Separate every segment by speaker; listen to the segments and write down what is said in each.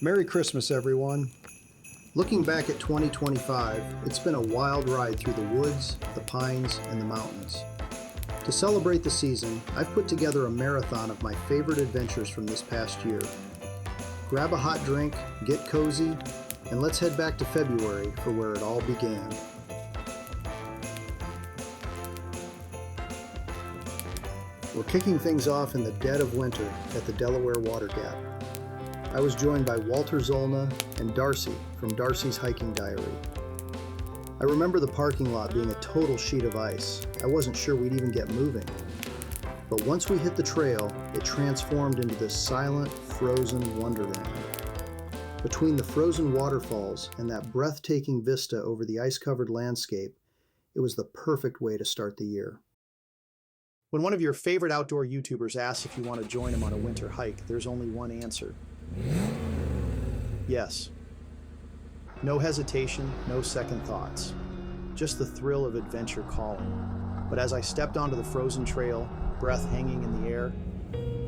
Speaker 1: Merry Christmas, everyone. Looking back at 2025, it's been a wild ride through the woods, the pines, and the mountains. To celebrate the season, I've put together a marathon of my favorite adventures from this past year. Grab a hot drink, get cozy, and let's head back to February for where it all began. We're kicking things off in the dead of winter at the Delaware Water Gap. I was joined by Walter Zollner and Darcy from Darcy's Hiking Diary. I remember the parking lot being a total sheet of ice. I wasn't sure we'd even get moving. But once we hit the trail, it transformed into this silent, frozen wonderland. Between the frozen waterfalls and that breathtaking vista over the ice-covered landscape, it was the perfect way to start the year. When one of your favorite outdoor YouTubers asks if you want to join him on a winter hike, there's only one answer. Yes. No hesitation, no second thoughts. Just the thrill of adventure calling. But as I stepped onto the frozen trail, breath hanging in the air,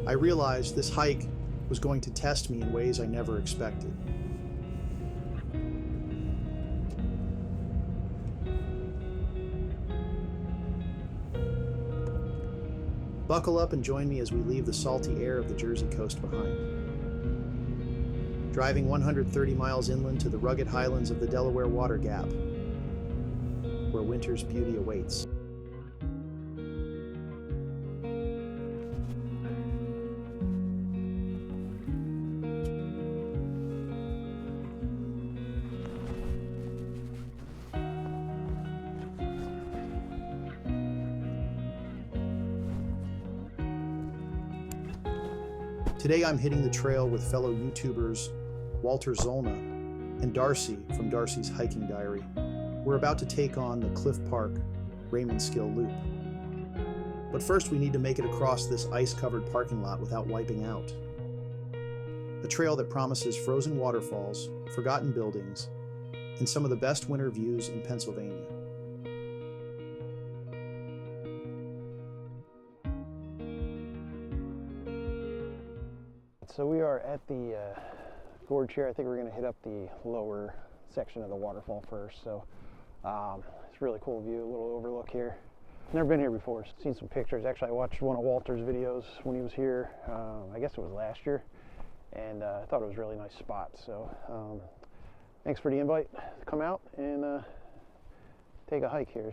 Speaker 1: I realized this hike was going to test me in ways I never expected. Buckle up and join me as we leave the salty air of the Jersey coast behind. Driving 130 miles inland to the rugged highlands of the Delaware Water Gap, where winter's beauty awaits. Today I'm hitting the trail with fellow YouTubers Walter Zollner and Darcy from Darcy's Hiking Diary. We're about to take on the Cliff Park Raymond Skill Loop. But first we need to make it across this ice-covered parking lot without wiping out. A trail that promises frozen waterfalls, forgotten buildings, and some of the best winter views in Pennsylvania.
Speaker 2: So we are at the gorge here. I think we're going to hit up the lower section of the waterfall first. So it's a really cool view, a little overlook here. Never been here before, seen some pictures. Actually, I watched one of Walter's videos when he was here, I guess it was last year, and I thought it was a really nice spot. So thanks for the invite to come out and take a hike here.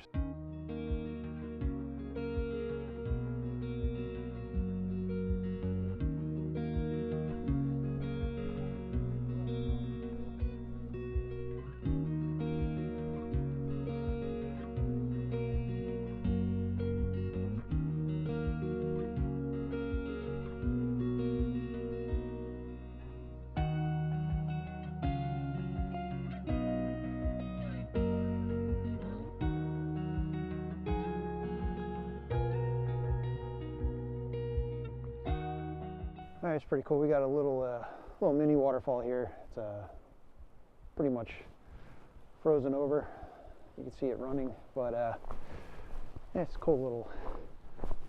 Speaker 2: All right, it's pretty cool. We got a little mini waterfall here. It's pretty much frozen over. You can see it running, but yeah, it's cool little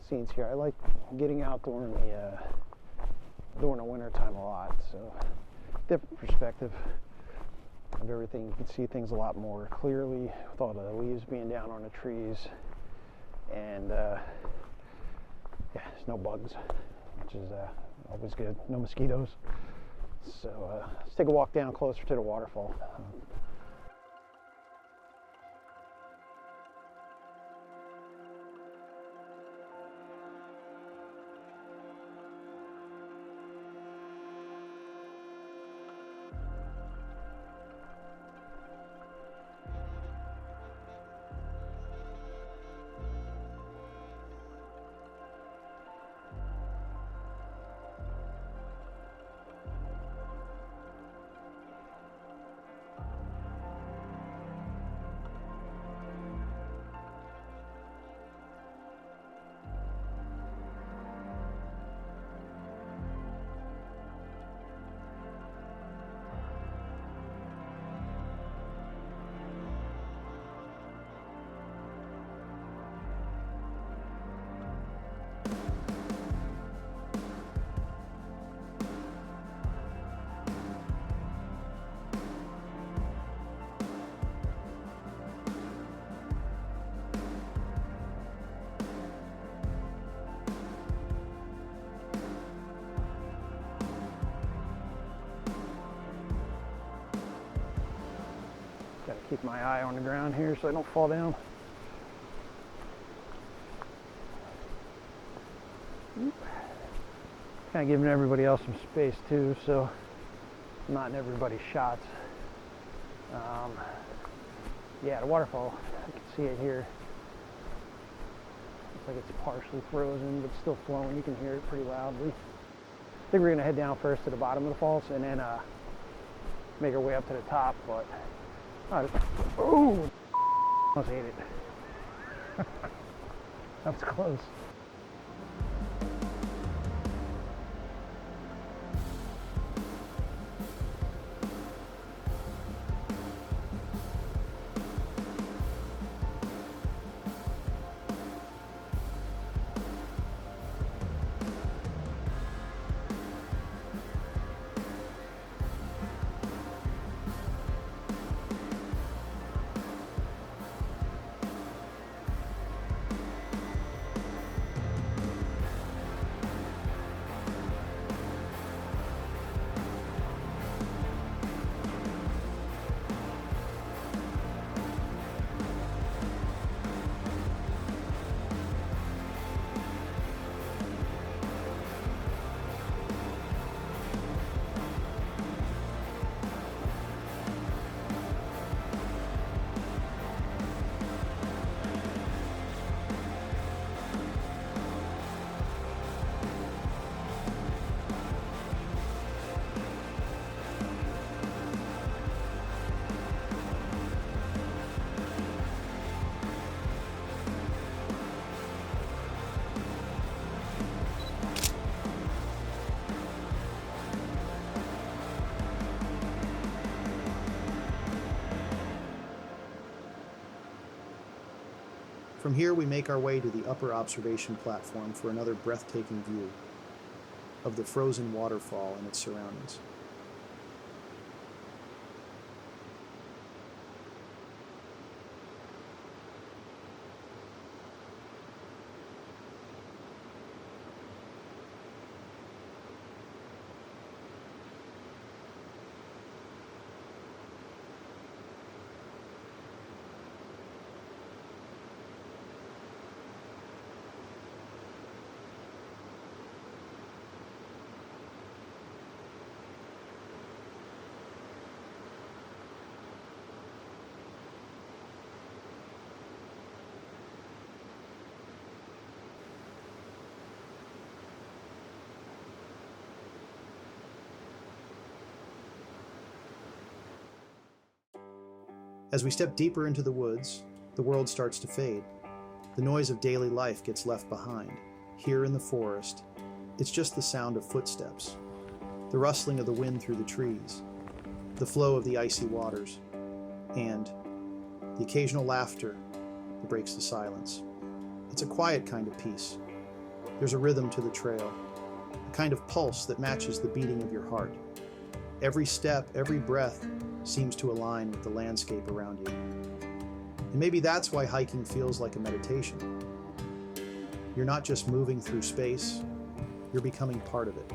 Speaker 2: scenes here. I like getting out during the winter time a lot. So different perspective of everything. You can see things a lot more clearly with all the leaves being down on the trees, and yeah, there's no bugs, which is always good. No mosquitoes. So let's take a walk down closer to the waterfall. Keep my eye on the ground here so I don't fall down. Kind of giving everybody else some space too, so I'm not in everybody's shots. Yeah, the waterfall, you can see it here. Looks like it's partially frozen, but still flowing. You can hear it pretty loudly. I think we're gonna head down first to the bottom of the falls and then make our way up to the top, but oh, almost ate it. That was close.
Speaker 1: From here, we make our way to the upper observation platform for another breathtaking view of the frozen waterfall and its surroundings. As we step deeper into the woods, the world starts to fade. The noise of daily life gets left behind. Here in the forest, it's just the sound of footsteps, the rustling of the wind through the trees, the flow of the icy waters, and the occasional laughter that breaks the silence. It's a quiet kind of peace. There's a rhythm to the trail, a kind of pulse that matches the beating of your heart. Every step, every breath seems to align with the landscape around you. And maybe that's why hiking feels like a meditation. You're not just moving through space, you're becoming part of it.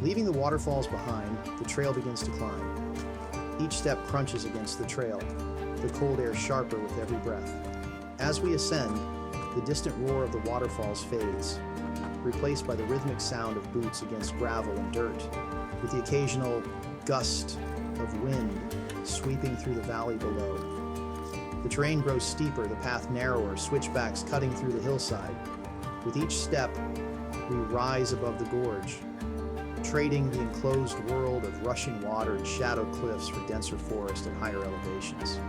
Speaker 1: Leaving the waterfalls behind, the trail begins to climb. Each step crunches against the trail, the cold air sharper with every breath. As we ascend, the distant roar of the waterfalls fades, replaced by the rhythmic sound of boots against gravel and dirt, with the occasional gust of wind sweeping through the valley below. The terrain grows steeper, the path narrower, switchbacks cutting through the hillside. With each step, we rise above the gorge, trading the enclosed world of rushing water and shadowed cliffs for denser forest and higher elevations.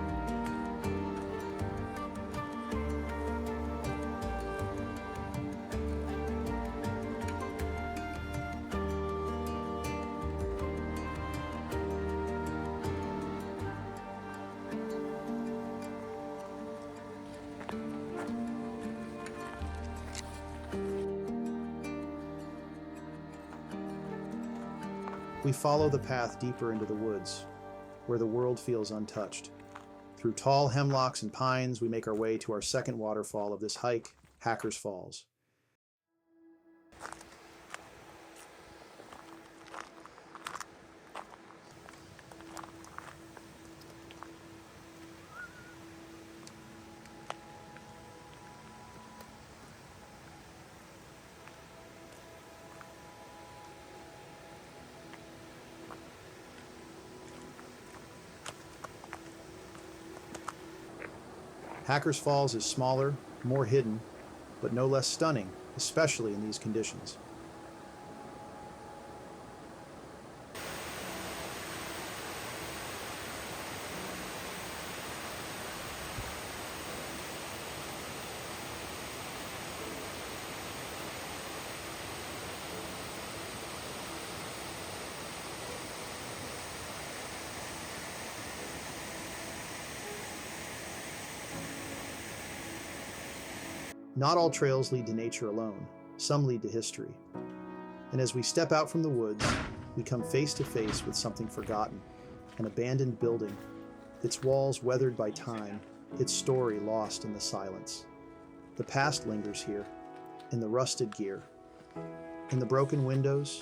Speaker 1: We follow the path deeper into the woods, where the world feels untouched. Through tall hemlocks and pines, we make our way to our second waterfall of this hike, Hackers Falls. Hackers Falls is smaller, more hidden, but no less stunning, especially in these conditions. Not all trails lead to nature alone. Some lead to history. And as we step out from the woods, we come face to face with something forgotten, an abandoned building, its walls weathered by time, its story lost in the silence. The past lingers here, in the rusted gear, in the broken windows,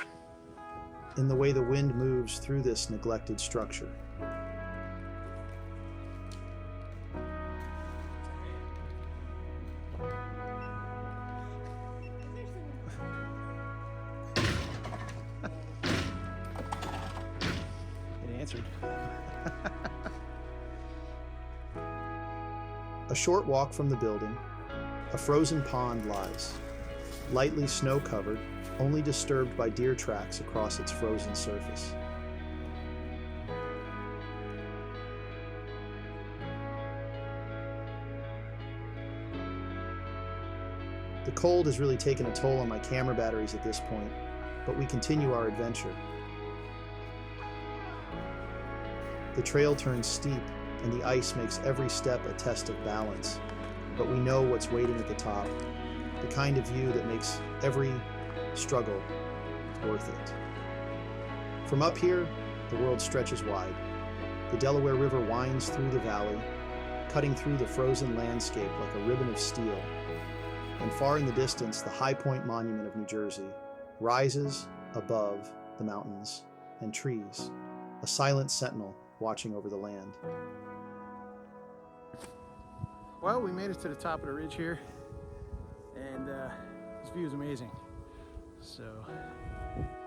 Speaker 1: in the way the wind moves through this neglected structure. A short walk from the building, a frozen pond lies, lightly snow-covered, only disturbed by deer tracks across its frozen surface. The cold has really taken a toll on my camera batteries at this point, but we continue our adventure. The trail turns steep, and the ice makes every step a test of balance. But we know what's waiting at the top, the kind of view that makes every struggle worth it. From up here, the world stretches wide. The Delaware River winds through the valley, cutting through the frozen landscape like a ribbon of steel. And far in the distance, the High Point Monument of New Jersey rises above the mountains and trees, a silent sentinel watching over the land.
Speaker 2: Well, we made it to the top of the ridge here, and this view is amazing. So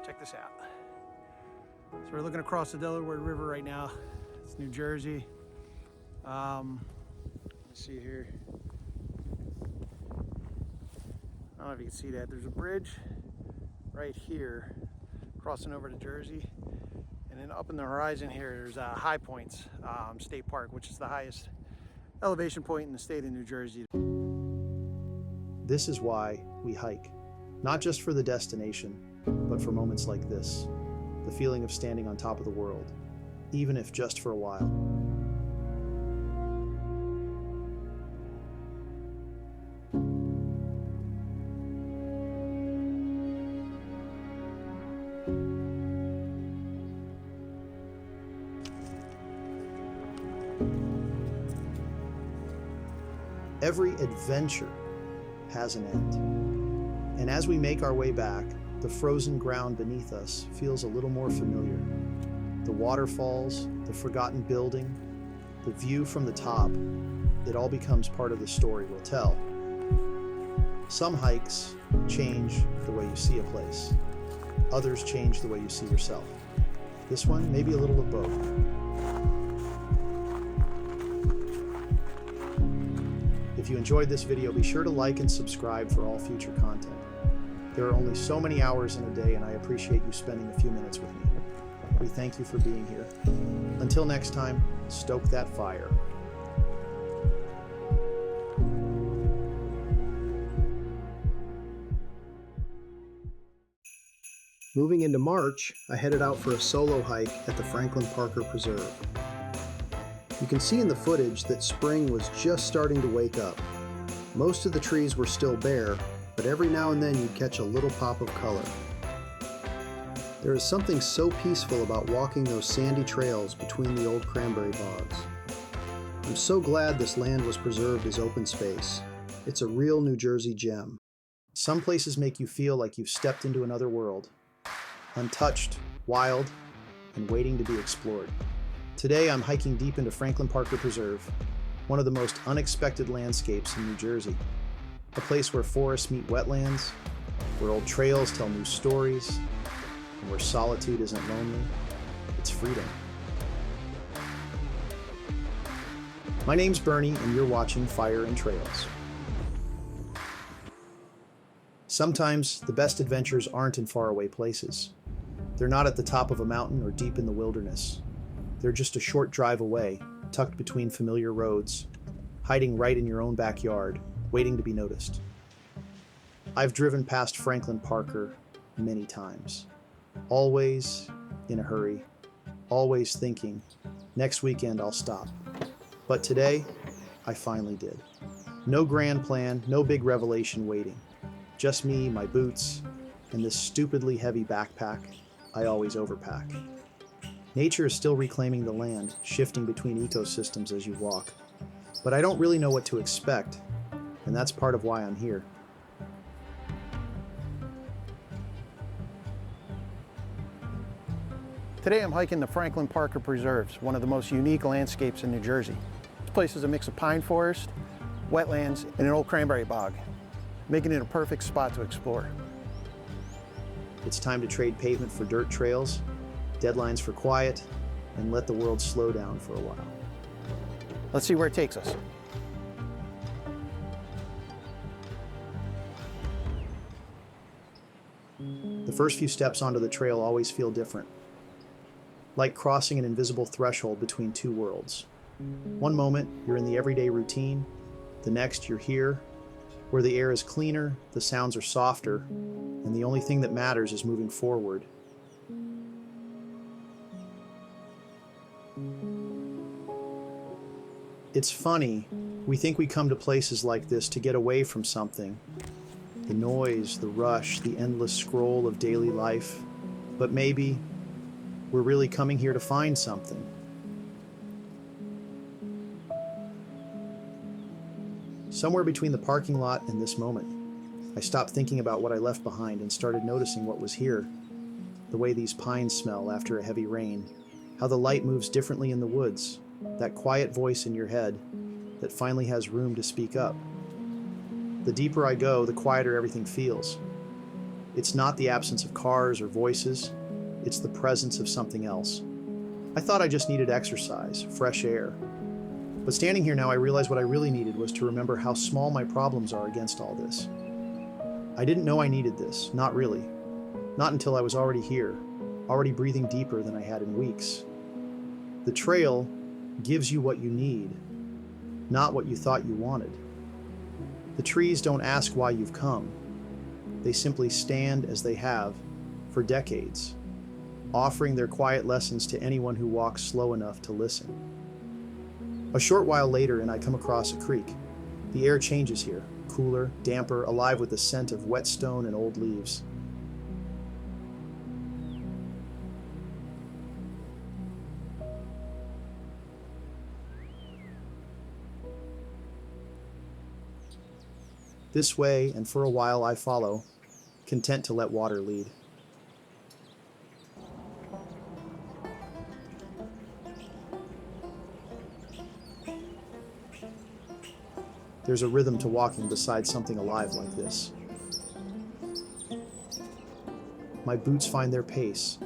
Speaker 2: check this out. So we're looking across the Delaware River right now. It's New Jersey. Let's see here. I don't know if you can see that. There's a bridge right here crossing over to Jersey. And then up in the horizon here, there's High Points State Park, which is the highest elevation point in the state of New Jersey.
Speaker 1: This is why we hike, not just for the destination, but for moments like this, the feeling of standing on top of the world, even if just for a while. Every adventure has an end. And as we make our way back, the frozen ground beneath us feels a little more familiar. The waterfalls, the forgotten building, the view from the top, it all becomes part of the story we'll tell. Some hikes change the way you see a place. Others change the way you see yourself. This one, maybe a little of both. If If you enjoyed this video, be sure to like and subscribe for all future content. There are only so many hours in a day, and I appreciate you spending a few minutes with me. We thank you for being here. Until next time, stoke that fire. Moving into March, I headed out for a solo hike at the Franklin Parker Preserve. You can see in the footage that spring was just starting to wake up. Most of the trees were still bare, but every now and then you'd catch a little pop of color. There is something so peaceful about walking those sandy trails between the old cranberry bogs. I'm so glad this land was preserved as open space. It's a real New Jersey gem. Some places make you feel like you've stepped into another world. Untouched, wild, and waiting to be explored. Today I'm hiking deep into Franklin Parker Preserve, one of the most unexpected landscapes in New Jersey. A place where forests meet wetlands, where old trails tell new stories, and where solitude isn't lonely, it's freedom. My name's Bernie, and you're watching Fire and Trails. Sometimes the best adventures aren't in faraway places. They're not at the top of a mountain or deep in the wilderness. They're just a short drive away, tucked between familiar roads, hiding right in your own backyard, waiting to be noticed. I've driven past Franklin Parker many times, always in a hurry, always thinking, next weekend I'll stop. But today, I finally did. No grand plan, no big revelation waiting. Just me, my boots, and this stupidly heavy backpack I always overpack. Nature is still reclaiming the land, shifting between ecosystems as you walk. But I don't really know what to expect, and that's part of why I'm here.
Speaker 2: Today I'm hiking the Franklin Parker Preserves, one of the most unique landscapes in New Jersey. This place is a mix of pine forest, wetlands, and an old cranberry bog, making it a perfect spot to explore.
Speaker 1: It's time to trade pavement for dirt trails, deadlines for quiet, and let the world slow down for a while.
Speaker 2: Let's see where it takes us.
Speaker 1: The first few steps onto the trail always feel different, like crossing an invisible threshold between two worlds. One moment, you're in the everyday routine. The next, you're here, where the air is cleaner, the sounds are softer, and the only thing that matters is moving forward. It's funny, we think we come to places like this to get away from something. The noise, the rush, the endless scroll of daily life. But maybe we're really coming here to find something. Somewhere between the parking lot and this moment, I stopped thinking about what I left behind and started noticing what was here. The way these pines smell after a heavy rain, how the light moves differently in the woods, that quiet voice in your head that finally has room to speak up. The deeper I go, the quieter everything feels. It's not the absence of cars or voices, it's the presence of something else. I thought I just needed exercise, fresh air. But standing here now, I realize what I really needed was to remember how small my problems are against all this. I didn't know I needed this, not really. Not until I was already here, already breathing deeper than I had in weeks. The trail gives you what you need, not what you thought you wanted. The trees don't ask why you've come. They simply stand as they have for decades, offering their quiet lessons to anyone who walks slow enough to listen. A short while later, and I come across a creek. The air changes here, cooler, damper, alive with the scent of wet stone and old leaves. This way, and for a while I follow, content to let water lead. There's a rhythm to walking beside something alive like this. My boots find their pace.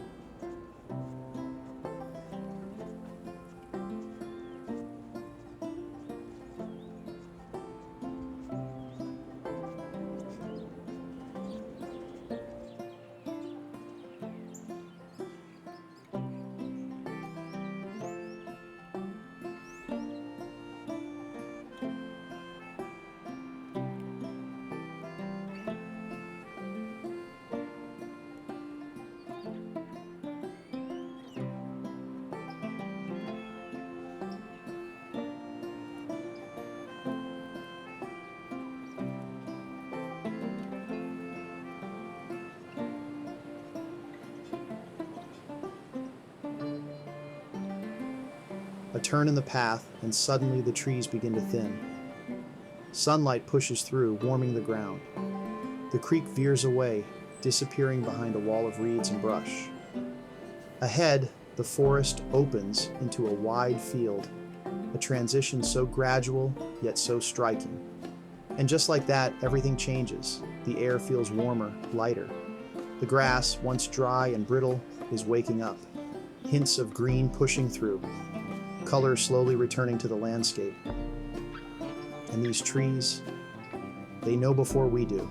Speaker 1: A turn in the path, and suddenly the trees begin to thin. Sunlight pushes through, warming the ground. The creek veers away, disappearing behind a wall of reeds and brush. Ahead, the forest opens into a wide field, a transition so gradual, yet so striking. And just like that, everything changes. The air feels warmer, lighter. The grass, once dry and brittle, is waking up. Hints of green pushing through, color slowly returning to the landscape. And these trees, they know before we do.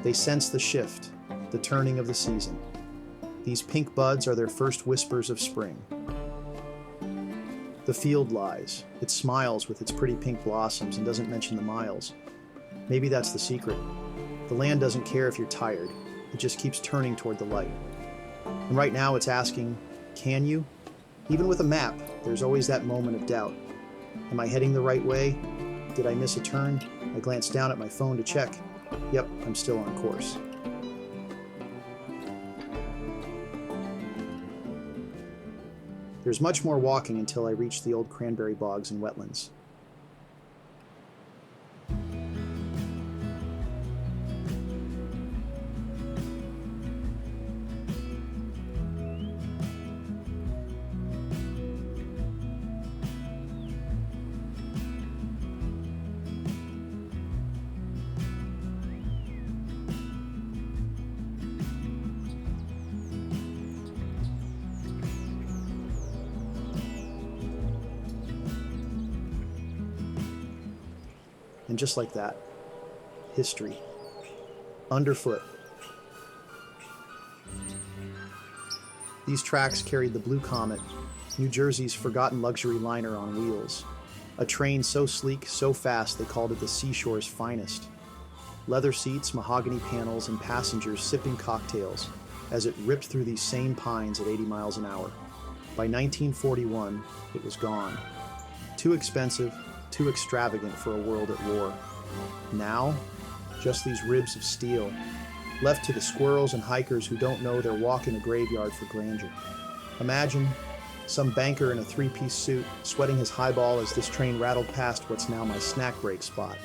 Speaker 1: They sense the shift, the turning of the season. These pink buds are their first whispers of spring. The field lies. It smiles with its pretty pink blossoms and doesn't mention the miles. Maybe that's the secret. The land doesn't care if you're tired. It just keeps turning toward the light. And right now it's asking, can you? Even with a map, there's always that moment of doubt. Am I heading the right way? Did I miss a turn? I glance down at my phone to check. Yep, I'm still on course. There's much more walking until I reach the old cranberry bogs and wetlands. And just like that, history, underfoot. These tracks carried the Blue Comet, New Jersey's forgotten luxury liner on wheels. A train so sleek, so fast, they called it the seashore's finest. Leather seats, mahogany panels, and passengers sipping cocktails as it ripped through these same pines at 80 miles an hour. By 1941, it was gone. Too expensive, too extravagant for a world at war. Now, just these ribs of steel, left to the squirrels and hikers who don't know they're walking a graveyard for grandeur. Imagine some banker in a three-piece suit sweating his highball as this train rattled past what's now my snack break spot.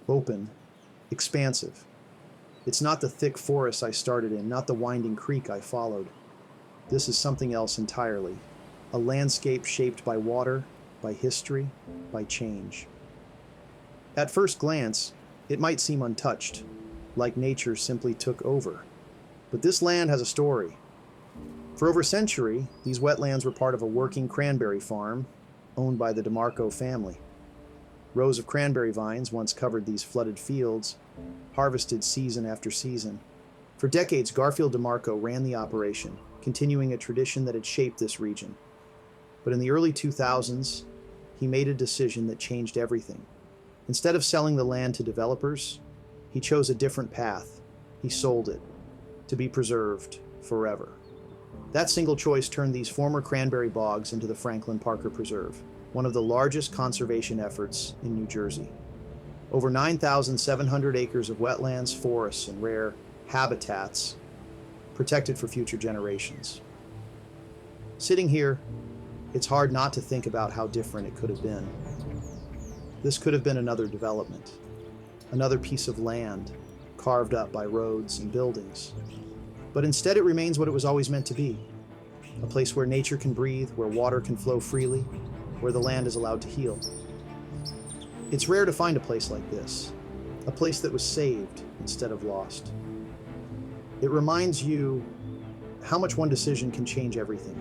Speaker 1: Open, expansive. It's not the thick forest I started in, not the winding creek I followed. This is something else entirely. A landscape shaped by water, by history, by change. At first glance, it might seem untouched, like nature simply took over. But this land has a story. For over a century, these wetlands were part of a working cranberry farm owned by the DeMarco family. Rows of cranberry vines once covered these flooded fields, harvested season after season. For decades, Garfield DeMarco ran the operation, continuing a tradition that had shaped this region. But in the early 2000s, he made a decision that changed everything. Instead of selling the land to developers, he chose a different path. He sold it, to be preserved forever. That single choice turned these former cranberry bogs into the Franklin Parker Preserve, one of the largest conservation efforts in New Jersey. Over 9,700 acres of wetlands, forests, and rare habitats protected for future generations. Sitting here, it's hard not to think about how different it could have been. This could have been another development, another piece of land carved up by roads and buildings. But instead it remains what it was always meant to be, a place where nature can breathe, where water can flow freely, where the land is allowed to heal. It's rare to find a place like this, a place that was saved instead of lost. It reminds you how much one decision can change everything.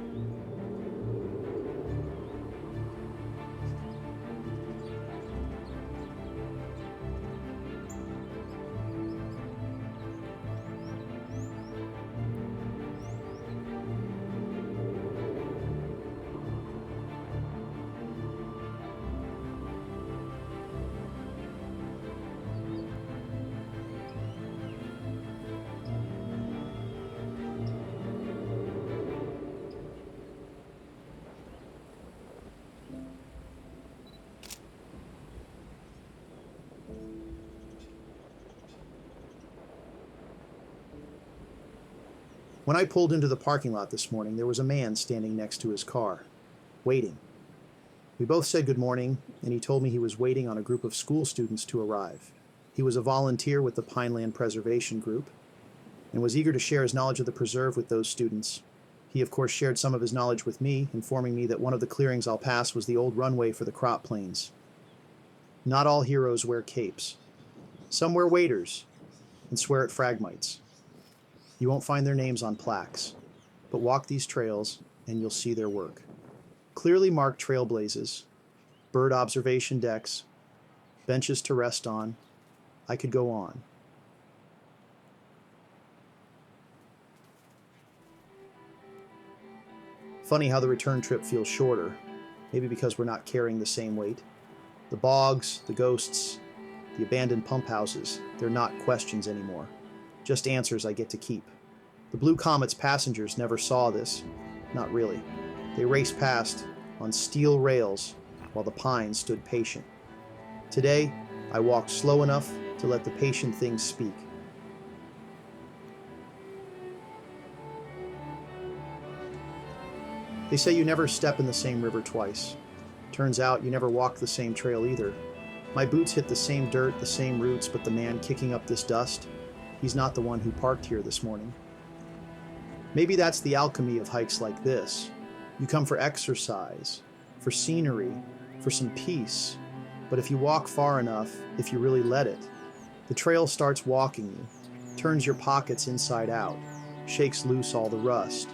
Speaker 1: When I pulled into the parking lot this morning, there was a man standing next to his car, waiting. We both said good morning, and he told me he was waiting on a group of school students to arrive. He was a volunteer with the Pineland Preservation Group and was eager to share his knowledge of the preserve with those students. He, of course, shared some of his knowledge with me, informing me that one of the clearings I'll pass was the old runway for the crop plains. Not all heroes wear capes. Some wear waders and swear at phragmites. You won't find their names on plaques, but walk these trails and you'll see their work. Clearly marked trailblazes, bird observation decks, benches to rest on. I could go on. Funny how the return trip feels shorter, maybe because we're not carrying the same weight. The bogs, the ghosts, the abandoned pump houses, they're not questions anymore, just answers I get to keep. The Blue Comet's passengers never saw this, not really. They raced past on steel rails while the pines stood patient. Today, I walked slow enough to let the patient things speak. They say you never step in the same river twice. Turns out you never walk the same trail either. My boots hit the same dirt, the same roots, but the man kicking up this dust, he's not the one who parked here this morning. Maybe that's the alchemy of hikes like this. You come for exercise, for scenery, for some peace. But if you walk far enough, if you really let it, the trail starts walking you, turns your pockets inside out, shakes loose all the rust.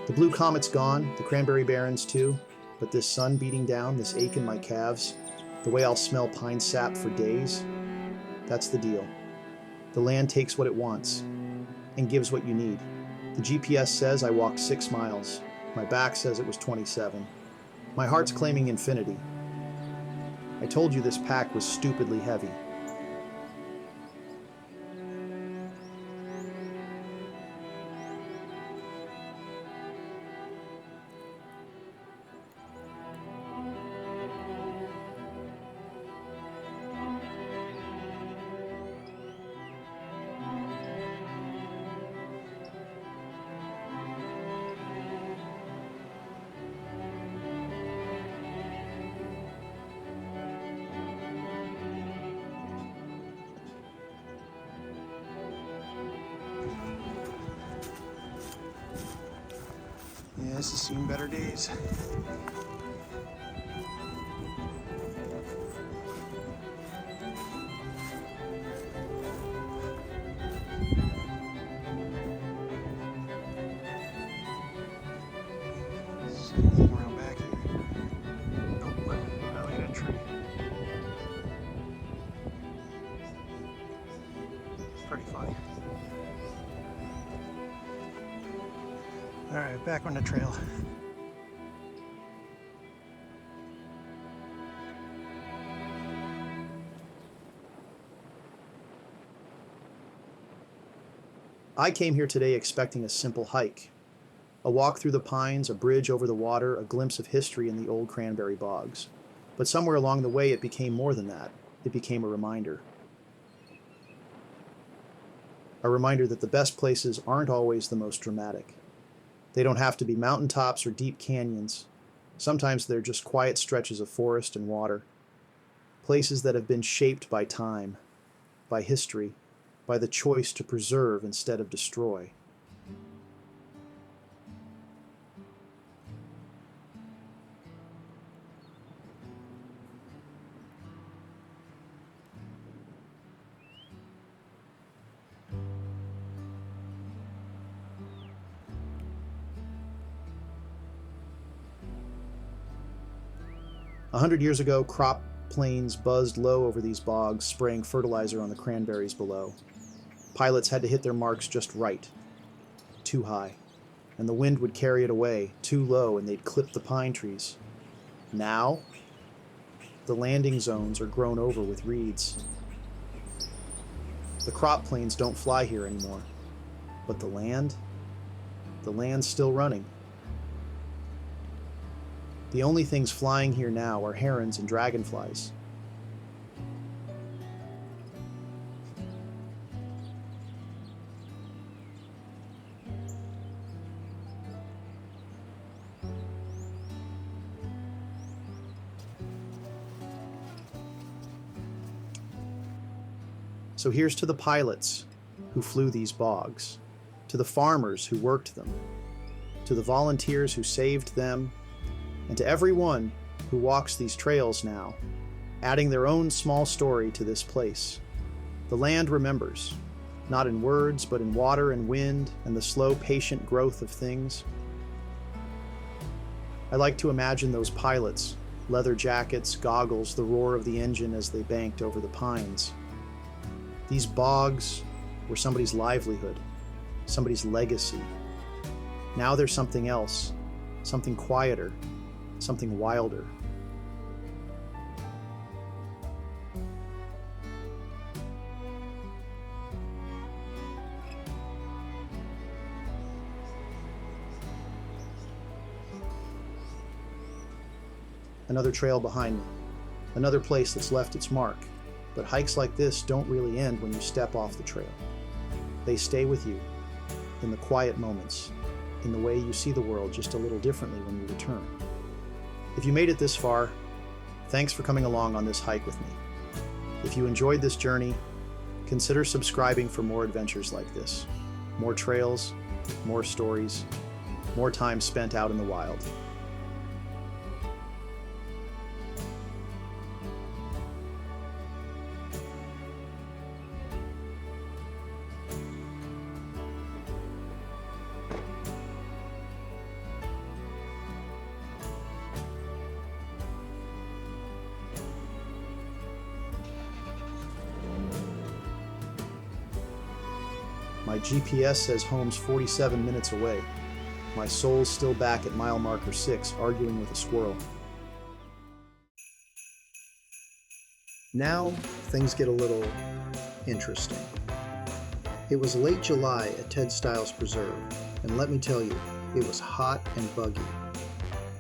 Speaker 1: The Blue Comet's gone, the Cranberry Barrens too, but this sun beating down, this ache in my calves, the way I'll smell pine sap for days, that's the deal. The land takes what it wants and gives what you need. The GPS says I walked 6 miles. My back says it was 27. My heart's claiming infinity. I told you this pack was stupidly heavy.
Speaker 2: Yeah, this has seen better days. Anything around back here? Nope. Oh, look at that tree. Pretty funny. All right, back on the trail.
Speaker 1: I came here today expecting a simple hike. A walk through the pines, a bridge over the water, a glimpse of history in the old Cranberry bogs. But somewhere along the way it became more than that. It became a reminder. A reminder that the best places aren't always the most dramatic. They don't have to be mountaintops or deep canyons. Sometimes they're just quiet stretches of forest and water. Places that have been shaped by time, by history, by the choice to preserve instead of destroy. A 100 years ago, crop planes buzzed low over these bogs, spraying fertilizer on the cranberries below. Pilots had to hit their marks just right, too high, and the wind would carry it away, too low, and they'd clip the pine trees. Now, the landing zones are grown over with reeds. The crop planes don't fly here anymore, but the land's still running. The only things flying here now are herons and dragonflies. So here's to the pilots who flew these bogs, to the farmers who worked them, to the volunteers who saved them, and to everyone who walks these trails now, adding their own small story to this place. The land remembers, not in words, but in water and wind and the slow, patient growth of things. I like to imagine those pilots, leather jackets, goggles, the roar of the engine as they banked over the pines. These bogs were somebody's livelihood, somebody's legacy. Now there's something else, something quieter, something wilder. Another trail behind me, another place that's left its mark. But hikes like this don't really end when you step off the trail. They stay with you in the quiet moments, in the way you see the world just a little differently when you return. If you made it this far, thanks for coming along on this hike with me. If you enjoyed this journey, consider subscribing for more adventures like this. More trails, more stories, more time spent out in the wild. My GPS says home's 47 minutes away. My soul's still back at mile marker 6, arguing with a squirrel. Now, things get a little interesting. It was late July at Ted Stiles Preserve, and let me tell you, it was hot and buggy.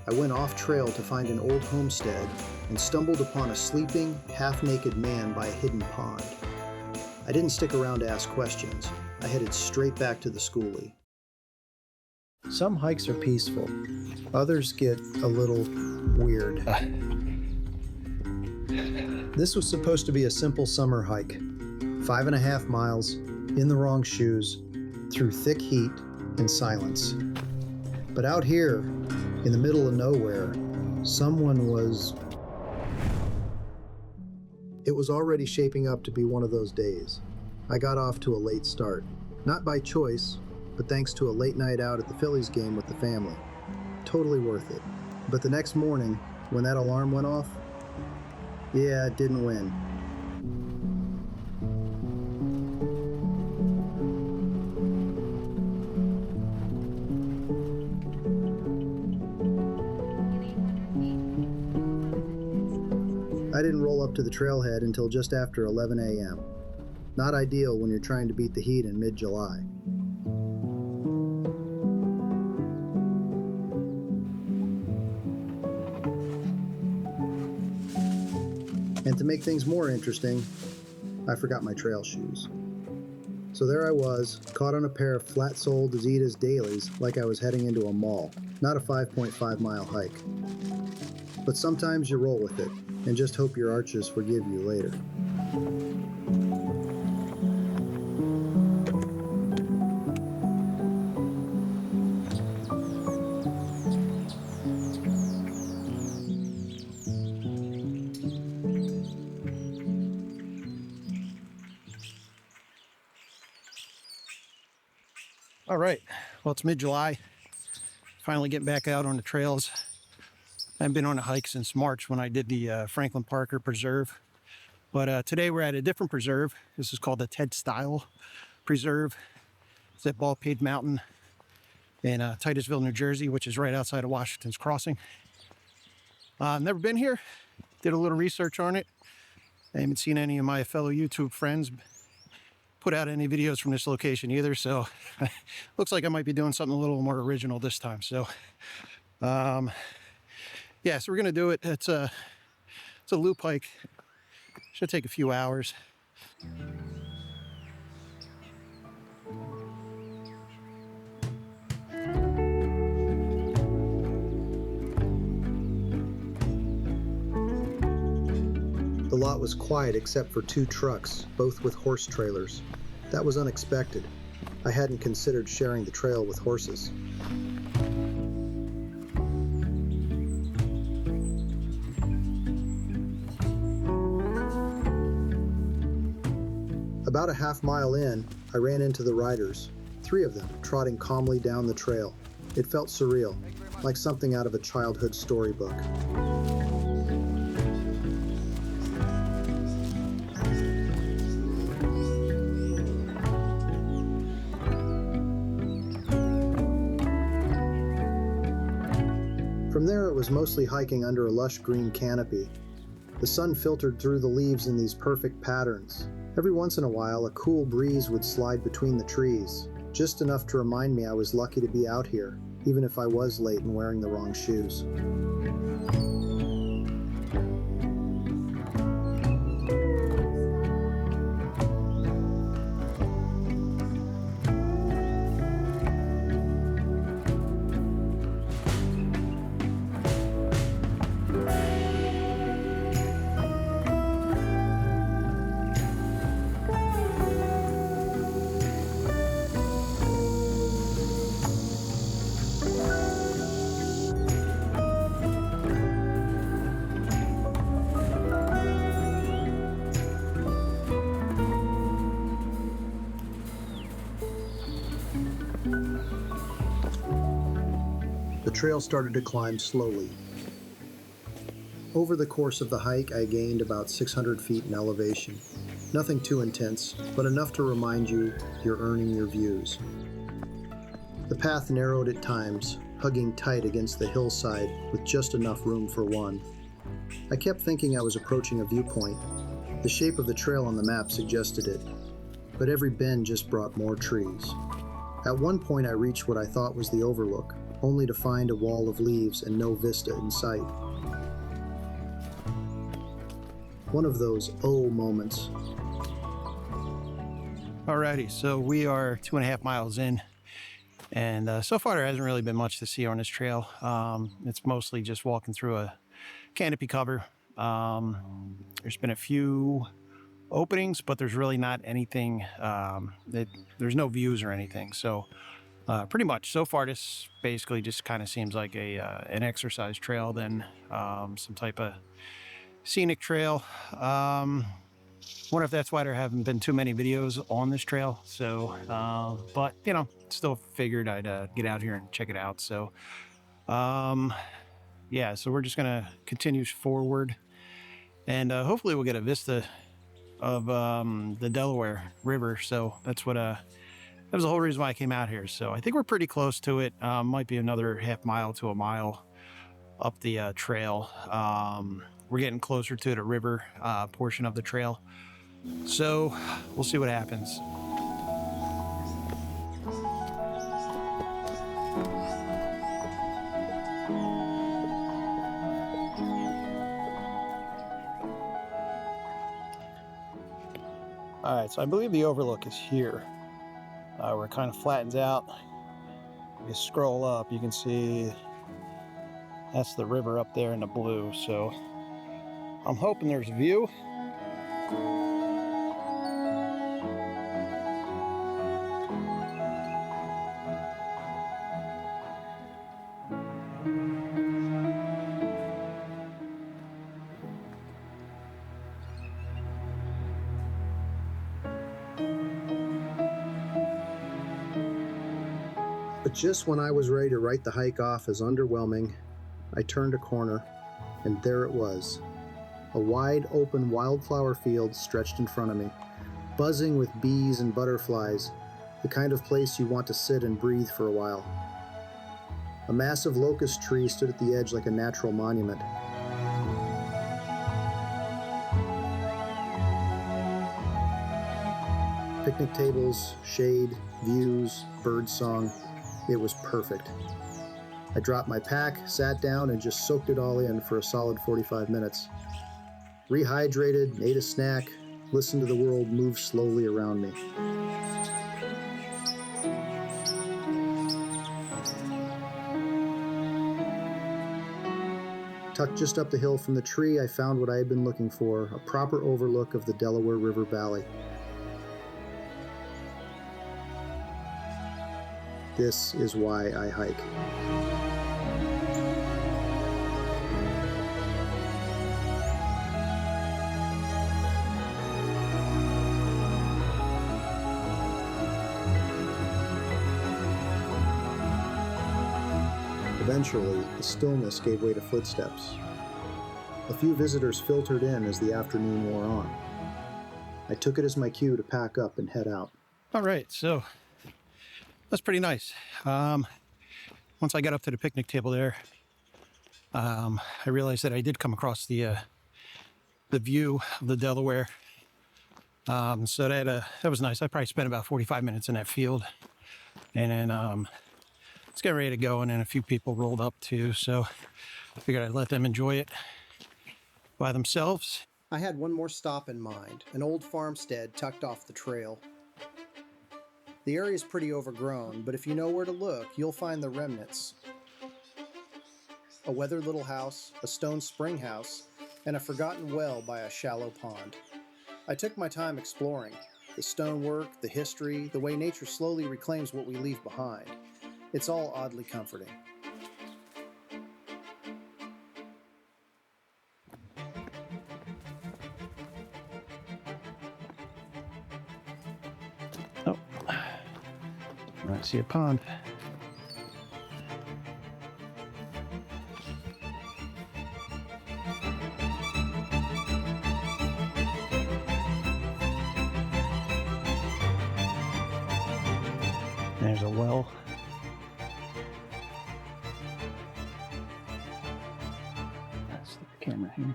Speaker 1: I went off trail to find an old homestead and stumbled upon a sleeping, half-naked man by a hidden pond. I didn't stick around to ask questions. I headed straight back to the skoolie. Some hikes are peaceful. Others get a little weird. This was supposed to be a simple summer hike. 5.5 miles, in the wrong shoes, through thick heat and silence. But out here, in the middle of nowhere, someone was... It was already shaping up to be one of those days. I got off to a late start. Not by choice, but thanks to a late night out at the Phillies game with the family. Totally worth it. But the next morning, when that alarm went off, yeah, it didn't win. I didn't roll up to the trailhead until just after 11 a.m. Not ideal when you're trying to beat the heat in mid-July. And to make things more interesting, I forgot my trail shoes. So there I was, caught on a pair of flat-soled Adidas dailies like I was heading into a mall, not a 5.5 mile hike. But sometimes you roll with it, and just hope your arches forgive you later. All right, well, it's mid-July. Finally getting back out on the trails. I haven't been on a hike since March when I did the Franklin Parker Preserve. But today we're at a different preserve. This is called the Ted Stiles Preserve. It's at Baldpate Mountain in Titusville, New Jersey, which is right outside of Washington's Crossing. Never been here. Did a little research on it. I haven't seen any of my fellow YouTube friends put out any videos from this location either, so looks like I might be doing something a little more original this time. So yeah, so we're gonna do it. It's a loop hike. Should take a few hours. The lot was quiet except for 2 trucks, both with horse trailers. That was unexpected. I hadn't considered sharing the trail with horses. About a half-mile in, I ran into the riders, 3 of them trotting calmly down the trail. It felt surreal, like something out of a childhood storybook. From there, it was mostly hiking under a lush green canopy. The sun filtered through the leaves in these perfect patterns. Every once in a while, a cool breeze would slide between the trees, just enough to remind me I was lucky to be out here, even if I was late and wearing the wrong shoes. The trail started to climb slowly. Over the course of the hike, I gained about 600 feet in elevation. Nothing too intense, but enough to remind you you're earning your views. The path narrowed at times, hugging tight against the hillside with just enough room for one. I kept thinking I was approaching a viewpoint. The shape of the trail on the map suggested it, but every bend just brought more trees. At one point I reached what I thought was the overlook, only to find a wall of leaves and no vista in sight. One of those oh moments.
Speaker 2: Alrighty, so we are 2.5 miles in, and so far there hasn't really been much to see on this trail. It's mostly just walking through a canopy cover. There's been a few openings, but there's really not anything, there's no views or anything. So pretty much so far this basically just kind of seems like an exercise trail than some type of scenic trail. Wonder if that's why there haven't been too many videos on this trail. So but you know, still figured I'd get out here and check it out. So yeah, so we're just gonna continue forward, and hopefully we'll get a vista of the Delaware River. So that's what that was the whole reason why I came out here. So I think we're pretty close to it. Might be another half mile to a mile up the trail. We're getting closer to the river portion of the trail. So we'll see what happens. All right, so I believe the overlook is here. Where it kind of flattens out. You scroll up, you can see that's the river up there in the blue. So I'm hoping there's a view.
Speaker 1: But just when I was ready to write the hike off as underwhelming, I turned a corner, and there it was. A wide open wildflower field stretched in front of me, buzzing with bees and butterflies, the kind of place you want to sit and breathe for a while. A massive locust tree stood at the edge like a natural monument. Picnic tables, shade, views, bird song. It was perfect. I dropped my pack, sat down, and just soaked it all in for a solid 45 minutes. Rehydrated, ate a snack, listened to the world move slowly around me. Tucked just up the hill from the tree, I found what I had been looking for, a proper overlook of the Delaware River Valley. This is why I hike. Eventually, the stillness gave way to footsteps. A few visitors filtered in as the afternoon wore on. I took it as my cue to pack up and head out.
Speaker 3: All right, so that's pretty nice. Once I got up to the picnic table there, I realized that I did come across the view of the Delaware. So that was nice. I probably spent about 45 minutes in that field, and then it's getting ready to go, and then a few people rolled up too, so I figured I'd let them enjoy it by themselves.
Speaker 1: I had one more stop in mind, an old farmstead tucked off the trail. The area is pretty overgrown, but if you know where to look, you'll find the remnants. A weathered little house, a stone spring house, and a forgotten well by a shallow pond. I took my time exploring the stonework, the history, the way nature slowly reclaims what we leave behind. It's all oddly comforting.
Speaker 3: Oh, I see a pond. There's a well. Let's stick the camera here.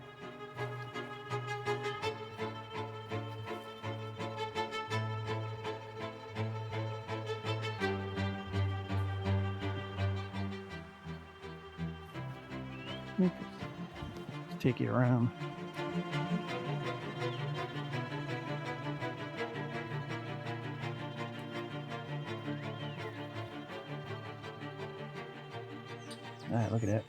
Speaker 3: Let's take you around. All right, look at that.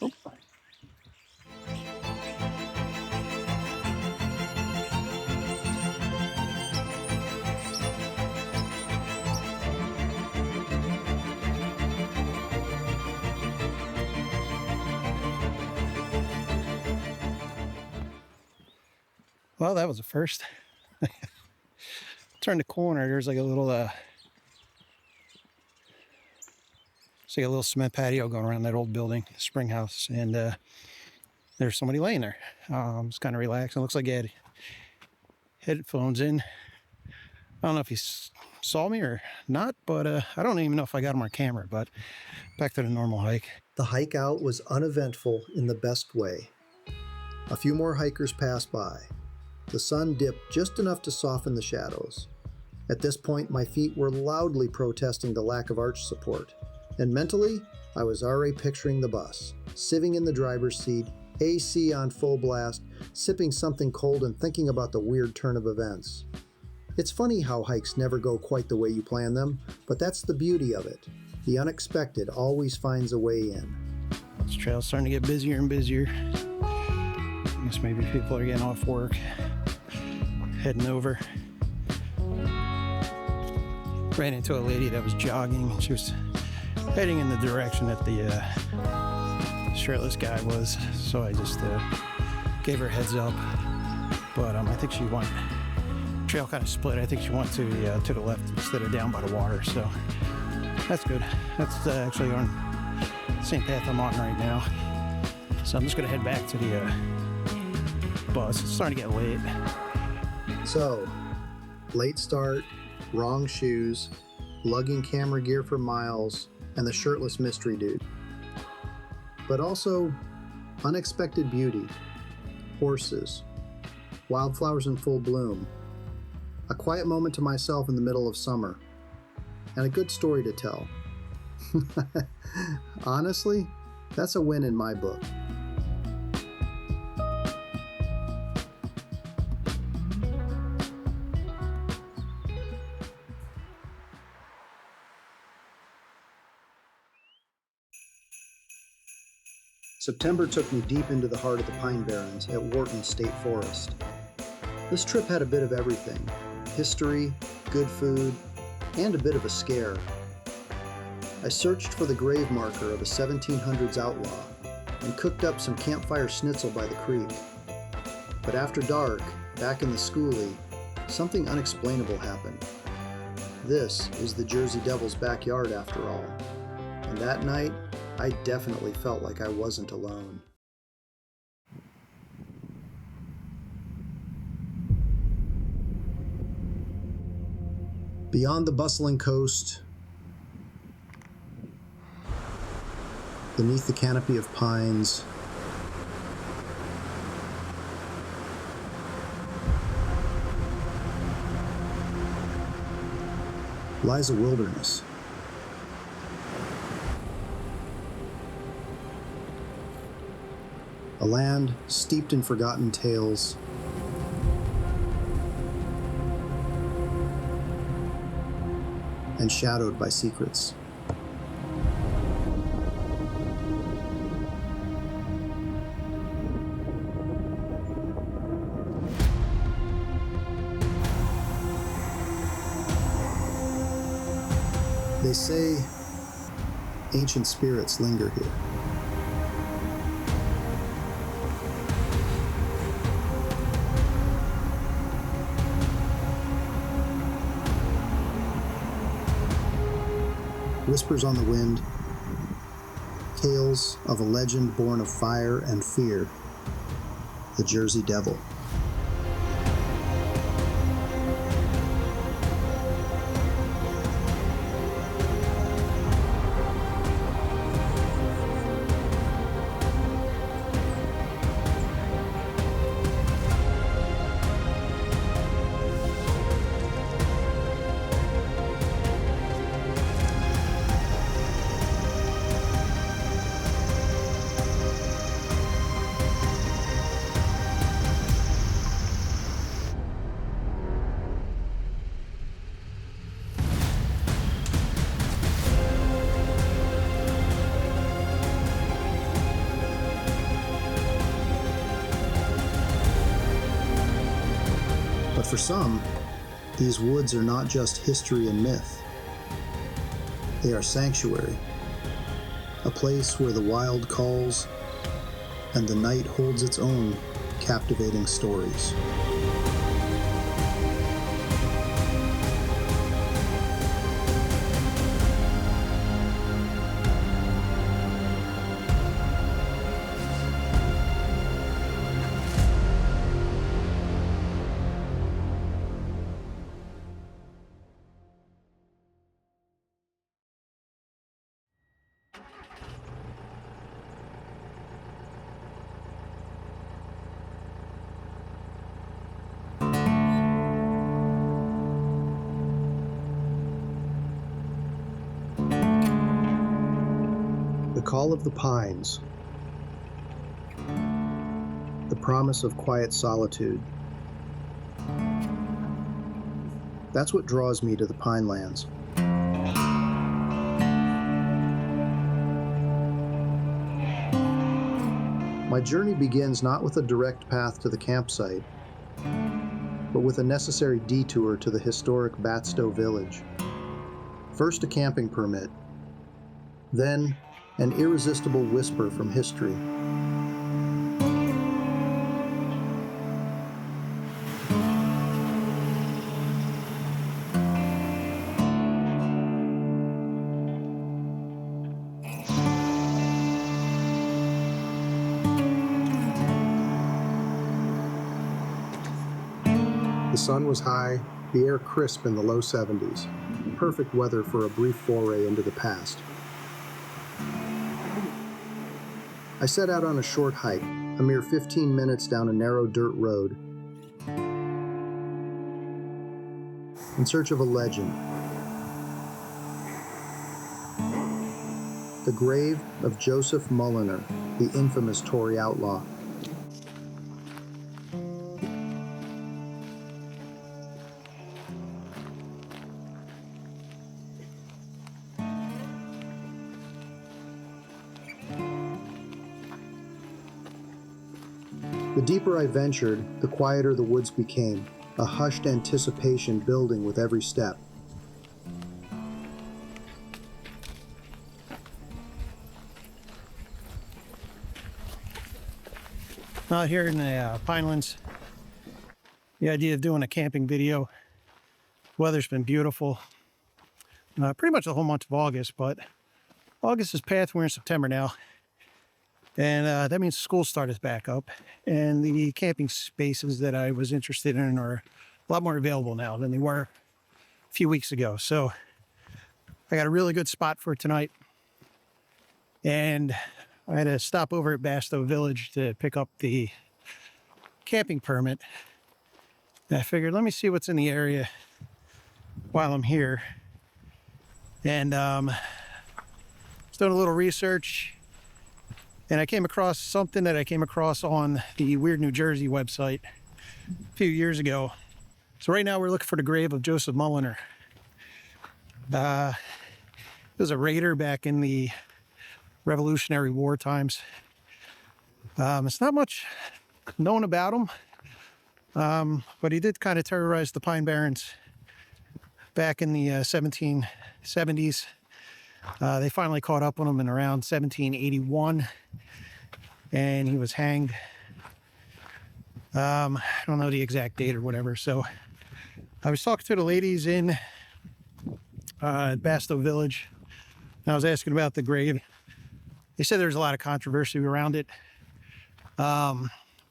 Speaker 3: Oh. Well, that was a first. Turn the corner, there's like a little it's like a little cement patio going around that old building, spring house, and there's somebody laying there. It's kind of relaxing. Looks like he had headphones in. I don't know if he saw me or not, but I don't even know if I got him on camera. But back to the normal hike.
Speaker 1: The hike out was uneventful in the best way. A few more hikers passed by. The sun dipped just enough to soften the shadows. At this point, my feet were loudly protesting the lack of arch support, and mentally, I was already picturing the bus, sitting in the driver's seat, AC on full blast, sipping something cold and thinking about the weird turn of events. It's funny how hikes never go quite the way you plan them, but that's the beauty of it. The unexpected always finds a way in.
Speaker 3: This trail's starting to get busier and busier. I guess maybe people are getting off work, heading over. Ran into a lady that was jogging. She was heading in the direction that the shirtless guy was, so I just gave her a heads up. But I think she went, trail kind of split. I think she went to the left instead of down by the water, so that's good. That's actually on the same path I'm on right now. So I'm just gonna head back to the bus. It's starting to get late.
Speaker 1: So, late start, wrong shoes, lugging camera gear for miles, and the shirtless mystery dude. But also, unexpected beauty, horses, wildflowers in full bloom, a quiet moment to myself in the middle of summer, and a good story to tell. Honestly, that's a win in my book. September took me deep into the heart of the Pine Barrens at Wharton State Forest. This trip had a bit of everything: history, good food, and a bit of a scare. I searched for the grave marker of a 1700s outlaw and cooked up some campfire schnitzel by the creek. But after dark, back in the skoolie, something unexplainable happened. This is the Jersey Devil's backyard after all, and that night, I definitely felt like I wasn't alone. Beyond the bustling coast, beneath the canopy of pines, lies a wilderness. A land steeped in forgotten tales, and shadowed by secrets. They say ancient spirits linger here. Whispers on the wind, tales of a legend born of fire and fear, the Jersey Devil. But for some, these woods are not just history and myth. They are sanctuary, a place where the wild calls and the night holds its own captivating stories. The call of the pines, the promise of quiet solitude. That's what draws me to the Pinelands. My journey begins not with a direct path to the campsite, but with a necessary detour to the historic Batstow village. First a camping permit, then an irresistible whisper from history. The sun was high, the air crisp in the low 70s. Perfect weather for a brief foray into the past. I set out on a short hike, a mere 15 minutes down a narrow dirt road, in search of a legend. The grave of Joseph Mulliner, the infamous Tory outlaw. The deeper I ventured, the quieter the woods became, a hushed anticipation building with every step.
Speaker 3: Out here in the Pinelands, the idea of doing a camping video. Weather's been beautiful. Pretty much the whole month of August, but August is past. We're in September now. And that means school started back up. And the camping spaces that I was interested in are a lot more available now than they were a few weeks ago. So I got a really good spot for tonight. And I had to stop over at Batona Village to pick up the camping permit. And I figured, let me see what's in the area while I'm here. And was doing a little research, and I came across something that I came across on the Weird New Jersey website a few years ago. So right now we're looking for the grave of Joseph Mulliner. He was a raider back in the Revolutionary War times. It's not much known about him, but he did kind of terrorize the Pine Barrens back in the 1770s. They finally caught up on him in around 1781, and he was hanged. I don't know the exact date or whatever. So I was talking to the ladies in Batona Village, and I was asking about the grave. They said there's a lot of controversy around it.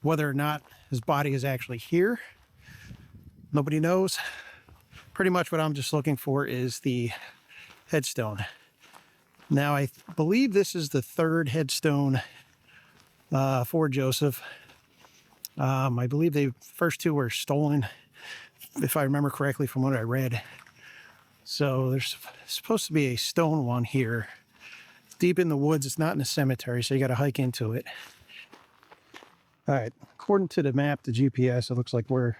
Speaker 3: Whether or not his body is actually here, nobody knows. Pretty much what I'm just looking for is the headstone. Now, I believe this is the third headstone for Joseph. I believe the first two were stolen, if I remember correctly from what I read. So there's supposed to be a stone one here. It's deep in the woods. It's not in a cemetery, so you got to hike into it. All right, according to the map, the GPS, it looks like we're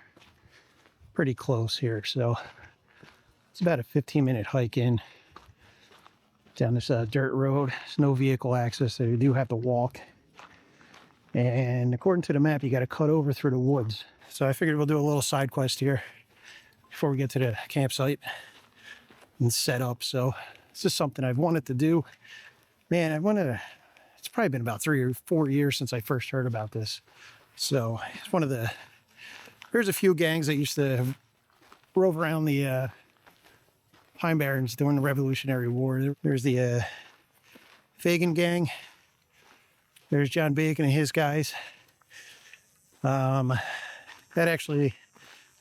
Speaker 3: pretty close here. So it's about a 15-minute hike in down this dirt road. There's no vehicle access, so you do have to walk. And according to the map, you got to cut over through the woods. So I figured we'll do a little side quest here before we get to the campsite and set up. So it's just something I've wanted to do. Man, it's probably been about 3 or 4 years since I first heard about this. So it's one of the, there's a few gangs that used to rove around the Pine Barrens during the Revolutionary War. There's the Fagin gang. There's John Bacon and his guys. That actually,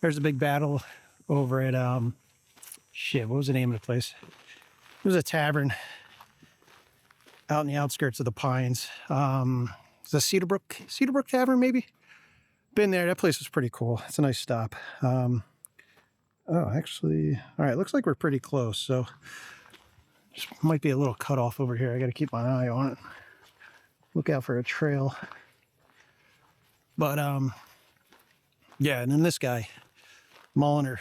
Speaker 3: there's a big battle over at, what was the name of the place? It was a tavern out in the outskirts of the Pines. It's a Cedarbrook Tavern, maybe? Been there. That place was pretty cool. It's a nice stop. Oh, actually, all right, looks like we're pretty close, so just might be a little cutoff over here. I got to keep my eye on it. Look out for a trail. But, yeah, and then this guy, Mulliner,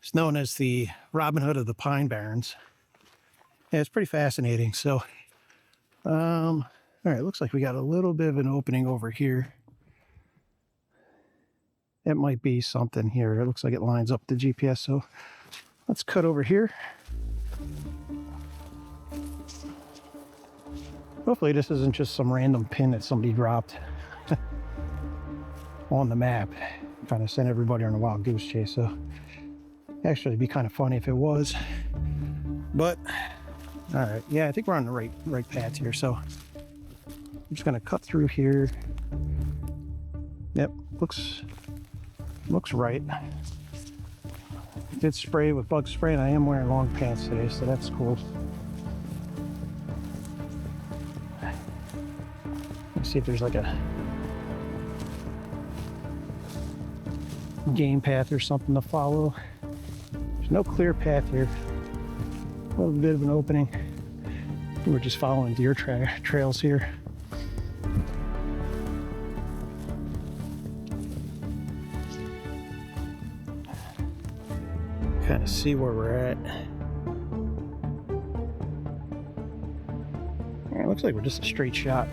Speaker 3: is known as the Robin Hood of the Pine Barrens. Yeah, it's pretty fascinating. So, all right, looks like we got a little bit of an opening over here. It might be something here. It looks like it lines up the GPS, so let's cut over here. Hopefully this isn't just some random pin that somebody dropped on the map, trying to send everybody on a wild goose chase. So actually it'd be kind of funny if it was. But all right, yeah, I think we're on the right path here. So I'm just gonna cut through here. Yep, looks right. Did spray with bug spray, and I am wearing long pants today, so that's cool. Let's see if there's like a game path or something to follow. There's no clear path here. A little bit of an opening. We're just following deer trails here. Kind of see where we're at. Yeah, it looks like we're just a straight shot.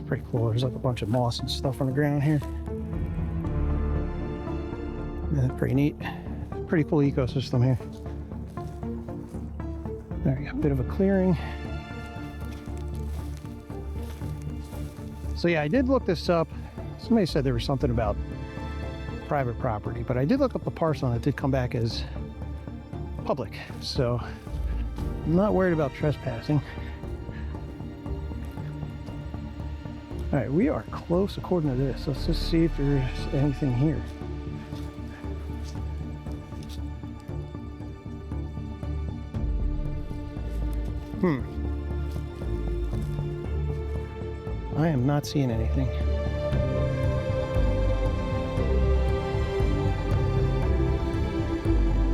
Speaker 3: pretty cool. There's like a bunch of moss and stuff on the ground here. Yeah, pretty neat. Pretty cool ecosystem here. There you go, a bit of a clearing. So yeah, I did look this up. Somebody said there was something about private property, but I did look up the parcel and it did come back as public. So I'm not worried about trespassing. All right, we are close according to this. Let's just see if there's anything here. I am not seeing anything.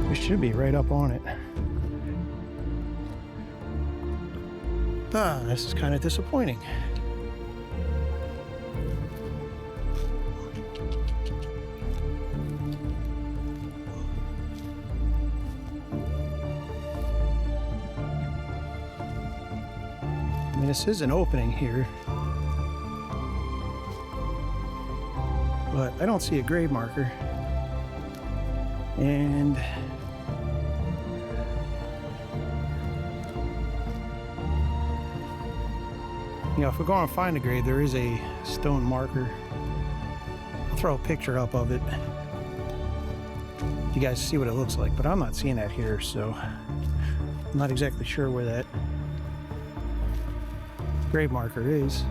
Speaker 3: We should be right up on it. Ah, this is kind of disappointing. I mean, this is an opening here, but I don't see a grave marker. And you know, if we go and find a grave, there is a stone marker. I'll throw a picture up of it. You guys see what it looks like, but I'm not seeing that here, so I'm not exactly sure where that grave marker is.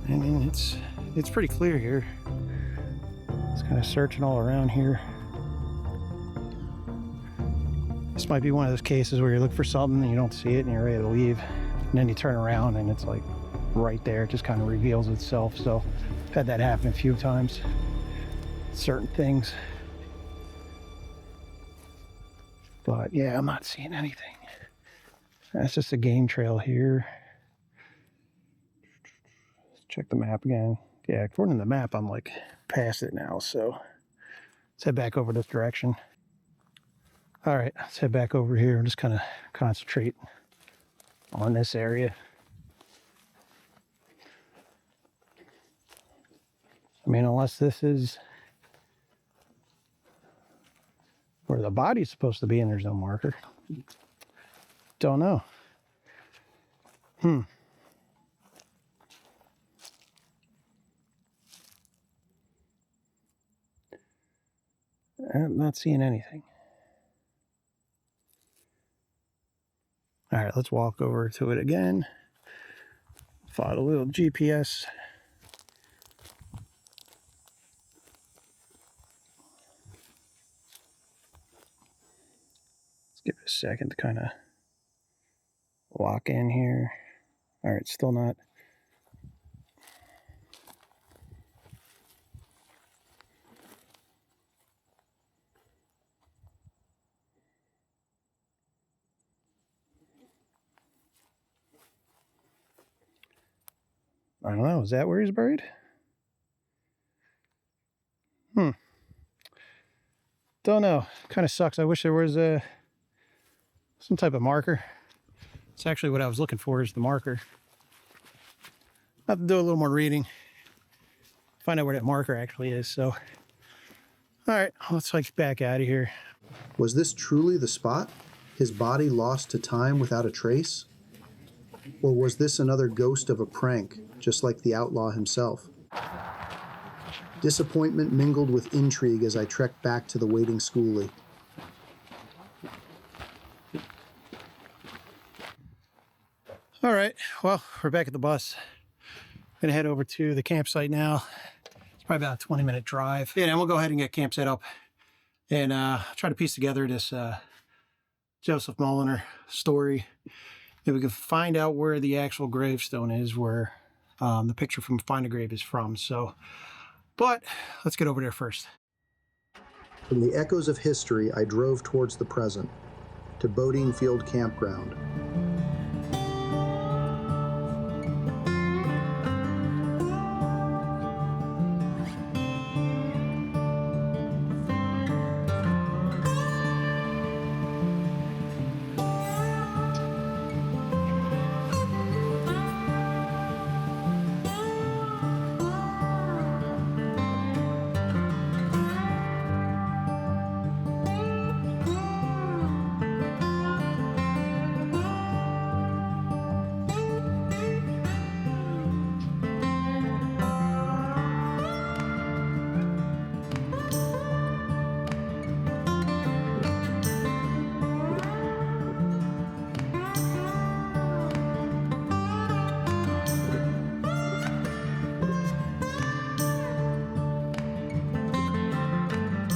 Speaker 3: I mean, it's pretty clear here. It's kind of searching all around here. This might be one of those cases where you look for something and you don't see it and you're ready to leave, and then you turn around and it's like right there. It just kind of reveals itself. So I've had that happen a few times. Certain things. But yeah, I'm not seeing anything. That's just a game trail here. Let's check the map again. Yeah, according to the map, I'm like past it now. So let's head back over this direction. All right, let's head back over here and just kind of concentrate on this area. I mean, unless this is where the body's supposed to be and there's no marker. Don't know. I'm not seeing anything. All right, let's walk over to it again. Follow a little GPS. Let's give it a second to kind of lock in here. All right, still not. I don't know, is that where he's buried? Don't know. Kind of sucks. I wish there was some type of marker. It's actually what I was looking for, is the marker. I'll have to do a little more reading. Find out where that marker actually is. So, all right, let's hike back out of here.
Speaker 1: Was this truly the spot? His body lost to time without a trace? Or was this another ghost of a prank, just like the outlaw himself? Disappointment mingled with intrigue as I trekked back to the waiting skoolie.
Speaker 3: All right, well, we're back at the bus. I'm gonna head over to the campsite now. It's probably about a 20-minute drive. Yeah, and we'll go ahead and get camp set up and try to piece together this Joseph Mulliner story. If we can find out where the actual gravestone is, where the picture from Find a Grave is from. So, but let's get over there first.
Speaker 1: From the echoes of history, I drove towards the present, to Bodine Field Campground.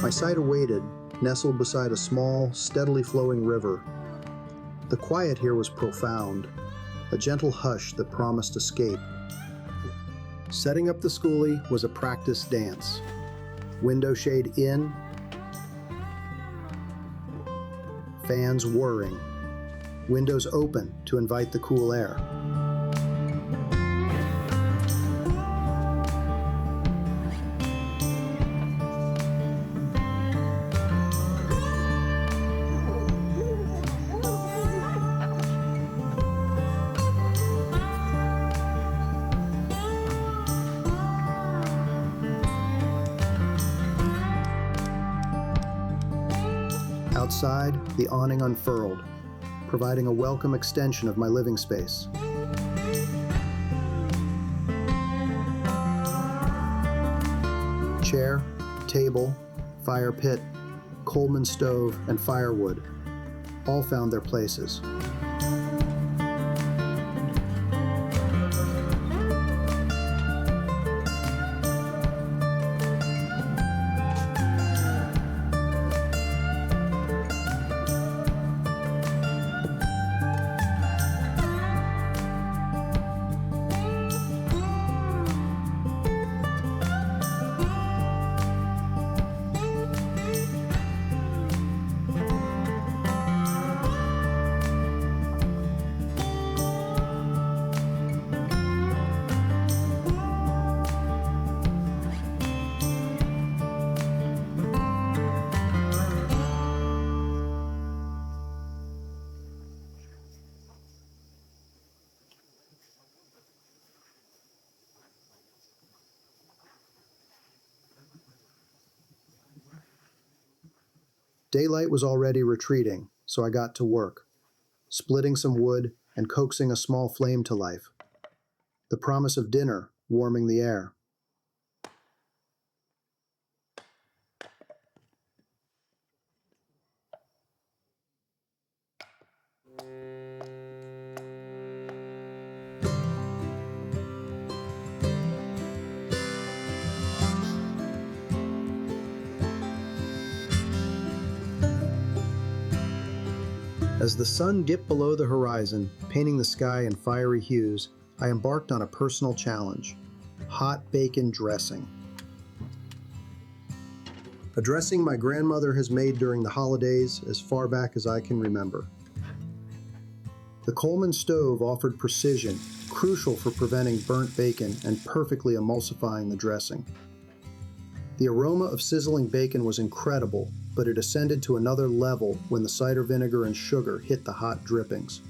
Speaker 1: My site awaited, nestled beside a small, steadily flowing river. The quiet here was profound, a gentle hush that promised escape. Setting up the skoolie was a practice dance. Window shade in, fans whirring, windows open to invite the cool air. Outside, the awning unfurled, providing a welcome extension of my living space. Chair, table, fire pit, Coleman stove, and firewood all found their places. Daylight was already retreating, so I got to work, splitting some wood and coaxing a small flame to life. The promise of dinner warming the air. As the sun dipped below the horizon, painting the sky in fiery hues, I embarked on a personal challenge: hot bacon dressing. A dressing my grandmother has made during the holidays as far back as I can remember. The Coleman stove offered precision, crucial for preventing burnt bacon and perfectly emulsifying the dressing. The aroma of sizzling bacon was incredible, but it ascended to another level when the cider vinegar and sugar hit the hot drippings.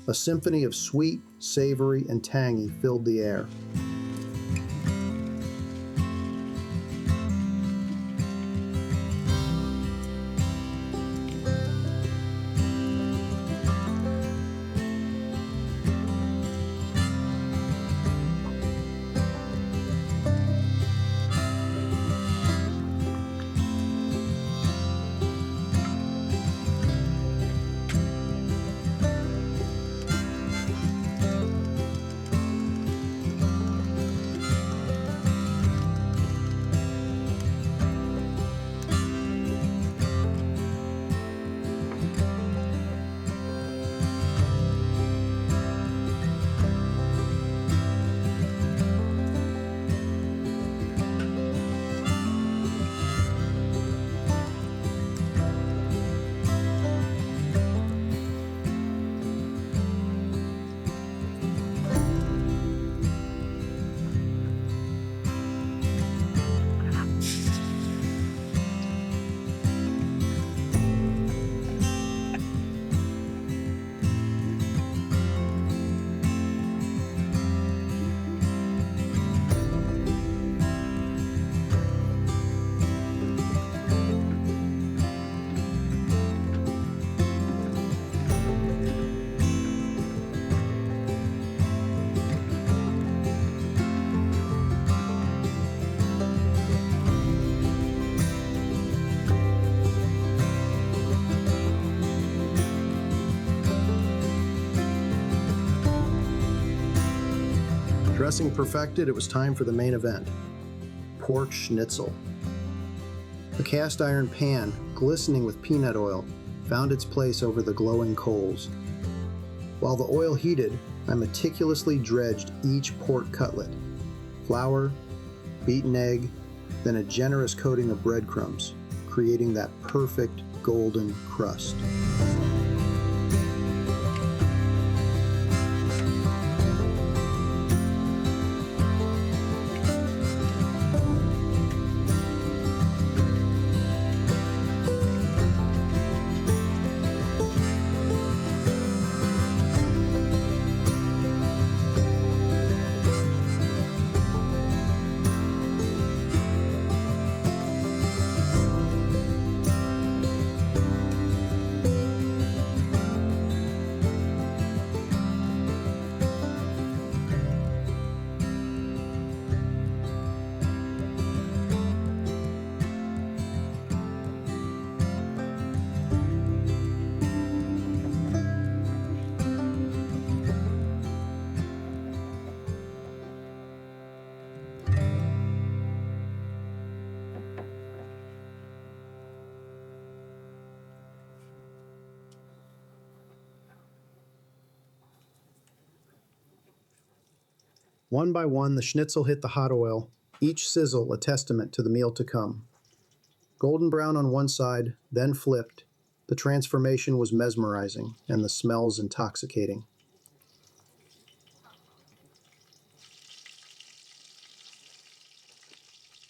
Speaker 1: A symphony of sweet, savory, and tangy filled the air. Dressing perfected, it was time for the main event: pork schnitzel. A cast iron pan, glistening with peanut oil, found its place over the glowing coals. While the oil heated, I meticulously dredged each pork cutlet. Flour, beaten egg, then a generous coating of breadcrumbs, creating that perfect golden crust. One by one, the schnitzel hit the hot oil, each sizzle a testament to the meal to come. Golden brown on one side, then flipped, the transformation was mesmerizing and the smells intoxicating.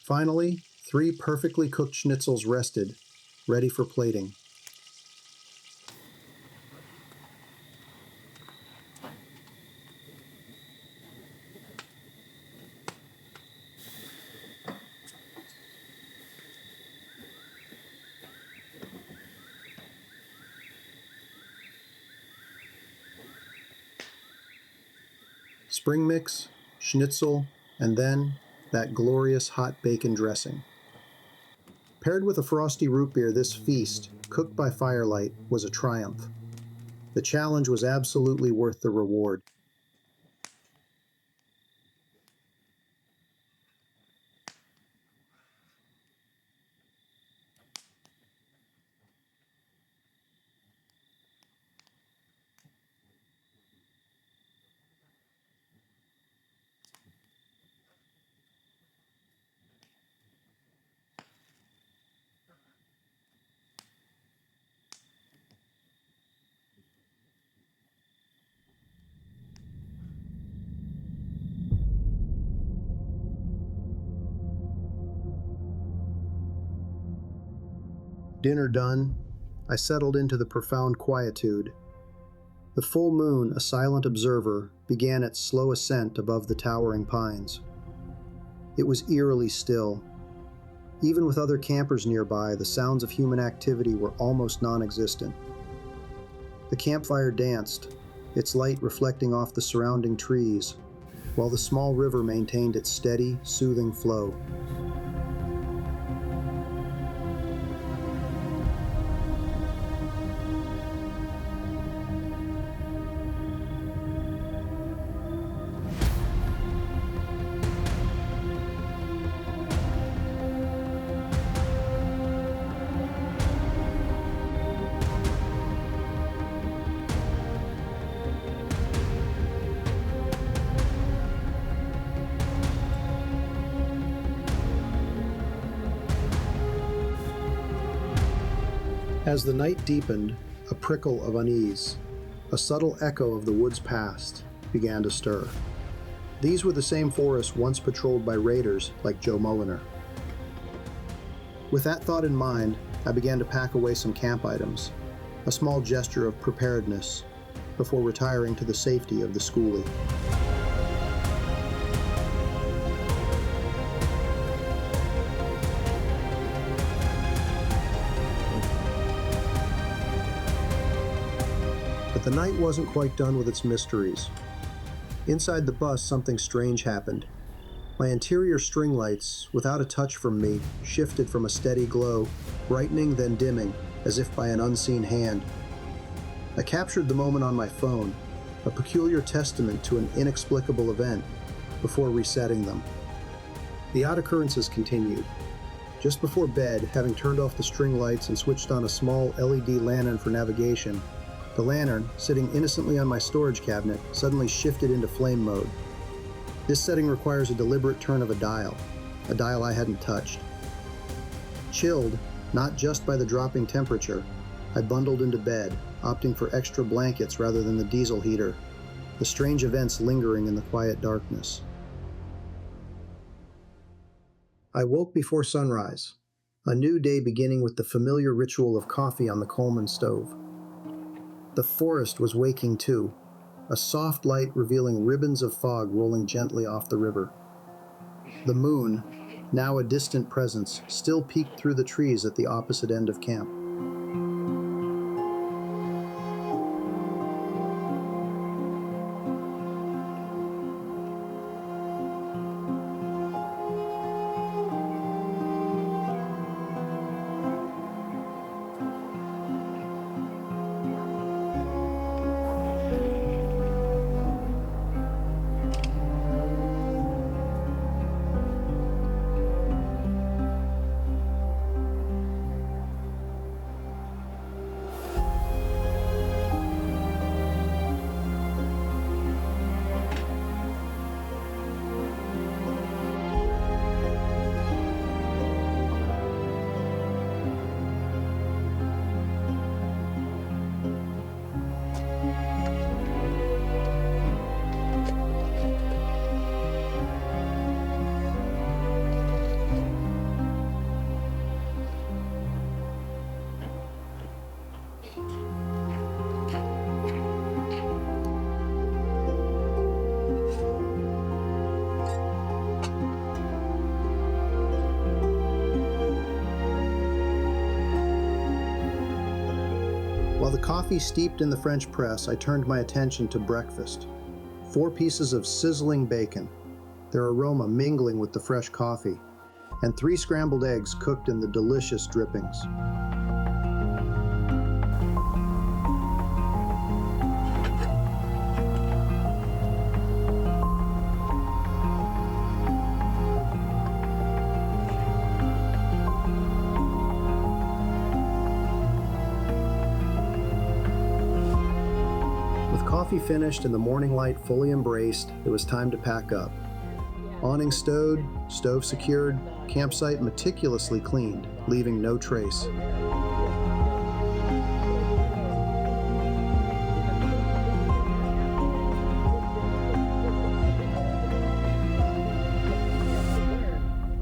Speaker 1: Finally, 3 perfectly cooked schnitzels rested, ready for plating. Spring mix, schnitzel, and then that glorious hot bacon dressing. Paired with a frosty root beer, this feast, cooked by firelight, was a triumph. The challenge was absolutely worth the reward. Dinner done, I settled into the profound quietude. The full moon, a silent observer, began its slow ascent above the towering pines. It was eerily still. Even with other campers nearby, the sounds of human activity were almost non-existent. The campfire danced, its light reflecting off the surrounding trees, while the small river maintained its steady, soothing flow. As the night deepened, a prickle of unease, a subtle echo of the woods past, began to stir. These were the same forests once patrolled by raiders like Joe Mulliner. With that thought in mind, I began to pack away some camp items, a small gesture of preparedness, before retiring to the safety of the skoolie. But the night wasn't quite done with its mysteries. Inside the bus, something strange happened. My interior string lights, without a touch from me, shifted from a steady glow, brightening then dimming, as if by an unseen hand. I captured the moment on my phone, a peculiar testament to an inexplicable event, before resetting them. The odd occurrences continued. Just before bed, having turned off the string lights and switched on a small LED lantern for navigation, the lantern, sitting innocently on my storage cabinet, suddenly shifted into flame mode. This setting requires a deliberate turn of a dial I hadn't touched. Chilled, not just by the dropping temperature, I bundled into bed, opting for extra blankets rather than the diesel heater, the strange events lingering in the quiet darkness. I woke before sunrise, a new day beginning with the familiar ritual of coffee on the Coleman stove. The forest was waking too, a soft light revealing ribbons of fog rolling gently off the river. The moon, now a distant presence, still peeked through the trees at the opposite end of camp. While the coffee steeped in the French press, I turned my attention to breakfast. 4 pieces of sizzling bacon, their aroma mingling with the fresh coffee, and 3 scrambled eggs cooked in the delicious drippings. Coffee finished and the morning light fully embraced, it was time to pack up. Awning stowed, stove secured, campsite meticulously cleaned, leaving no trace.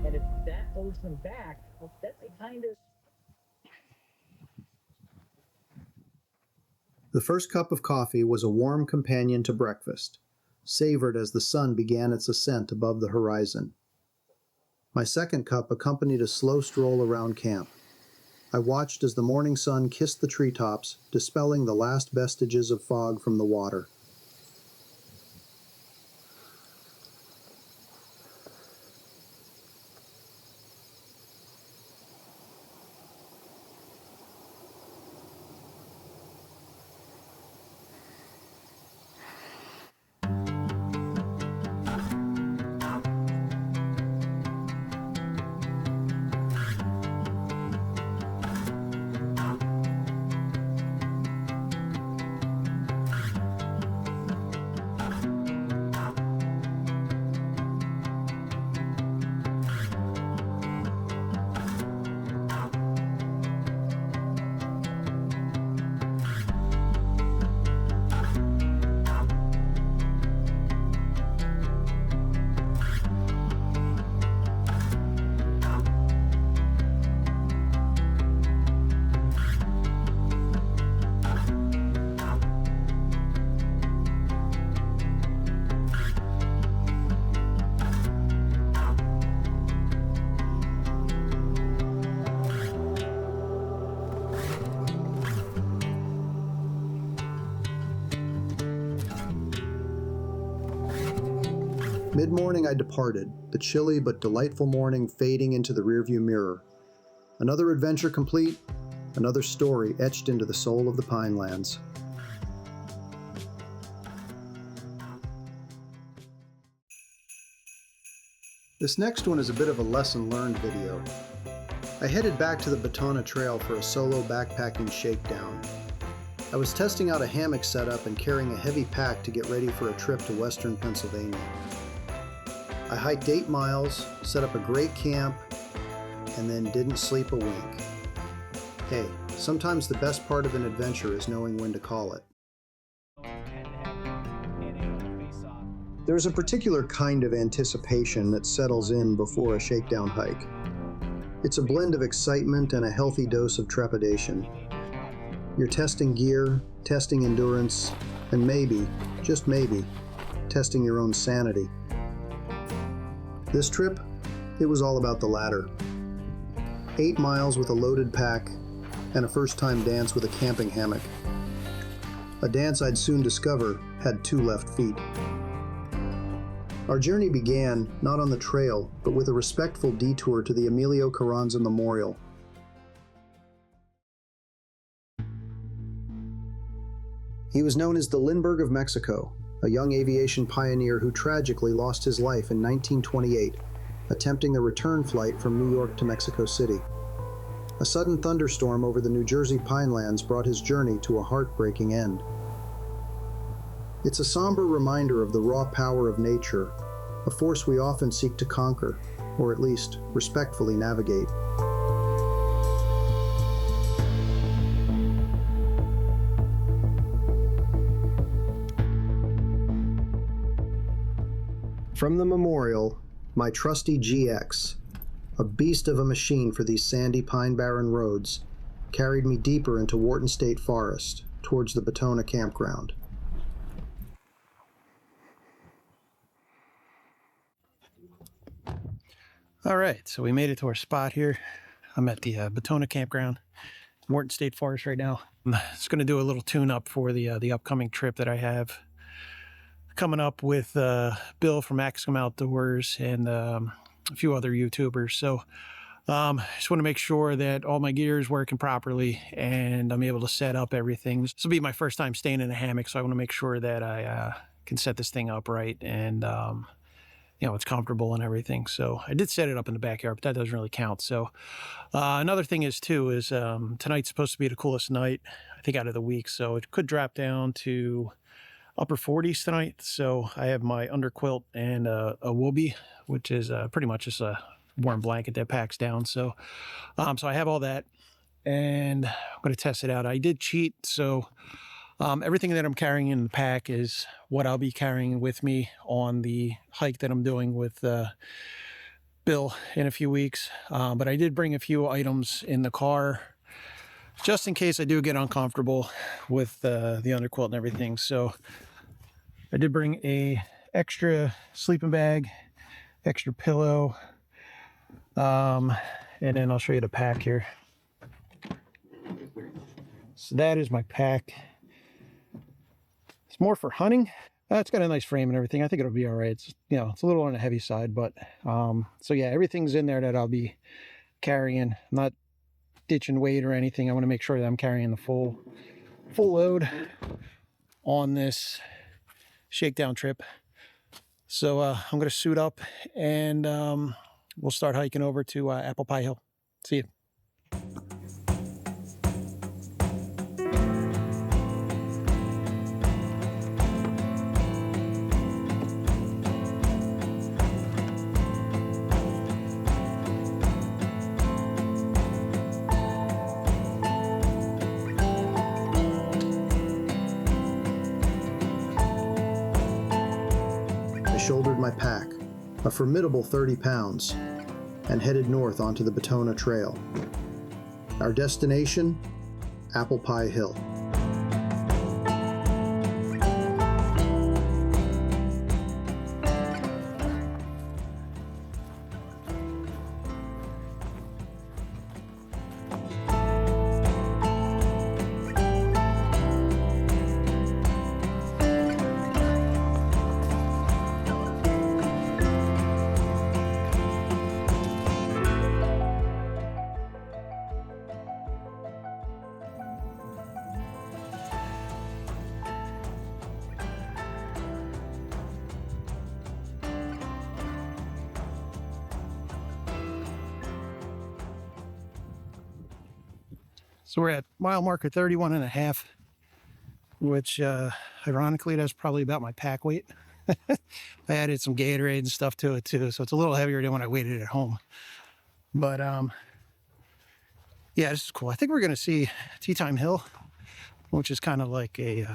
Speaker 4: And if that holds them back, well, that's a kind of.
Speaker 1: The first cup of coffee was a warm companion to breakfast, savored as the sun began its ascent above the horizon. My second cup accompanied a slow stroll around camp. I watched as the morning sun kissed the treetops, dispelling the last vestiges of fog from the water. Mid-morning I departed, the chilly but delightful morning fading into the rearview mirror. Another adventure complete, another story etched into the soul of the Pinelands. This next one is a bit of a lesson learned video. I headed back to the Batona Trail for a solo backpacking shakedown. I was testing out a hammock setup and carrying a heavy pack to get ready for a trip to western Pennsylvania. I hiked 8 miles, set up a great camp, and then didn't sleep a wink. Hey, sometimes the best part of an adventure is knowing when to call it. There's a particular kind of anticipation that settles in before a shakedown hike. It's a blend of excitement and a healthy dose of trepidation. You're testing gear, testing endurance, and maybe, just maybe, testing your own sanity. This trip, it was all about the latter. 8 miles with a loaded pack, and a first-time dance with a camping hammock. A dance I'd soon discover had 2 left feet. Our journey began not on the trail, but with a respectful detour to the Emilio Carranza Memorial. He was known as the Lindbergh of Mexico, a young aviation pioneer who tragically lost his life in 1928, attempting a return flight from New York to Mexico City. A sudden thunderstorm over the New Jersey pinelands brought his journey to a heartbreaking end. It's a somber reminder of the raw power of nature, a force we often seek to conquer, or at least respectfully navigate. From the memorial, my trusty GX, a beast of a machine for these sandy Pine Barren roads, carried me deeper into Wharton State Forest, towards the Batona campground.
Speaker 3: All right, so we made it to our spot here. I'm at the Batona campground, Wharton State Forest right now. I'm just going to do a little tune-up for the upcoming trip that I have coming up with Bill from Maximum Outdoors and a few other YouTubers. So I just want to make sure that all my gear is working properly and I'm able to set up everything. This will be my first time staying in a hammock, so I want to make sure that I can set this thing up right and it's comfortable and everything. So I did set it up in the backyard, but that doesn't really count. So another thing is tonight's supposed to be the coolest night, I think, out of the week. So it could drop down to upper 40s tonight. So I have my underquilt and a woobie, which is pretty much just a warm blanket that packs down. So I have all that and I'm going to test it out. I did cheat. So everything that I'm carrying in the pack is what I'll be carrying with me on the hike that I'm doing with Bill in a few weeks. But I did bring a few items in the car just in case I do get uncomfortable with the underquilt and everything. So I did bring a extra sleeping bag, extra pillow, and then I'll show you the pack here. So that is my pack. It's more for hunting. It's got a nice frame and everything. I think it'll be all right. It's, it's a little on the heavy side, but so yeah, everything's in there that I'll be carrying. I'm not ditching weight or anything. I want to make sure that I'm carrying the full load on this shakedown trip. So I'm going to suit up and we'll start hiking over to Apple Pie Hill. See you.
Speaker 1: Shouldered my pack, a formidable 30 pounds, and headed north onto the Batona Trail. Our destination, Apple Pie Hill.
Speaker 3: So we're at mile marker 31 and a half, which ironically, that's probably about my pack weight. I added some Gatorade and stuff to it too, so it's a little heavier than when I weighed it at home. But yeah, this is cool. I think we're gonna see Tea Time Hill, which is kind of like a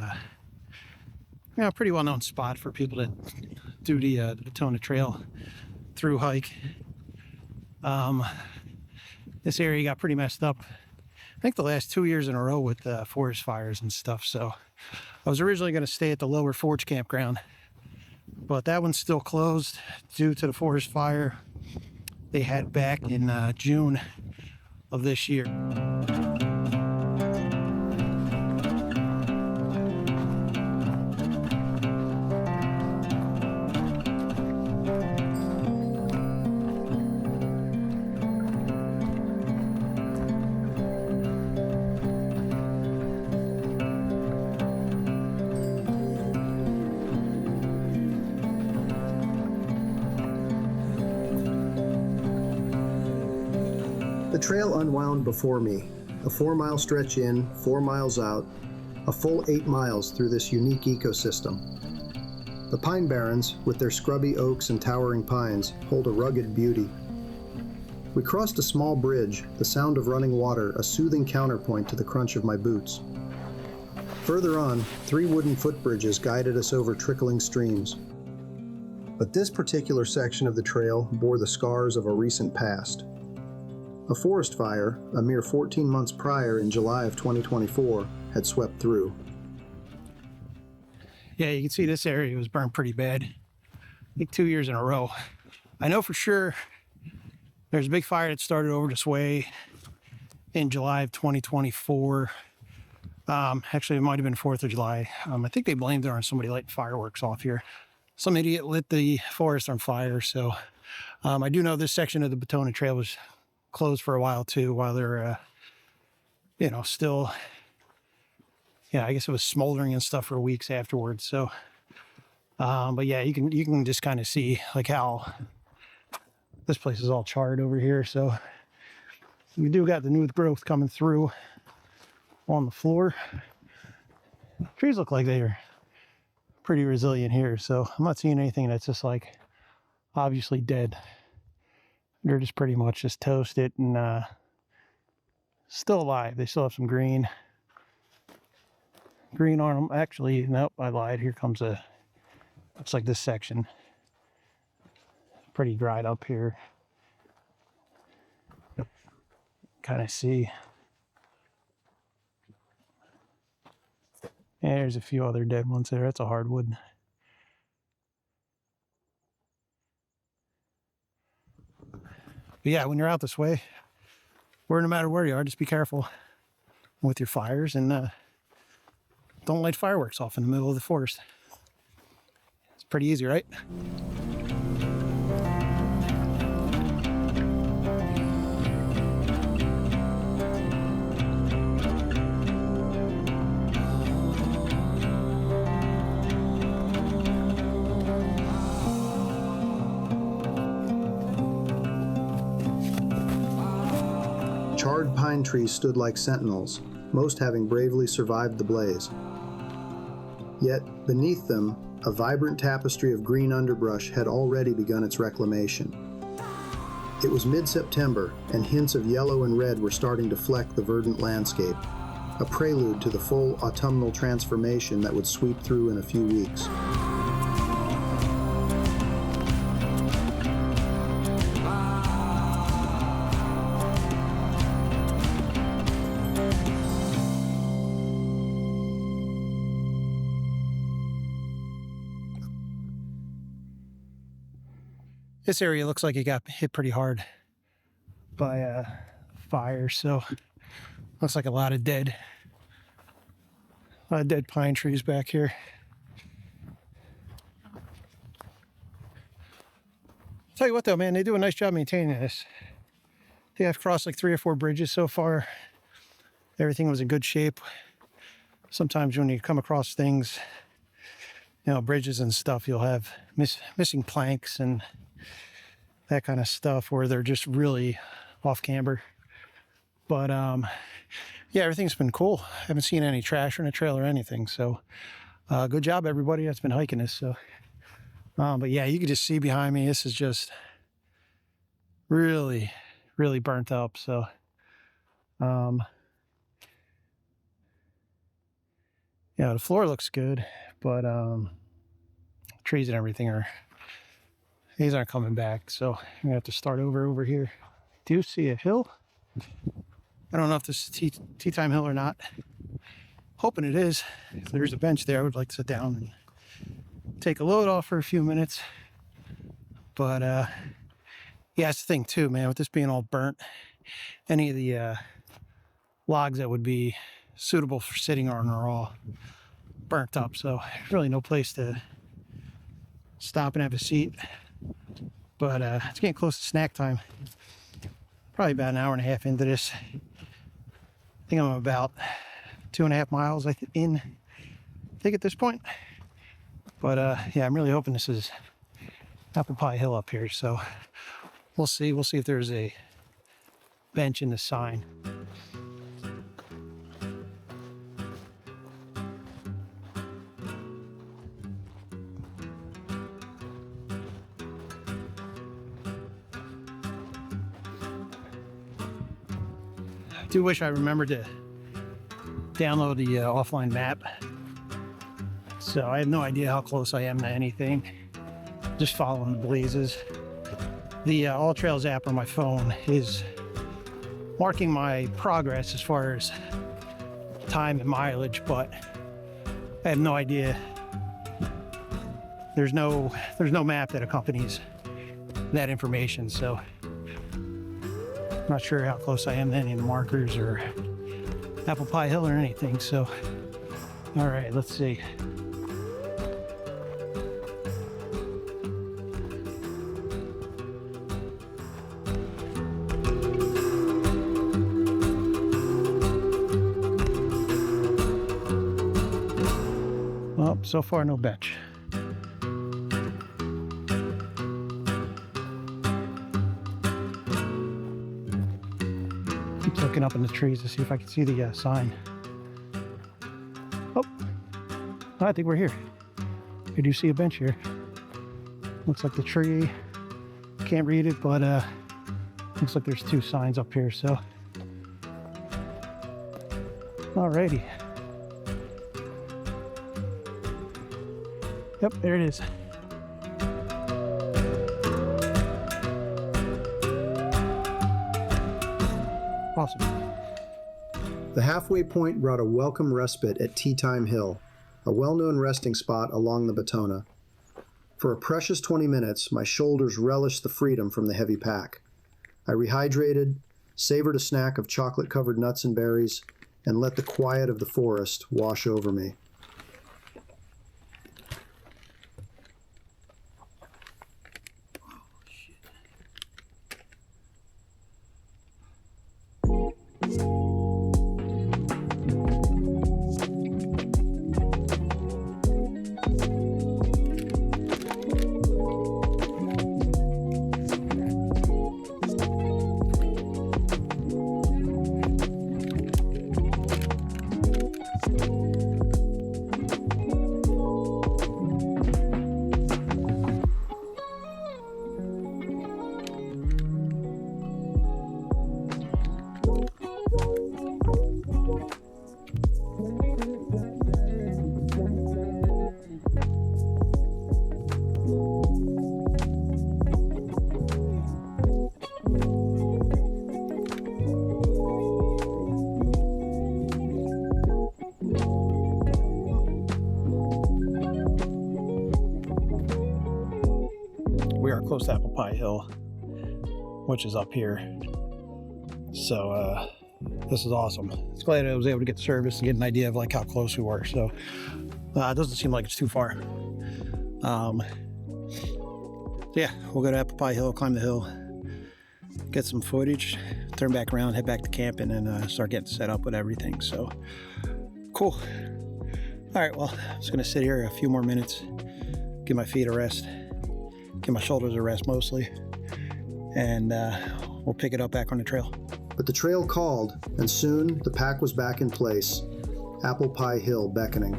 Speaker 3: pretty well-known spot for people that do the Batona Trail through hike. This area got pretty messed up, I think the last 2 years in a row with forest fires and stuff. So I was originally going to stay at the Lower Forge campground, but that one's still closed due to the forest fire they had back in June of this year.
Speaker 1: The trail unwound before me, a 4-mile stretch in, 4 miles out, a full 8 miles through this unique ecosystem. The Pine Barrens, with their scrubby oaks and towering pines, hold a rugged beauty. We crossed a small bridge, the sound of running water a soothing counterpoint to the crunch of my boots. Further on, 3 wooden footbridges guided us over trickling streams. But this particular section of the trail bore the scars of a recent past. A forest fire, a mere 14 months prior in July of 2024, had swept through.
Speaker 3: Yeah, you can see this area was burned pretty bad. I think 2 years in a row. I know for sure there's a big fire that started over this way in July of 2024. Actually, it might have been 4th of July. I think they blamed it on somebody lighting fireworks off here. Some idiot lit the forest on fire. So I do know this section of the Batona Trail was closed for a while too, while they're, still, I guess it was smoldering and stuff for weeks afterwards. So, but yeah, you can just kind of see like how this place is all charred over here. So we do got the new growth coming through on the floor. Trees look like they're pretty resilient here. So I'm not seeing anything that's just like obviously dead. They're just pretty much just toasted and still alive. They still have some green on them. Actually, nope, I lied. Here comes looks like this section. Pretty dried up here. Kind of see. And there's a few other dead ones there. That's a hardwood. But yeah, when you're out this way, or no matter where you are, just be careful with your fires and don't light fireworks off in the middle of the forest. It's pretty easy, right?
Speaker 1: Charred pine trees stood like sentinels, most having bravely survived the blaze. Yet, beneath them, a vibrant tapestry of green underbrush had already begun its reclamation. It was mid-September, and hints of yellow and red were starting to fleck the verdant landscape, a prelude to the full autumnal transformation that would sweep through in a few weeks.
Speaker 3: This area looks like it got hit pretty hard by fire, so looks like a lot of dead pine trees back here. Tell you what though, man, they do a nice job maintaining this. I think I've crossed like 3 or 4 bridges so far. Everything was in good shape. Sometimes when you come across things, bridges and stuff, you'll have missing planks and that kind of stuff where they're just really off camber. But yeah, everything's been cool. I haven't seen any trash on the trail or anything. So good job, everybody that's been hiking this. So, but yeah, you can just see behind me, this is just really, really burnt up. So, yeah, the floor looks good, but trees and everything these aren't coming back. So I'm gonna have to start over here. Do you see a hill? I don't know if this is tea time hill or not. Hoping it is. If there's a bench there, I would like to sit down and take a load off for a few minutes. But yeah, that's the thing too, man, with this being all burnt, any of the logs that would be suitable for sitting on are all burnt up. So really no place to stop and have a seat. But it's getting close to snack time. Probably about an hour and a half into this. I think I'm about 2.5 miles in, I think, at this point. But yeah, I'm really hoping this is Apple Pie Hill up here. So we'll see. We'll see if there's a bench in the sign. I do wish I remembered to download the offline map. So I have no idea how close I am to anything. Just following the blazes. The All Trails app on my phone is marking my progress as far as time and mileage, but I have no idea. There's no map that accompanies that information, so I'm not sure how close I am to any of the markers or Apple Pie Hill or anything. So, all right, let's see. Well, so far no bench. Looking up in the trees to see if I can see the sign. Oh, I think we're here. I do see a bench here. Looks like the tree. Can't read it, but looks like there's 2 signs up here. So, alrighty. Yep, there it is. Awesome.
Speaker 1: The halfway point brought a welcome respite at Tea Time Hill, a well-known resting spot along the Batona. For a precious 20 minutes, my shoulders relished the freedom from the heavy pack. I rehydrated, savored a snack of chocolate-covered nuts and berries, and let the quiet of the forest wash over me.
Speaker 3: Close to Apple Pie Hill, which is up here. So this is awesome. It's glad I was able to get the service and get an idea of like how close we were. So it doesn't seem like it's too far. Yeah, we'll go to Apple Pie Hill, climb the hill, get some footage, turn back around, head back to camp, and then start getting set up with everything. So cool. All right, well, I'm just gonna sit here a few more minutes, give my feet a rest, give my shoulders a rest mostly, and we'll pick it up back on the trail.
Speaker 1: But the trail called, and soon the pack was back in place, Apple Pie Hill beckoning.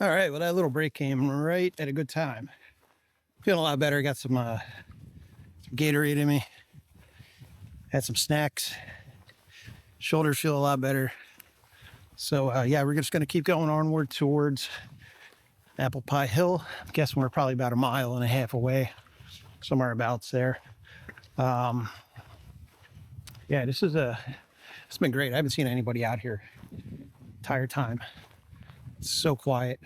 Speaker 3: All right, well, that little break came right at a good time. Feeling a lot better. Got some Gatorade in me. Had some snacks. Shoulders feel a lot better. So yeah, we're just going to keep going onward towards Apple Pie Hill. I'm guessing we're probably about 1.5 miles away, somewhere abouts there. Yeah, it's been great. I haven't seen anybody out here the entire time. It's so quiet.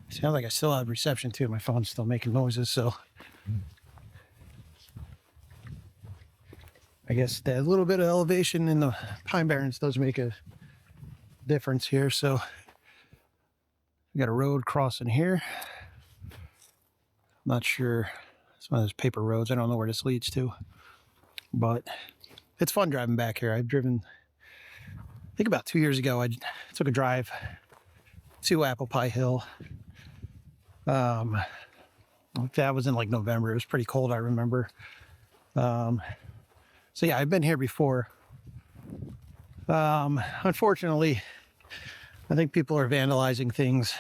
Speaker 3: Sounds like I still have reception too. My phone's still making noises, so I guess that little bit of elevation in the Pine Barrens does make a difference here. So we got a road crossing here. I'm not sure. It's one of those paper roads. I don't know where this leads to, but it's fun driving back here. I've driven, I think about 2 years ago, I took a drive to Apple Pie Hill. That was in like November. It was pretty cold, I remember. So yeah, I've been here before. Unfortunately, I think people are vandalizing things.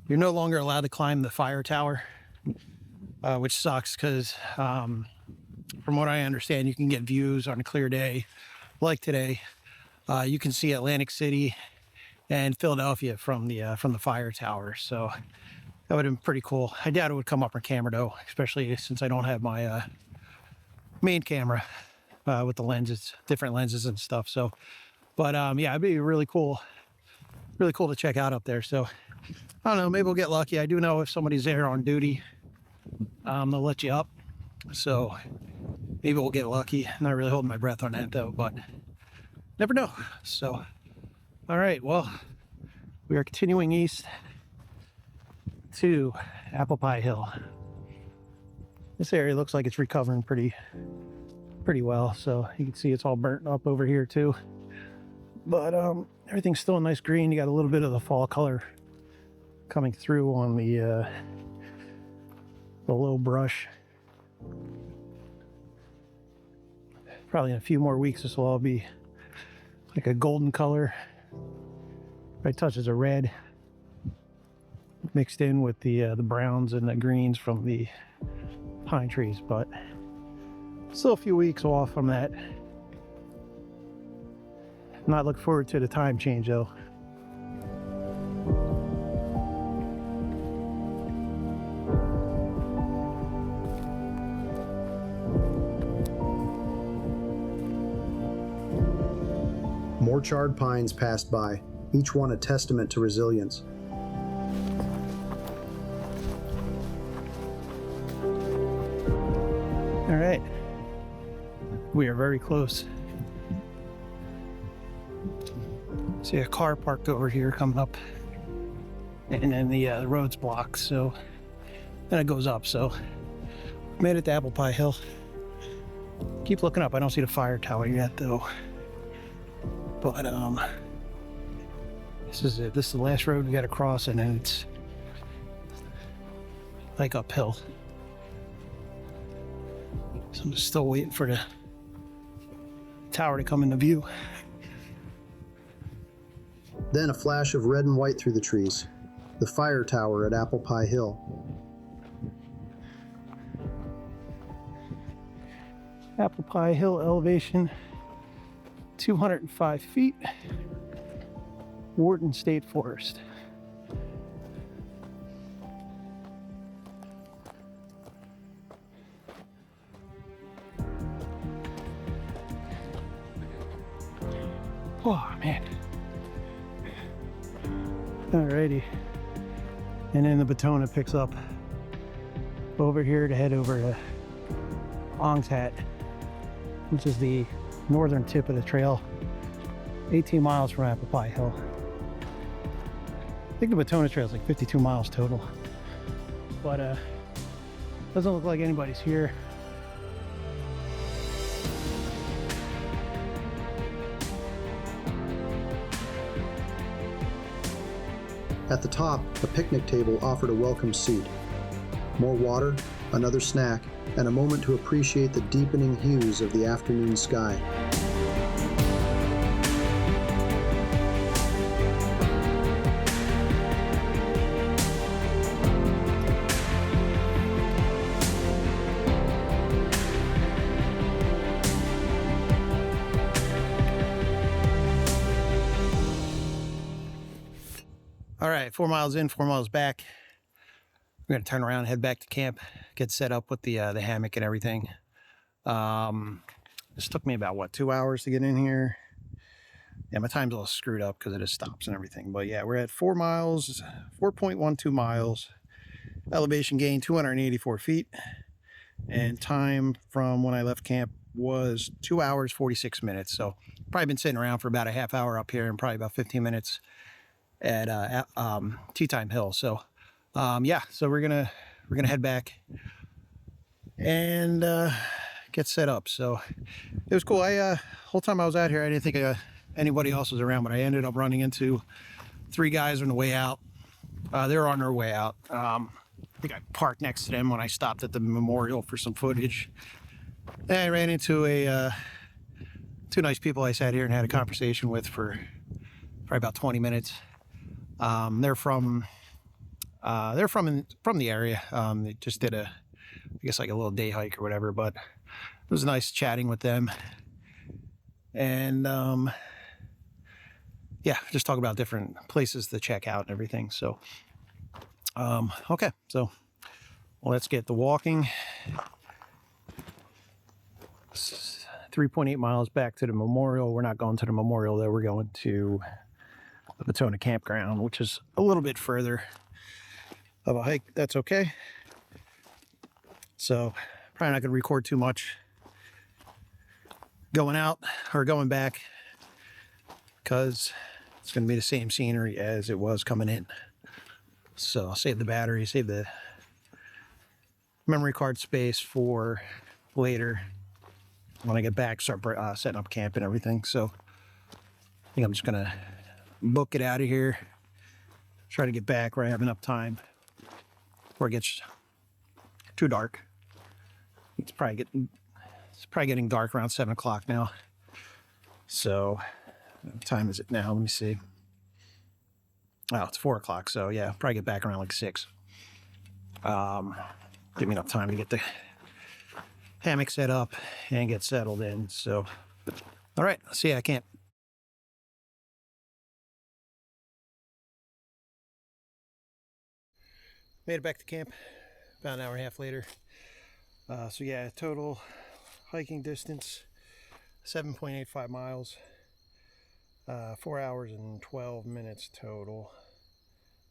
Speaker 3: You're no longer allowed to climb the fire tower, which sucks because from what I understand, you can get views on a clear day like today. You can see Atlantic City and Philadelphia from the fire tower. So that would have been pretty cool. I doubt it would come up on camera though, especially since I don't have my main camera with the lenses, different lenses and stuff. So, but yeah, it'd be really cool to check out up there. So I don't know, maybe we'll get lucky. I do know if somebody's there on duty, they'll let you up. So maybe we'll get lucky. I'm not really holding my breath on that though, but never know. So, all right, well, we are continuing east to Apple Pie Hill. This area looks like it's recovering pretty well. So you can see it's all burnt up over here too. But everything's still a nice green. You got a little bit of the fall color coming through on the low brush. Probably in a few more weeks this will all be like a golden color. Right, touches of red mixed in with the browns and the greens from the pine trees, but still a few weeks off from that. Not looking forward to the time change though.
Speaker 1: More charred pines passed by, each one a testament to resilience.
Speaker 3: All right, we are very close. See a car parked over here coming up, and then the road's blocked, so then it goes up. So made it to Apple Pie Hill. Keep looking up. I don't see the fire tower yet though, but this is it. This is the last road we got to cross, and then it's like uphill. So I'm just still waiting for the tower to come into view.
Speaker 1: Then a flash of red and white through the trees. The fire tower at Apple Pie Hill.
Speaker 3: Apple Pie Hill elevation 205 feet. Wharton State Forest. Oh man. Alrighty. And then the Batona picks up over here to head over to Ong's Hat, which is the northern tip of the trail, 18 miles from Apple Pie Hill. I think the Batona trail is like 52 miles total, but doesn't look like anybody's here.
Speaker 1: At the top, a picnic table offered a welcome seat. More water, another snack, and a moment to appreciate the deepening hues of the afternoon sky.
Speaker 3: All right, 4 miles in, 4 miles back. We're gonna turn around, head back to camp, get set up with the hammock and everything. This took me about what, 2 hours to get in here. Yeah, my time's all screwed up because it just stops and everything. But yeah, we're at 4 miles, 4.12 miles. Elevation gain 284 feet, and time from when I left camp was 2 hours 46 minutes. So probably been sitting around for about a half hour up here and probably about 15 minutes at Tea Time Hill. So yeah, so we're gonna head back and get set up. So it was cool. Whole time I was out here, I didn't think anybody else was around, but I ended up running into 3 guys on the way out. They were on their way out. I think I parked next to them when I stopped at the memorial for some footage. And I ran into 2 nice people I sat here and had a conversation with for probably about 20 minutes. They're from the area. They just did I guess like a little day hike or whatever, but it was nice chatting with them. And yeah, just talk about different places to check out and everything. So okay, so let's get the walking. 3.8 miles back to the memorial. We're not going to the memorial though. We're going to the Batona campground, which is a little bit further of a hike. That's okay. So probably not going to record too much going out or going back because it's going to be the same scenery as it was coming in. So I'll save the battery, save the memory card space for later when I get back, start setting up camp and everything. So I think I'm just going to book it out of here, try to get back where I have enough time before it gets too dark. It's probably getting dark around 7 o'clock now. So what time is it now? Let me see. Oh, it's 4 o'clock. So yeah, probably get back around like 6. Give me enough time to get the hammock set up and get settled in. So, all right, see you at camp. Made it back to camp about an hour and a half later. So yeah, total hiking distance, 7.85 miles, 4 hours and 12 minutes total.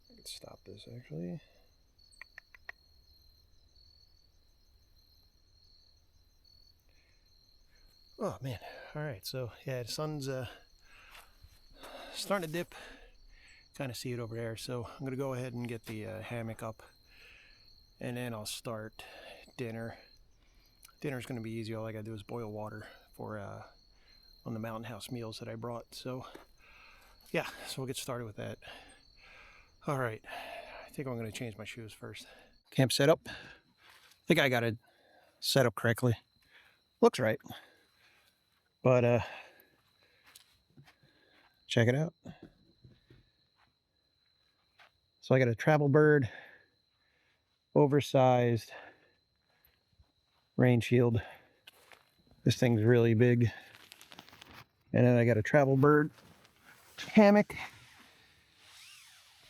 Speaker 3: I can stop this actually. Oh man, all right, so yeah, the sun's starting to dip. Kind of see it over there, so I'm gonna go ahead and get the hammock up, and then I'll start dinner. Dinner's gonna be easy. All I gotta do is boil water for on the Mountain House meals that I brought. So yeah, so we'll get started with that. All right, I think I'm gonna change my shoes first. Camp setup. I think I got it set up correctly. Looks right, but check it out. So I got a Travel Bird, oversized rain shield. This thing's really big. And then I got a Travel Bird hammock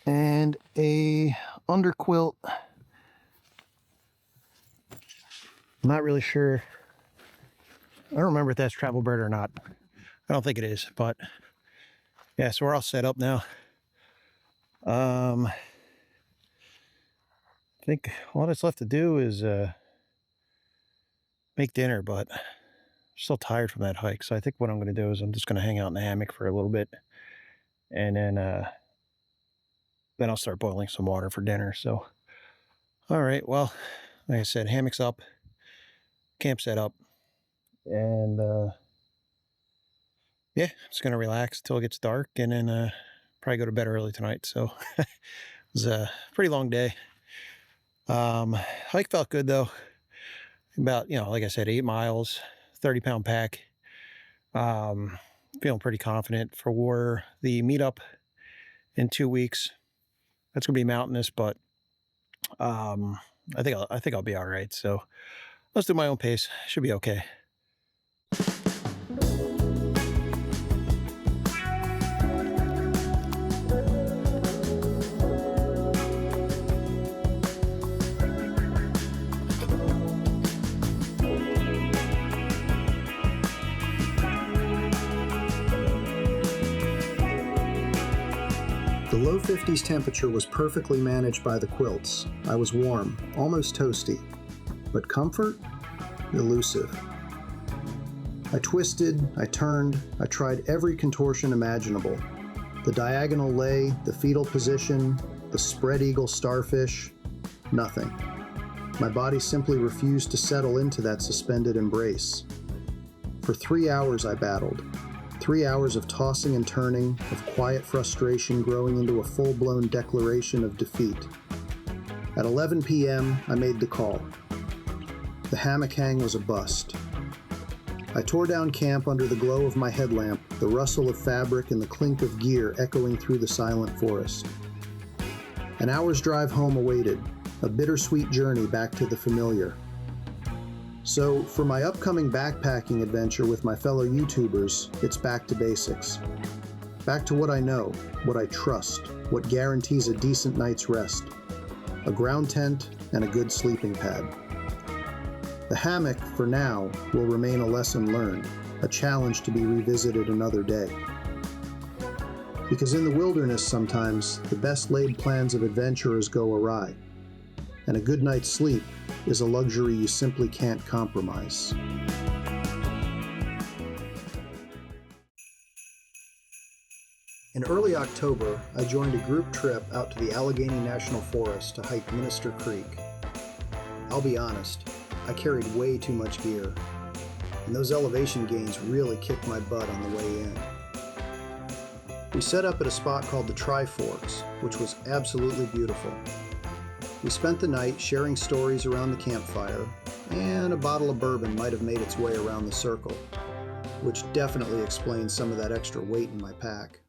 Speaker 3: and a underquilt. I'm not really sure. I don't remember if that's Travel Bird or not. I don't think it is, but Yeah, so we're all set up now. I think all that's left to do is make dinner, but I'm still tired from that hike. So I think what I'm going to do is I'm just going to hang out in the hammock for a little bit, and then I'll start boiling some water for dinner. So, all right, well, like I said, hammock's up, camp set up, and yeah, just going to relax until it gets dark, and then probably go to bed early tonight. So it was a pretty long day. Hike felt good though. About, like I said, 8 miles, 30-pound pack. Feeling pretty confident for the meetup in 2 weeks. That's gonna be mountainous, but I think I'll be all right. So let's do my own pace. Should be okay.
Speaker 1: The low 50s temperature was perfectly managed by the quilts. I was warm, almost toasty. But comfort? Elusive. I twisted, I turned, I tried every contortion imaginable. The diagonal lay, the fetal position, the spread eagle starfish, nothing. My body simply refused to settle into that suspended embrace. For 3 hours I battled. 3 hours of tossing and turning, of quiet frustration growing into a full-blown declaration of defeat. At 11 p.m., I made the call. The hammock hang was a bust. I tore down camp under the glow of my headlamp, the rustle of fabric and the clink of gear echoing through the silent forest. An hour's drive home awaited, a bittersweet journey back to the familiar. So, for my upcoming backpacking adventure with my fellow YouTubers, it's back to basics. Back to what I know, what I trust, what guarantees a decent night's rest. A ground tent and a good sleeping pad. The hammock, for now, will remain a lesson learned, a challenge to be revisited another day. Because in the wilderness sometimes, the best laid plans of adventurers go awry, and a good night's sleep is a luxury you simply can't compromise. In early October, I joined a group trip out to the Allegheny National Forest to hike Minister Creek. I'll be honest, I carried way too much gear, and those elevation gains really kicked my butt on the way in. We set up at a spot called the Tri-Forks, which was absolutely beautiful. We spent the night sharing stories around the campfire, and a bottle of bourbon might have made its way around the circle, which definitely explains some of that extra weight in my pack.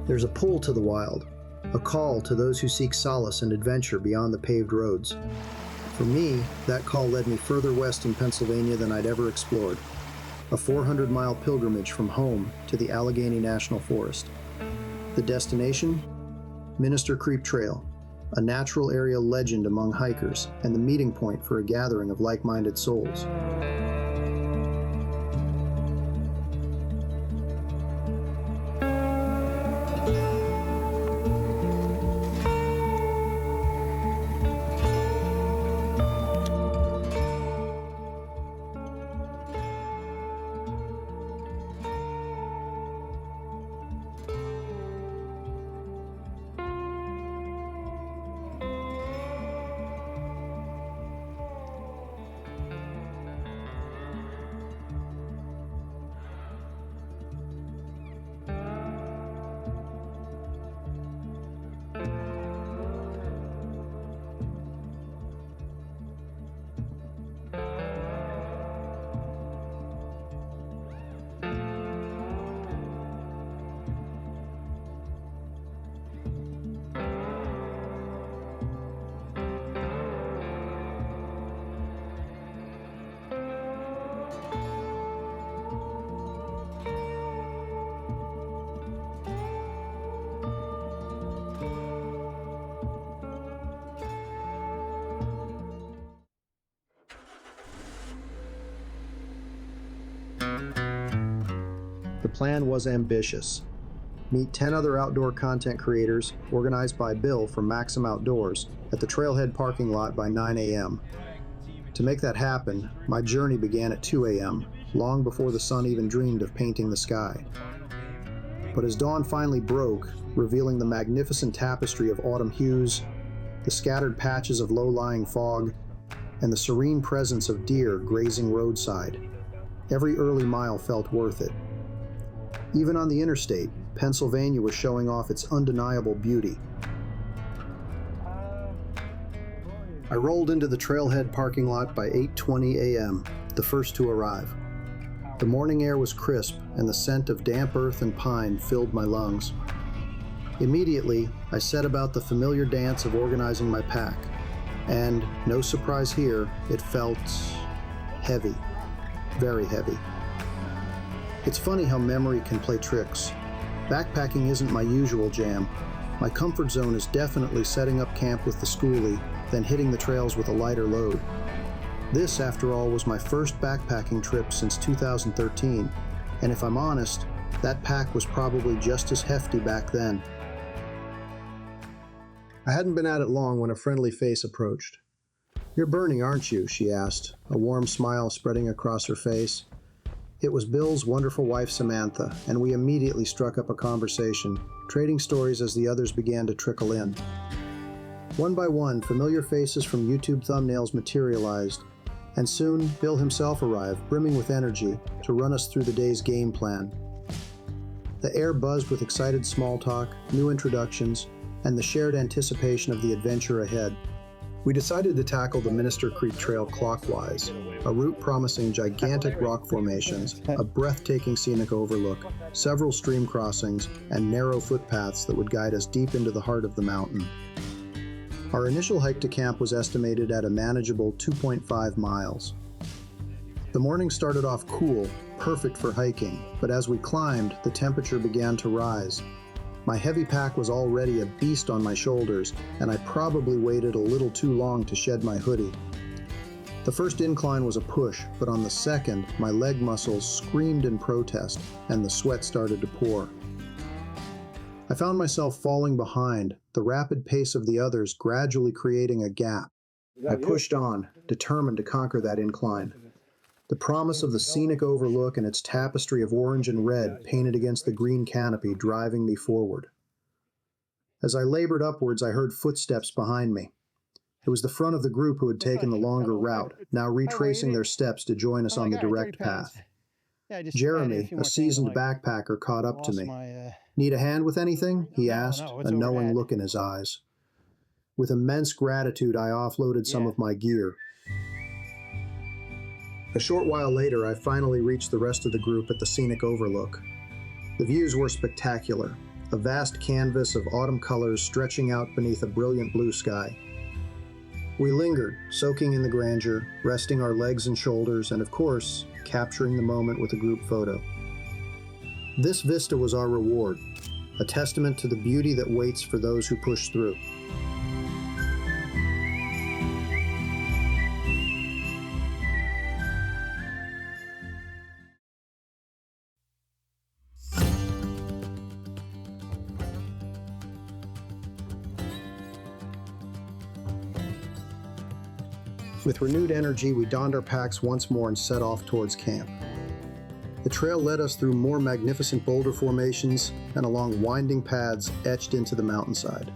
Speaker 1: There's a pull to the wild, a call to those who seek solace and adventure beyond the paved roads. For me, that call led me further west in Pennsylvania than I'd ever explored. A 400-mile pilgrimage from home to the Allegheny National Forest. The destination? Minister Creek Trail, a natural area legend among hikers and the meeting point for a gathering of like-minded souls. plan was ambitious. Meet 10 other outdoor content creators, organized by Bill from Maxim Outdoors, at the trailhead parking lot by 9 a.m. To make that happen, my journey began at 2 a.m., long before the sun even dreamed of painting the sky. But as dawn finally broke, revealing the magnificent tapestry of autumn hues, the scattered patches of low-lying fog, and the serene presence of deer grazing roadside, every early mile felt worth it. Even on the interstate, Pennsylvania was showing off its undeniable beauty. I rolled into the trailhead parking lot by 8:20 a.m., the first to arrive. The morning air was crisp, and the scent of damp earth and pine filled my lungs. Immediately, I set about the familiar dance of organizing my pack, and, no surprise here, it felt heavy, very heavy. It's funny how memory can play tricks. Backpacking isn't my usual jam. My comfort zone is definitely setting up camp with the skoolie, then hitting the trails with a lighter load. This, after all, was my first backpacking trip since 2013, and if I'm honest, that pack was probably just as hefty back then. I hadn't been at it long when a friendly face approached. "You're burning, aren't you?" she asked, a warm smile spreading across her face. It was Bill's wonderful wife, Samantha, and we immediately struck up a conversation, trading stories as the others began to trickle in. One by one, familiar faces from YouTube thumbnails materialized, and soon Bill himself arrived, brimming with energy, to run us through the day's game plan. The air buzzed with excited small talk, new introductions, and the shared anticipation of the adventure ahead. We decided to tackle the Minister Creek Trail clockwise, a route promising gigantic rock formations, a breathtaking scenic overlook, several stream crossings, and narrow footpaths that would guide us deep into the heart of the mountain. Our initial hike to camp was estimated at a manageable 2.5 miles. The morning started off cool, perfect for hiking, but as we climbed, the temperature began to rise. My heavy pack was already a beast on my shoulders, and I probably waited a little too long to shed my hoodie. The first incline was a push, but on the second, my leg muscles screamed in protest, and the sweat started to pour. I found myself falling behind, the rapid pace of the others gradually creating a gap. I pushed on, determined to conquer that incline. The promise of the scenic overlook and its tapestry of orange and red painted against the green canopy driving me forward. As I labored upwards, I heard footsteps behind me. It was the front of the group who had taken the longer route, now retracing their steps to join us on the direct path. Jeremy, a seasoned backpacker, caught up to me. "Need a hand with anything?" he asked, a knowing look in his eyes. With immense gratitude, I offloaded some of my gear. A short while later, I finally reached the rest of the group at the scenic overlook. The views were spectacular, a vast canvas of autumn colors stretching out beneath a brilliant blue sky. We lingered, soaking in the grandeur, resting our legs and shoulders, and of course, capturing the moment with a group photo. This vista was our reward, a testament to the beauty that waits for those who push through. With renewed energy, we donned our packs once more and set off towards camp. The trail led us through more magnificent boulder formations and along winding paths etched into the mountainside.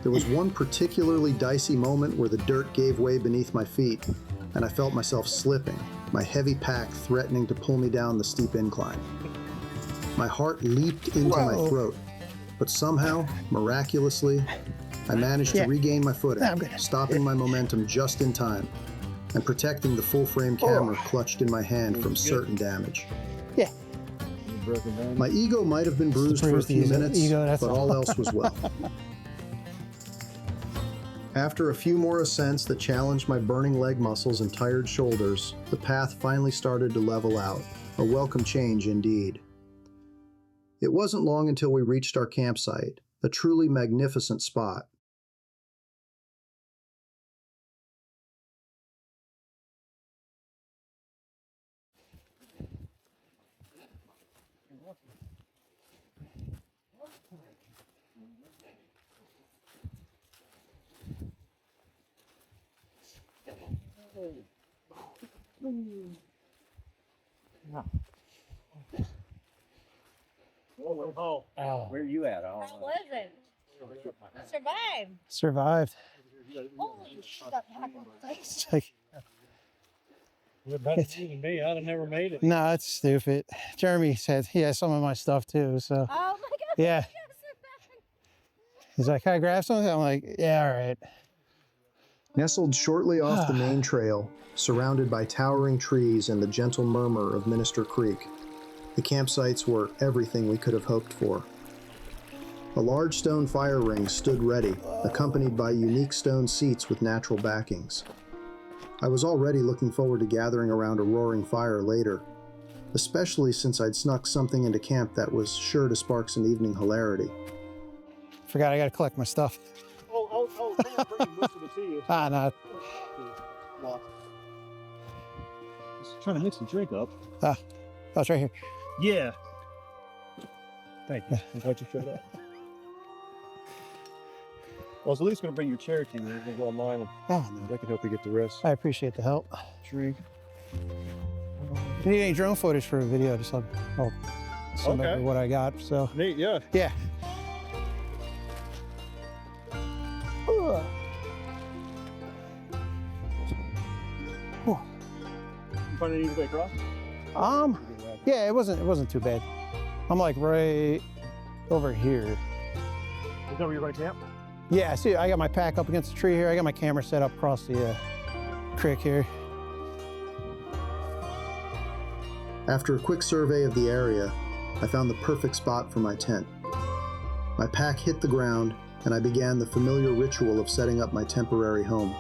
Speaker 1: There was one particularly dicey moment where the dirt gave way beneath my feet, and I felt myself slipping, my heavy pack threatening to pull me down the steep incline. My heart leaped into my throat, but somehow, miraculously, I managed to regain my footing, stopping my momentum just in time, and protecting the full-frame camera clutched in my hand from certain damage.
Speaker 3: Yeah.
Speaker 1: My ego might have been bruised for a few minutes, but all else was well. After a few more ascents that challenged my burning leg muscles and tired shoulders, the path finally started to level out, a welcome change indeed. It wasn't long until we reached our campsite, a truly magnificent spot.
Speaker 5: Where are you at?
Speaker 6: How was it? Survived.
Speaker 3: Survived.
Speaker 6: Holy shit, that pack was thick.
Speaker 3: It's like,
Speaker 5: You're better than me. I'd have never made it.
Speaker 3: no, it's stupid. Jeremy said he has some of my stuff too, so
Speaker 6: Oh my god.
Speaker 3: yeah. He's like, can I grab something? I'm like, yeah, all right.
Speaker 1: Nestled shortly off the main trail, surrounded by towering trees and the gentle murmur of Minister Creek, the campsites were everything we could have hoped for. A large stone fire ring stood ready, accompanied by unique stone seats with natural backings. I was already looking forward to gathering around a roaring fire later, especially since I'd snuck something into camp that was sure to spark some evening hilarity.
Speaker 3: Forgot I gotta collect my stuff.
Speaker 5: I'll bring most of it to you.
Speaker 3: No.
Speaker 5: Just trying to mix the drink up.
Speaker 3: Oh, it's right here.
Speaker 5: Yeah. Thank you. I'm glad you showed up. Well, I was at least going to bring your chair to you. We're going to go online and I can help you get the rest.
Speaker 3: I appreciate the help.
Speaker 5: Drink.
Speaker 3: If you need any drone footage for a video, just I'll send over what I got. So
Speaker 5: Neat, yeah.
Speaker 3: yeah.
Speaker 5: You find an easy way across?
Speaker 3: Yeah, it wasn't too bad. I'm like right over here.
Speaker 5: Is that where you're right camp?
Speaker 3: Yeah, see, I got my pack up against the tree here. I got my camera set up across the creek here.
Speaker 1: After a quick survey of the area, I found the perfect spot for my tent. My pack hit the ground, and I began the familiar ritual of setting up my temporary home.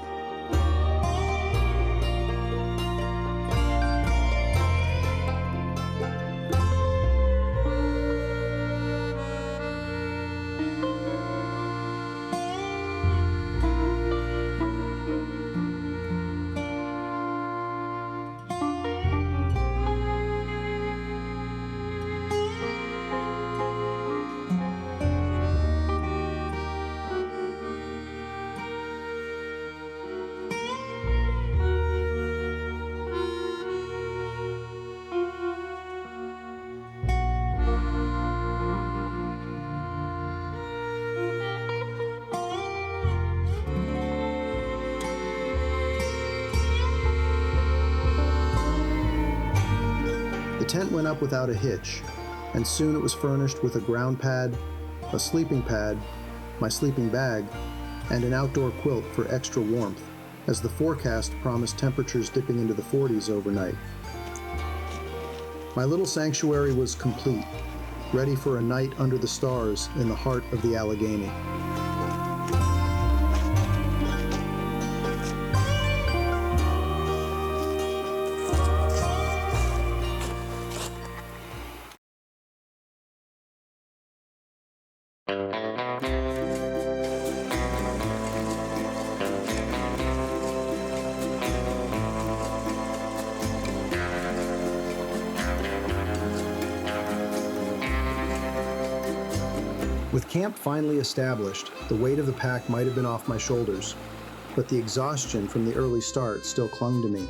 Speaker 1: The tent went up without a hitch, and soon it was furnished with a ground pad, a sleeping pad, my sleeping bag, and an outdoor quilt for extra warmth, as the forecast promised temperatures dipping into the 40s overnight. My little sanctuary was complete, ready for a night under the stars in the heart of the Allegheny. With camp finally established, the weight of the pack might have been off my shoulders, but the exhaustion from the early start still clung to me.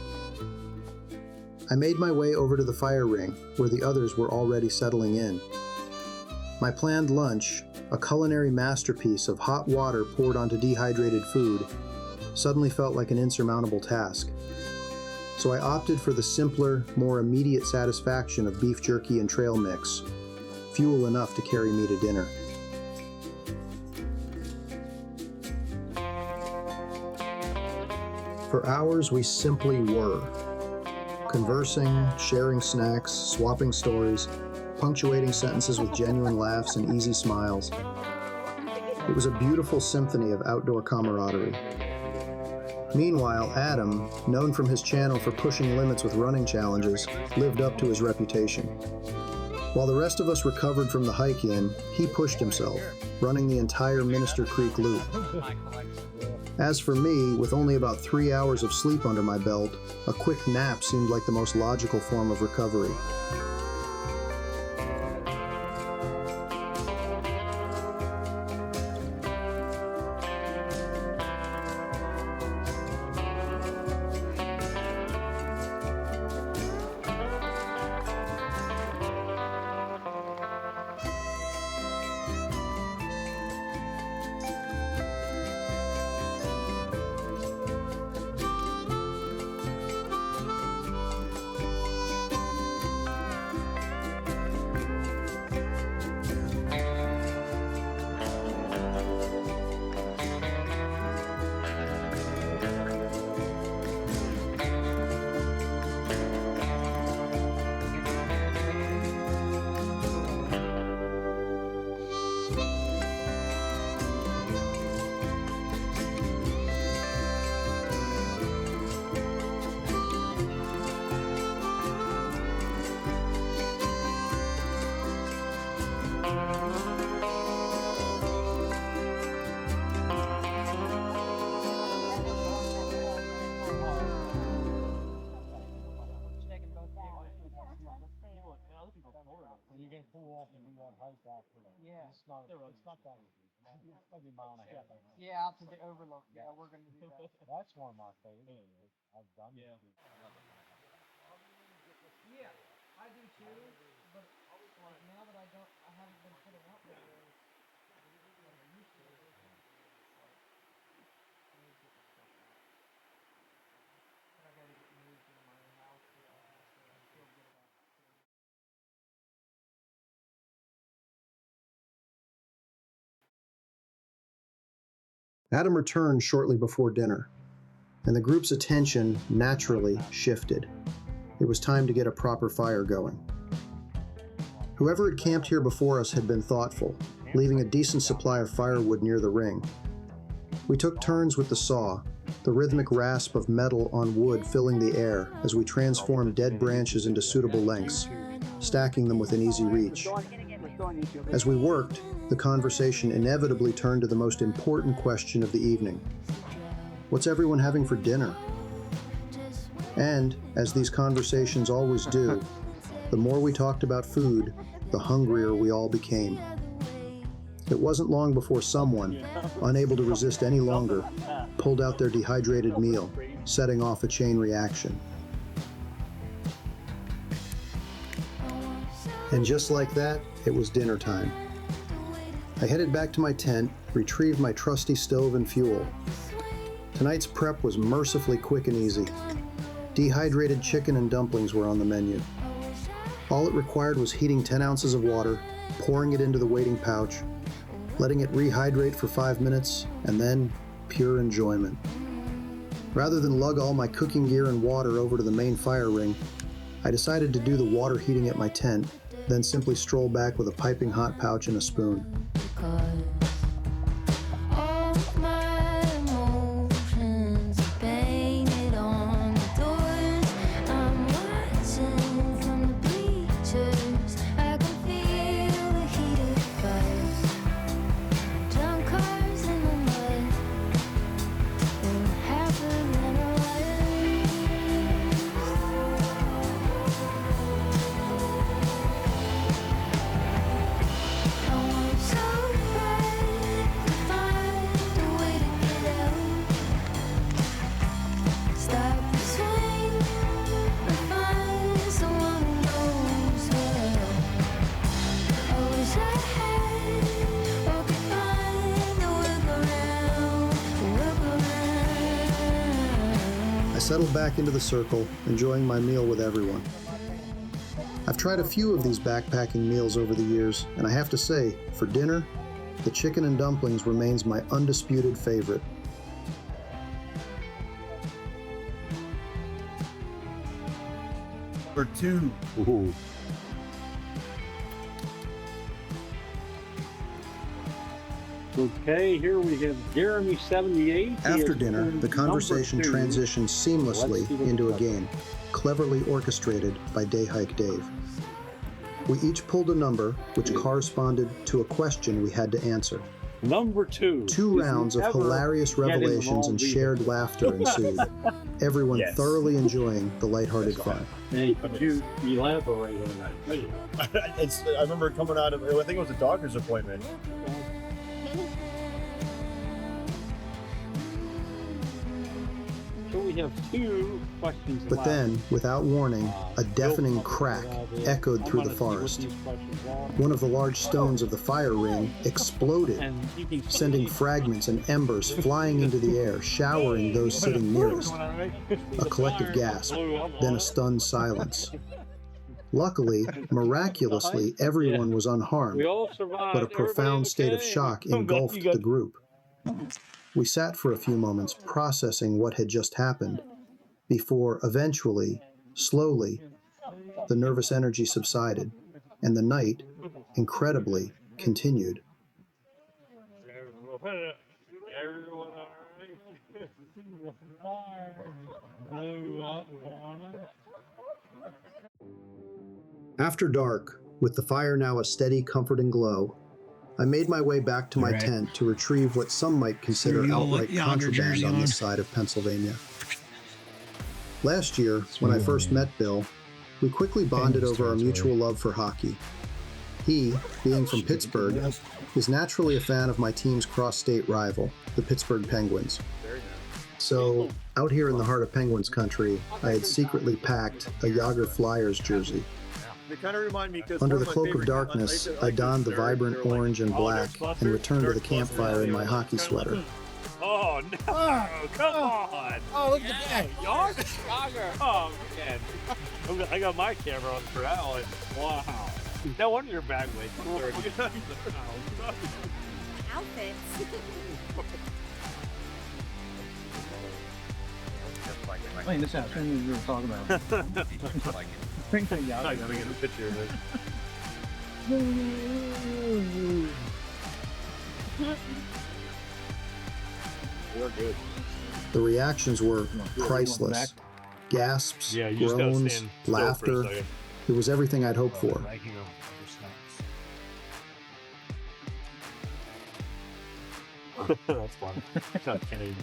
Speaker 1: I made my way over to the fire ring, where the others were already settling in. My planned lunch, a culinary masterpiece of hot water poured onto dehydrated food, suddenly felt like an insurmountable task. So I opted for the simpler, more immediate satisfaction of beef jerky and trail mix, fuel enough to carry me to dinner. For hours, we simply were. Conversing, sharing snacks, swapping stories, punctuating sentences with genuine laughs and easy smiles. It was a beautiful symphony of outdoor camaraderie. Meanwhile, Adam, known from his channel for pushing limits with running challenges, lived up to his reputation. While the rest of us recovered from the hike in, he pushed himself, running the entire Minister Creek loop. As for me, with only about 3 hours of sleep under my belt, a quick nap seemed like the most logical form of recovery.
Speaker 2: Yeah, out to the overlook. Yeah, we're gonna do that.
Speaker 5: That's one of my favorites. I've done it.
Speaker 2: Yeah, I do too. But like now that I haven't been putting out videos like I used to. But I gotta get moved in my house. So I feel good about it.
Speaker 1: Adam returned shortly before dinner, and the group's attention naturally shifted. It was time to get a proper fire going. Whoever had camped here before us had been thoughtful, leaving a decent supply of firewood near the ring. We took turns with the saw, the rhythmic rasp of metal on wood filling the air as we transformed dead branches into suitable lengths, stacking them within easy reach. As we worked, the conversation inevitably turned to the most important question of the evening. What's everyone having for dinner? And, as these conversations always do, the more we talked about food, the hungrier we all became. It wasn't long before someone, unable to resist any longer, pulled out their dehydrated meal, setting off a chain reaction. And just like that, it was dinner time. I headed back to my tent, retrieved my trusty stove and fuel. Tonight's prep was mercifully quick and easy. Dehydrated chicken and dumplings were on the menu. All it required was heating 10 ounces of water, pouring it into the waiting pouch, letting it rehydrate for 5 minutes, and then pure enjoyment. Rather than lug all my cooking gear and water over to the main fire ring, I decided to do the water heating at my tent, then simply stroll back with a piping hot pouch and a spoon.
Speaker 7: So
Speaker 1: settled back into the circle, enjoying my meal with everyone. I've tried a few of these backpacking meals over the years, and I have to say, for dinner, the chicken and dumplings remains my undisputed favorite.
Speaker 5: For two.
Speaker 7: Ooh. Okay, here we have Jeremy 78.
Speaker 1: After dinner, the conversation transitioned seamlessly into a game, cleverly orchestrated by Day Hike Dave. We each pulled a number which corresponded to a question we had to answer.
Speaker 7: Number 2.
Speaker 1: 2 rounds of hilarious revelations and shared laughter ensued, everyone thoroughly enjoying the lighthearted fun.
Speaker 7: Hey, could you elaborate on that?
Speaker 5: I remember coming out of, I think it was a doctor's appointment.
Speaker 7: So we have 2 questions
Speaker 1: But
Speaker 7: left.
Speaker 1: then, without warning, a deafening crack echoed through the forest. One of the large stones of the fire ring exploded, sending fragments and embers flying into the air, showering those sitting nearest. A collective gasp, then a stunned silence. Luckily, miraculously, everyone was unharmed,
Speaker 7: We all survived.
Speaker 1: but a profound state of shock engulfed the group. We sat for a few moments processing what had just happened, before eventually, slowly, the nervous energy subsided, and the night, incredibly, continued. After dark, with the fire now a steady, comforting glow, I made my way back to my tent to retrieve what some might consider outright contraband on this side of Pennsylvania. Last year, when I first met Bill, we quickly bonded over our mutual love for hockey. He, being from Pittsburgh, is naturally a fan of my team's cross-state rival, the Pittsburgh Penguins. So, out here in the heart of Penguins country, I had secretly packed a Yager Flyers jersey.
Speaker 5: They kind of remind me because
Speaker 1: Under the cloak of darkness, I donned the vibrant orange and black and returned to the campfire in my hockey sweater.
Speaker 7: Oh, no. Come on.
Speaker 3: Oh, look at that.
Speaker 7: Yager. Oh, man. I got my camera on for that one. Wow. No wonder your bag weighs 30 pounds.
Speaker 6: Outfits.
Speaker 2: Clean this out. What you were talking about.
Speaker 5: I gotta get a picture of it.
Speaker 7: We're good.
Speaker 1: The reactions were priceless. Gasps, groans, laughter. It was everything I'd hoped for.
Speaker 7: That's funny.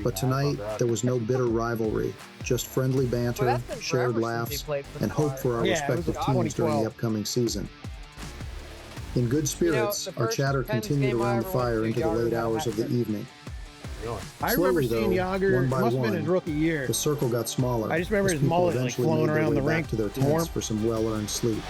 Speaker 1: But tonight, there was no bitter rivalry, just friendly banter, shared laughs, and hope for our respective teams during the upcoming season. In good spirits, our chatter continued around the fire into the late hours of the evening.
Speaker 2: I remember
Speaker 1: Slowly,
Speaker 2: seeing
Speaker 1: though,
Speaker 2: Yager,
Speaker 1: one
Speaker 2: it
Speaker 1: by
Speaker 2: must have been
Speaker 1: one,
Speaker 2: his rookie year.
Speaker 1: the circle got smaller.
Speaker 2: I just remember
Speaker 1: as
Speaker 2: his
Speaker 1: people
Speaker 2: mullet, like,
Speaker 1: eventually
Speaker 2: flowing
Speaker 1: made their
Speaker 2: around
Speaker 1: way
Speaker 2: the
Speaker 1: back
Speaker 2: rink,
Speaker 1: to their tents
Speaker 2: warm.
Speaker 1: for some well-earned sleep.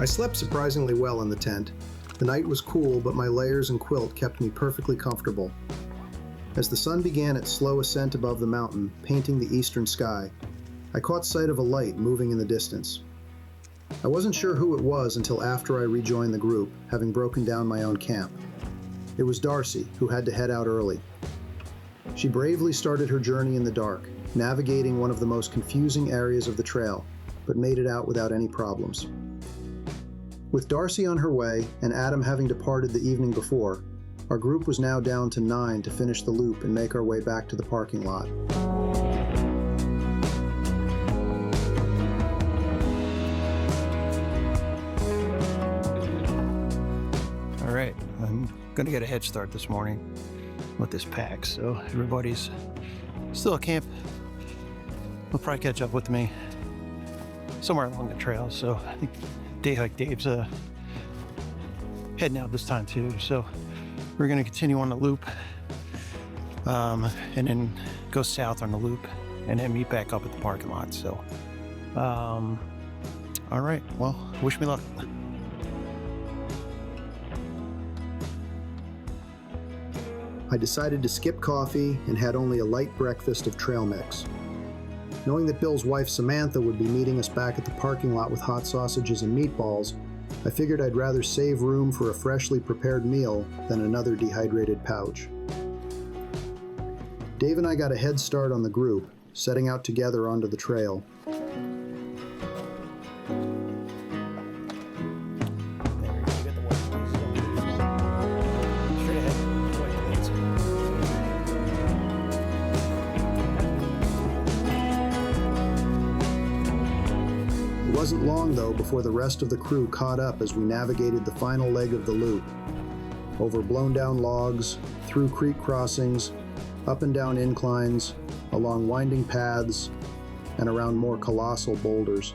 Speaker 1: I slept surprisingly well in the tent, The night was cool, but my layers and quilt kept me perfectly comfortable. As the sun began its slow ascent above the mountain, painting the eastern sky, I caught sight of a light moving in the distance. I wasn't sure who it was until after I rejoined the group, having broken down my own camp. It was Darcy, who had to head out early. She bravely started her journey in the dark, navigating one of the most confusing areas of the trail, but made it out without any problems. With Darcy on her way and Adam having departed the evening before, our group was now down to 9 to finish the loop and make our way back to the parking lot.
Speaker 3: All right, I'm gonna get a head start this morning with this pack, so everybody's still at camp. Will probably catch up with me somewhere along the trail, so I think Day Hike Dave's heading out this time too, so we're gonna continue on the loop and then go south on the loop and then meet back up at the parking lot. So all right, well, wish me luck.
Speaker 1: I decided to skip coffee and had only a light breakfast of trail mix. Knowing that Bill's wife Samantha would be meeting us back at the parking lot with hot sausages and meatballs, I figured I'd rather save room for a freshly prepared meal than another dehydrated pouch. Dave and I got a head start on the group, setting out together onto the trail. It wasn't long, though, before the rest of the crew caught up as we navigated the final leg of the loop. Over blown-down logs, through creek crossings, up and down inclines, along winding paths, and around more colossal boulders.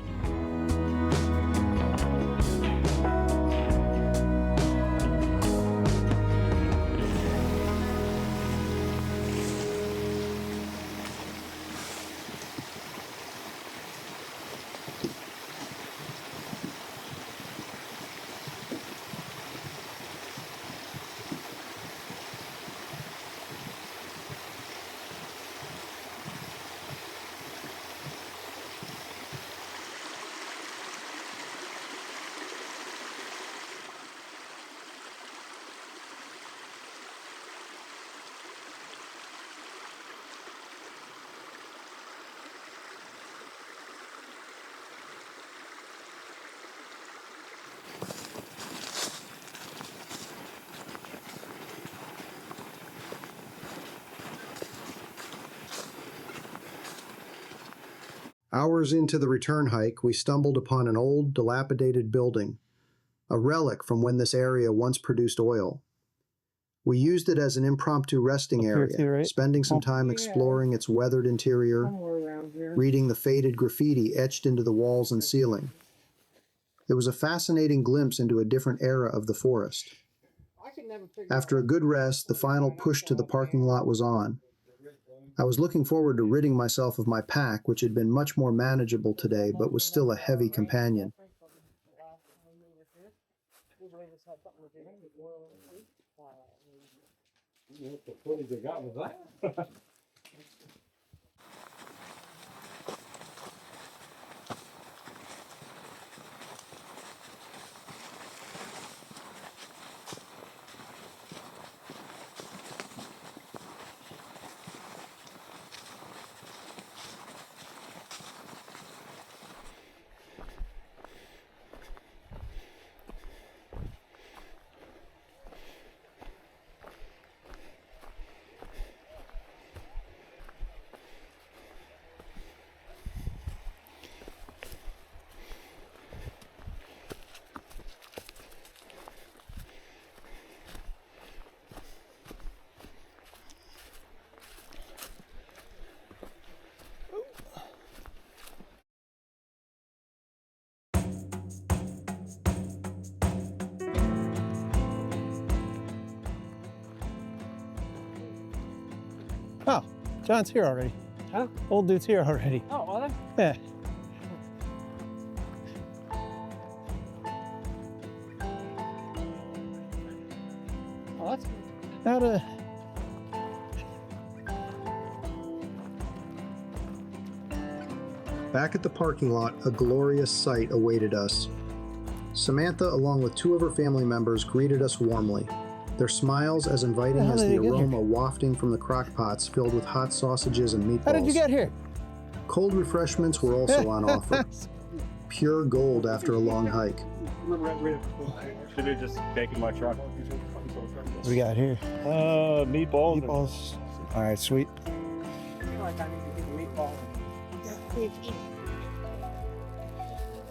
Speaker 1: Hours into the return hike, we stumbled upon an old, dilapidated building, a relic from when this area once produced oil. We used it as an impromptu resting area, spending some time exploring its weathered interior, reading the faded graffiti etched into the walls and ceiling. It was a fascinating glimpse into a different era of the forest. After a good rest, the final push to the parking lot was on. I was looking forward to ridding myself of my pack, which had been much more manageable today, but was still a heavy companion.
Speaker 5: The footage I got was that.
Speaker 3: Oh, John's here already.
Speaker 2: Huh?
Speaker 3: Old dude's here already.
Speaker 2: Oh, are
Speaker 3: Yeah. gotta.
Speaker 1: Back at the parking lot, a glorious sight awaited us. Samantha, along with 2 of her family members, greeted us warmly, their smiles as inviting
Speaker 3: How
Speaker 1: as
Speaker 3: did
Speaker 1: the
Speaker 3: you get
Speaker 1: aroma wafting from the crock pots filled with hot sausages and meatballs.
Speaker 3: How did you get here?
Speaker 1: Cold refreshments were also on offer. Pure gold after a long hike.
Speaker 5: Should have just taken my truck.
Speaker 3: What we got here?
Speaker 5: Meatballs.
Speaker 3: Meatballs. All right, sweet.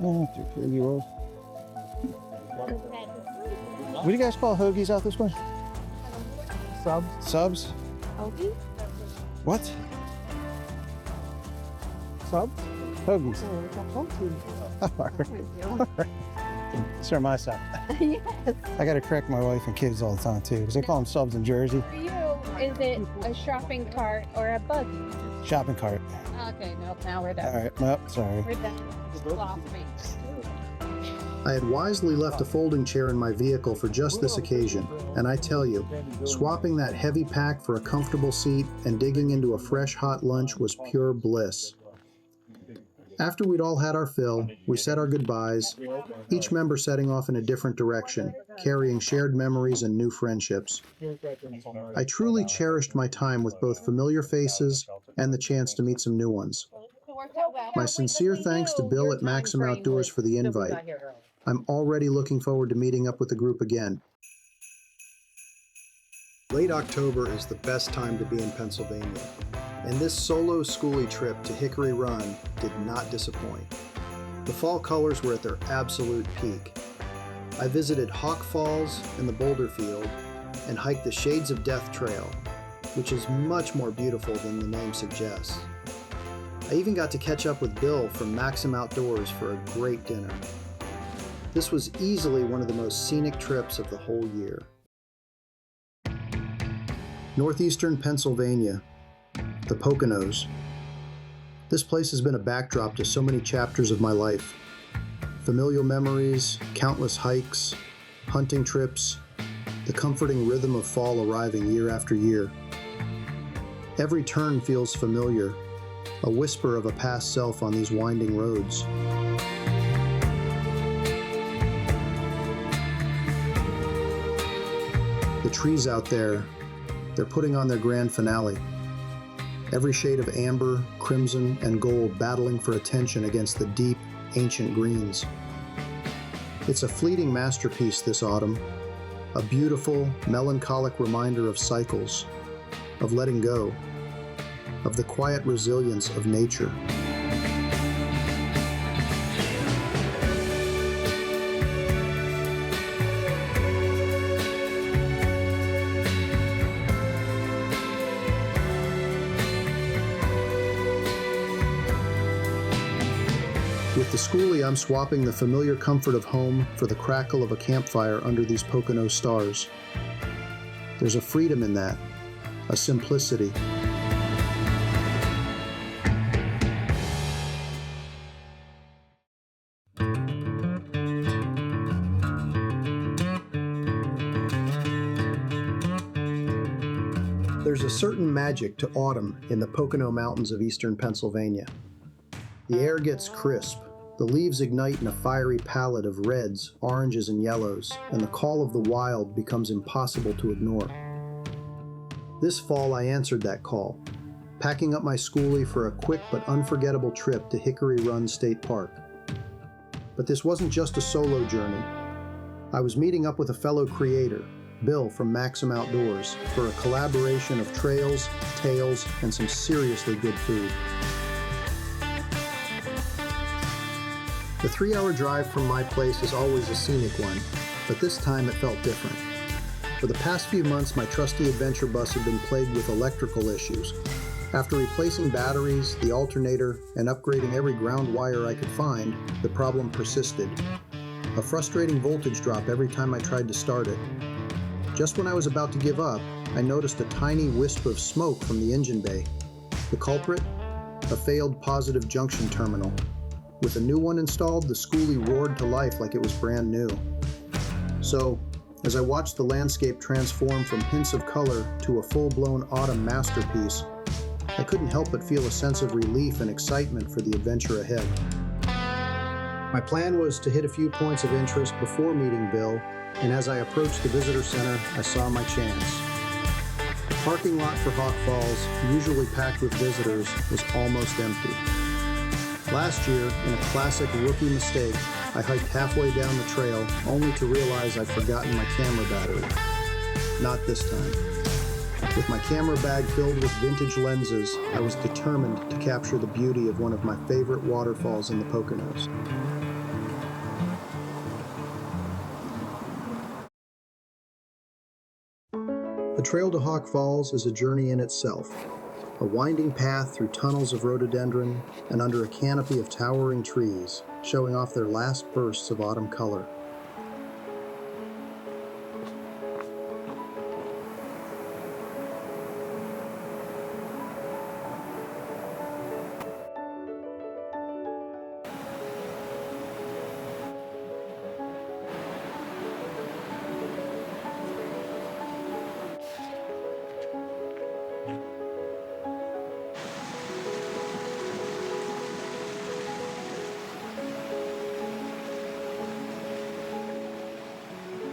Speaker 3: Oh, you roll. What do you guys call hoagies out this way?
Speaker 2: Subs.
Speaker 3: Subs?
Speaker 6: Hoagie?
Speaker 3: What?
Speaker 2: Subs?
Speaker 3: Hoagies. These are my side.
Speaker 6: Yes.
Speaker 3: I gotta correct my wife and kids all the time too, because they call them subs in Jersey.
Speaker 6: For you, is it a shopping cart or a buggy?
Speaker 3: Shopping cart.
Speaker 6: Okay, nope, now we're
Speaker 3: All
Speaker 6: done.
Speaker 3: right, nope, sorry.
Speaker 6: We're done. Lost me.
Speaker 1: I had wisely left a folding chair in my vehicle for just this occasion, and I tell you, swapping that heavy pack for a comfortable seat and digging into a fresh hot lunch was pure bliss. After we'd all had our fill, we said our goodbyes, each member setting off in a different direction, carrying shared memories and new friendships. I truly cherished my time with both familiar faces and the chance to meet some new ones. My sincere thanks to Bill at Maxim Outdoors for the invite. I'm already looking forward to meeting up with the group again. Late October is the best time to be in Pennsylvania, and this solo skoolie trip to Hickory Run did not disappoint. The fall colors were at their absolute peak. I visited Hawk Falls and the Boulder Field and hiked the Shades of Death Trail, which is much more beautiful than the name suggests. I even got to catch up with Bill from Maxim Outdoors for a great dinner. This was easily one of the most scenic trips of the whole year. Northeastern Pennsylvania, the Poconos. This place has been a backdrop to so many chapters of my life. Familial memories, countless hikes, hunting trips, the comforting rhythm of fall arriving year after year. Every turn feels familiar, a whisper of a past self on these winding roads. The trees out there, they're putting on their grand finale. Every shade of amber, crimson, and gold battling for attention against the deep, ancient greens. It's a fleeting masterpiece this autumn, a beautiful, melancholic reminder of cycles, of letting go, of the quiet resilience of nature. With the skoolie, I'm swapping the familiar comfort of home for the crackle of a campfire under these Pocono stars. There's a freedom in that, a simplicity. There's a certain magic to autumn in the Pocono Mountains of eastern Pennsylvania. The air gets crisp, the leaves ignite in a fiery palette of reds, oranges, and yellows, and the call of the wild becomes impossible to ignore. This fall I answered that call, packing up my skoolie for a quick but unforgettable trip to Hickory Run State Park. But this wasn't just a solo journey. I was meeting up with a fellow creator, Bill from Maxim Outdoors, for a collaboration of trails, tales, and some seriously good food. The 3-hour drive from my place is always a scenic one, but this time it felt different. For the past few months, my trusty adventure bus had been plagued with electrical issues. After replacing batteries, the alternator, and upgrading every ground wire I could find, the problem persisted. A frustrating voltage drop every time I tried to start it. Just when I was about to give up, I noticed a tiny wisp of smoke from the engine bay. The culprit? A failed positive junction terminal. With a new one installed, the skoolie roared to life like it was brand new. So, As I watched the landscape transform from hints of color to a full-blown autumn masterpiece, I couldn't help but feel a sense of relief and excitement for the adventure ahead. My plan was to hit a few points of interest before meeting Bill, and as I approached the visitor center, I saw my chance. The parking lot for Hawk Falls, usually packed with visitors, was almost empty. Last year, in a classic rookie mistake, I hiked halfway down the trail only to realize I'd forgotten my camera battery. Not this time. With my camera bag filled with vintage lenses, I was determined to capture the beauty of one of my favorite waterfalls in the Poconos. The trail to Hawk Falls is a journey in itself, a winding path through tunnels of rhododendron and under a canopy of towering trees, showing off their last bursts of autumn color.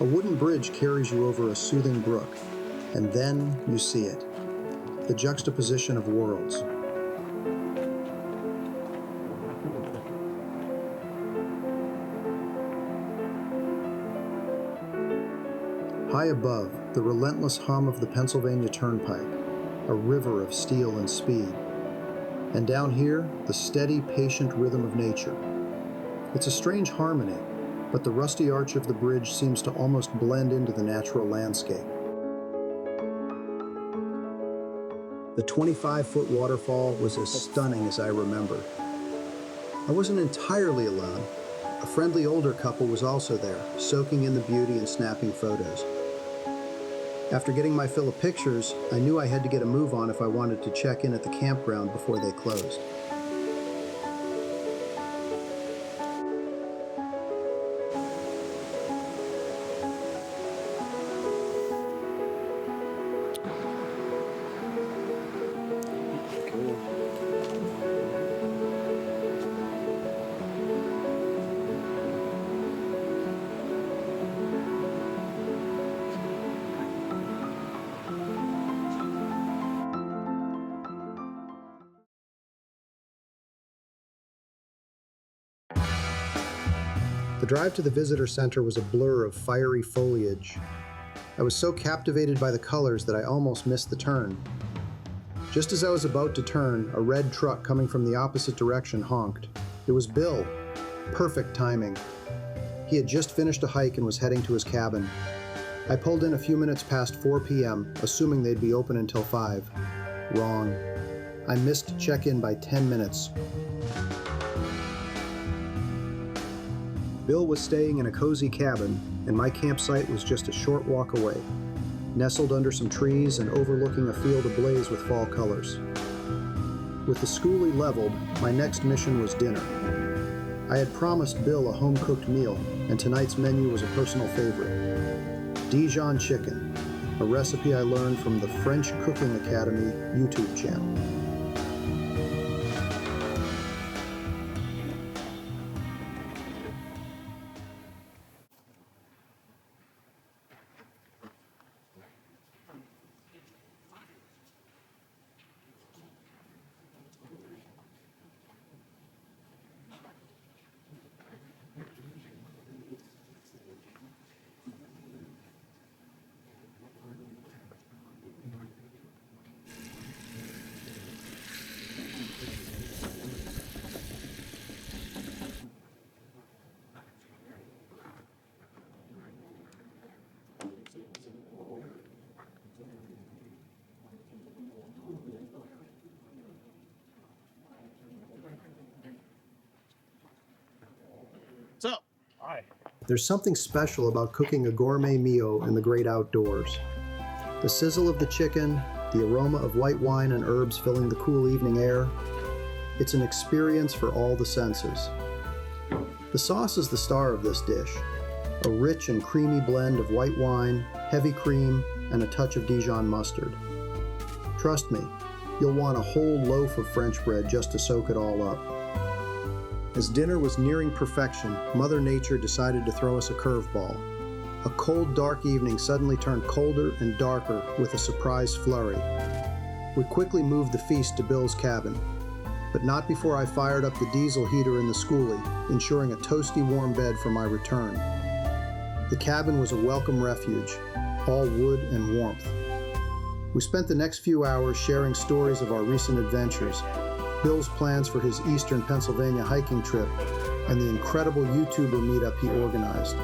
Speaker 1: A wooden bridge carries you over a soothing brook, and then you see it, the juxtaposition of worlds. High above, the relentless hum of the Pennsylvania Turnpike, a river of steel and speed. And down here, the steady, patient rhythm of nature. It's a strange harmony, but the rusty arch of the bridge seems to almost blend into the natural landscape. The 25-foot waterfall was as stunning as I remember. I wasn't entirely alone. A friendly older couple was also there, soaking in the beauty and snapping photos. After getting my fill of pictures, I knew I had to get a move on if I wanted to check in at the campground before they closed. The drive to the visitor center was a blur of fiery foliage. I was so captivated by the colors that I almost missed the turn. Just as I was about to turn, a red truck coming from the opposite direction honked. It was Bill. Perfect timing. He had just finished a hike and was heading to his cabin. I pulled in a few minutes past 4 p.m., assuming they'd be open until 5. Wrong. I missed check-in by 10 minutes. Bill was staying in a cozy cabin, and my campsite was just a short walk away, nestled under some trees and overlooking a field ablaze with fall colors. With the skoolie leveled, my next mission was dinner. I had promised Bill a home-cooked meal, and tonight's menu was a personal favorite. Dijon chicken, a recipe I learned from the French Cooking Academy YouTube channel.
Speaker 7: What's up? Hi.
Speaker 1: There's something special about cooking a gourmet meal in the great outdoors. The sizzle of the chicken, the aroma of white wine and herbs filling the cool evening air. It's an experience for all the senses. The sauce is the star of this dish. a rich and creamy blend of white wine, heavy cream, and a touch of Dijon mustard. Trust me, you'll want a whole loaf of French bread just to soak it all up. As dinner was nearing perfection, Mother Nature decided to throw us a curveball. A cold, dark evening suddenly turned colder and darker with a surprise flurry. We quickly moved the feast to Bill's cabin, but not before I fired up the diesel heater in the skoolie, ensuring a toasty warm bed for my return. The cabin was a welcome refuge, all wood and warmth. We spent the next few hours sharing stories of our recent adventures, Bill's plans for his eastern Pennsylvania hiking trip, and the incredible YouTuber meetup he organized.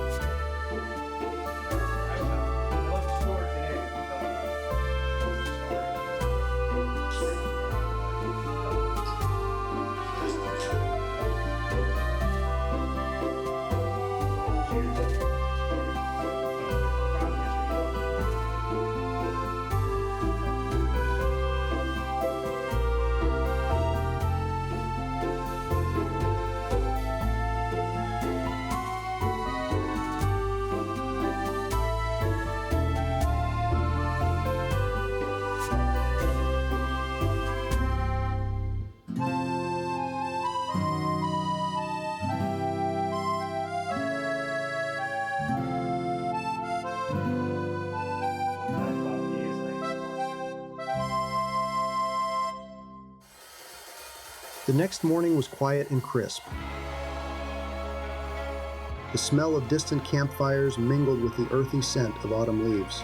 Speaker 1: The next morning was quiet and crisp. The smell of distant campfires mingled with the earthy scent of autumn leaves.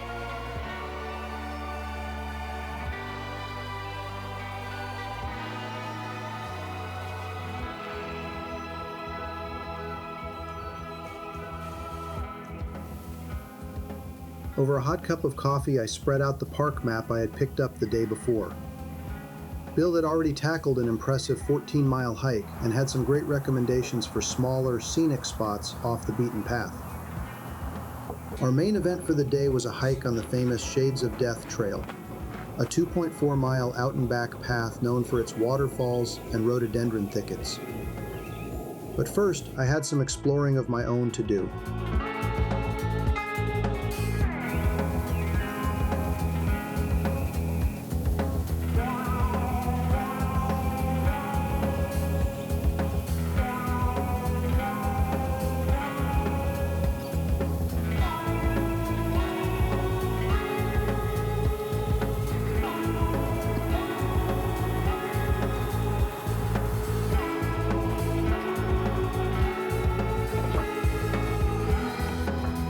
Speaker 1: Over a hot cup of coffee, I spread out the park map I had picked up the day before. Bill had already tackled an impressive 14-mile hike and had some great recommendations for smaller, scenic spots off the beaten path. Our main event for the day was a hike on the famous Shades of Death Trail, a 2.4-mile out-and-back path known for its waterfalls and rhododendron thickets. But first, I had some exploring of my own to do.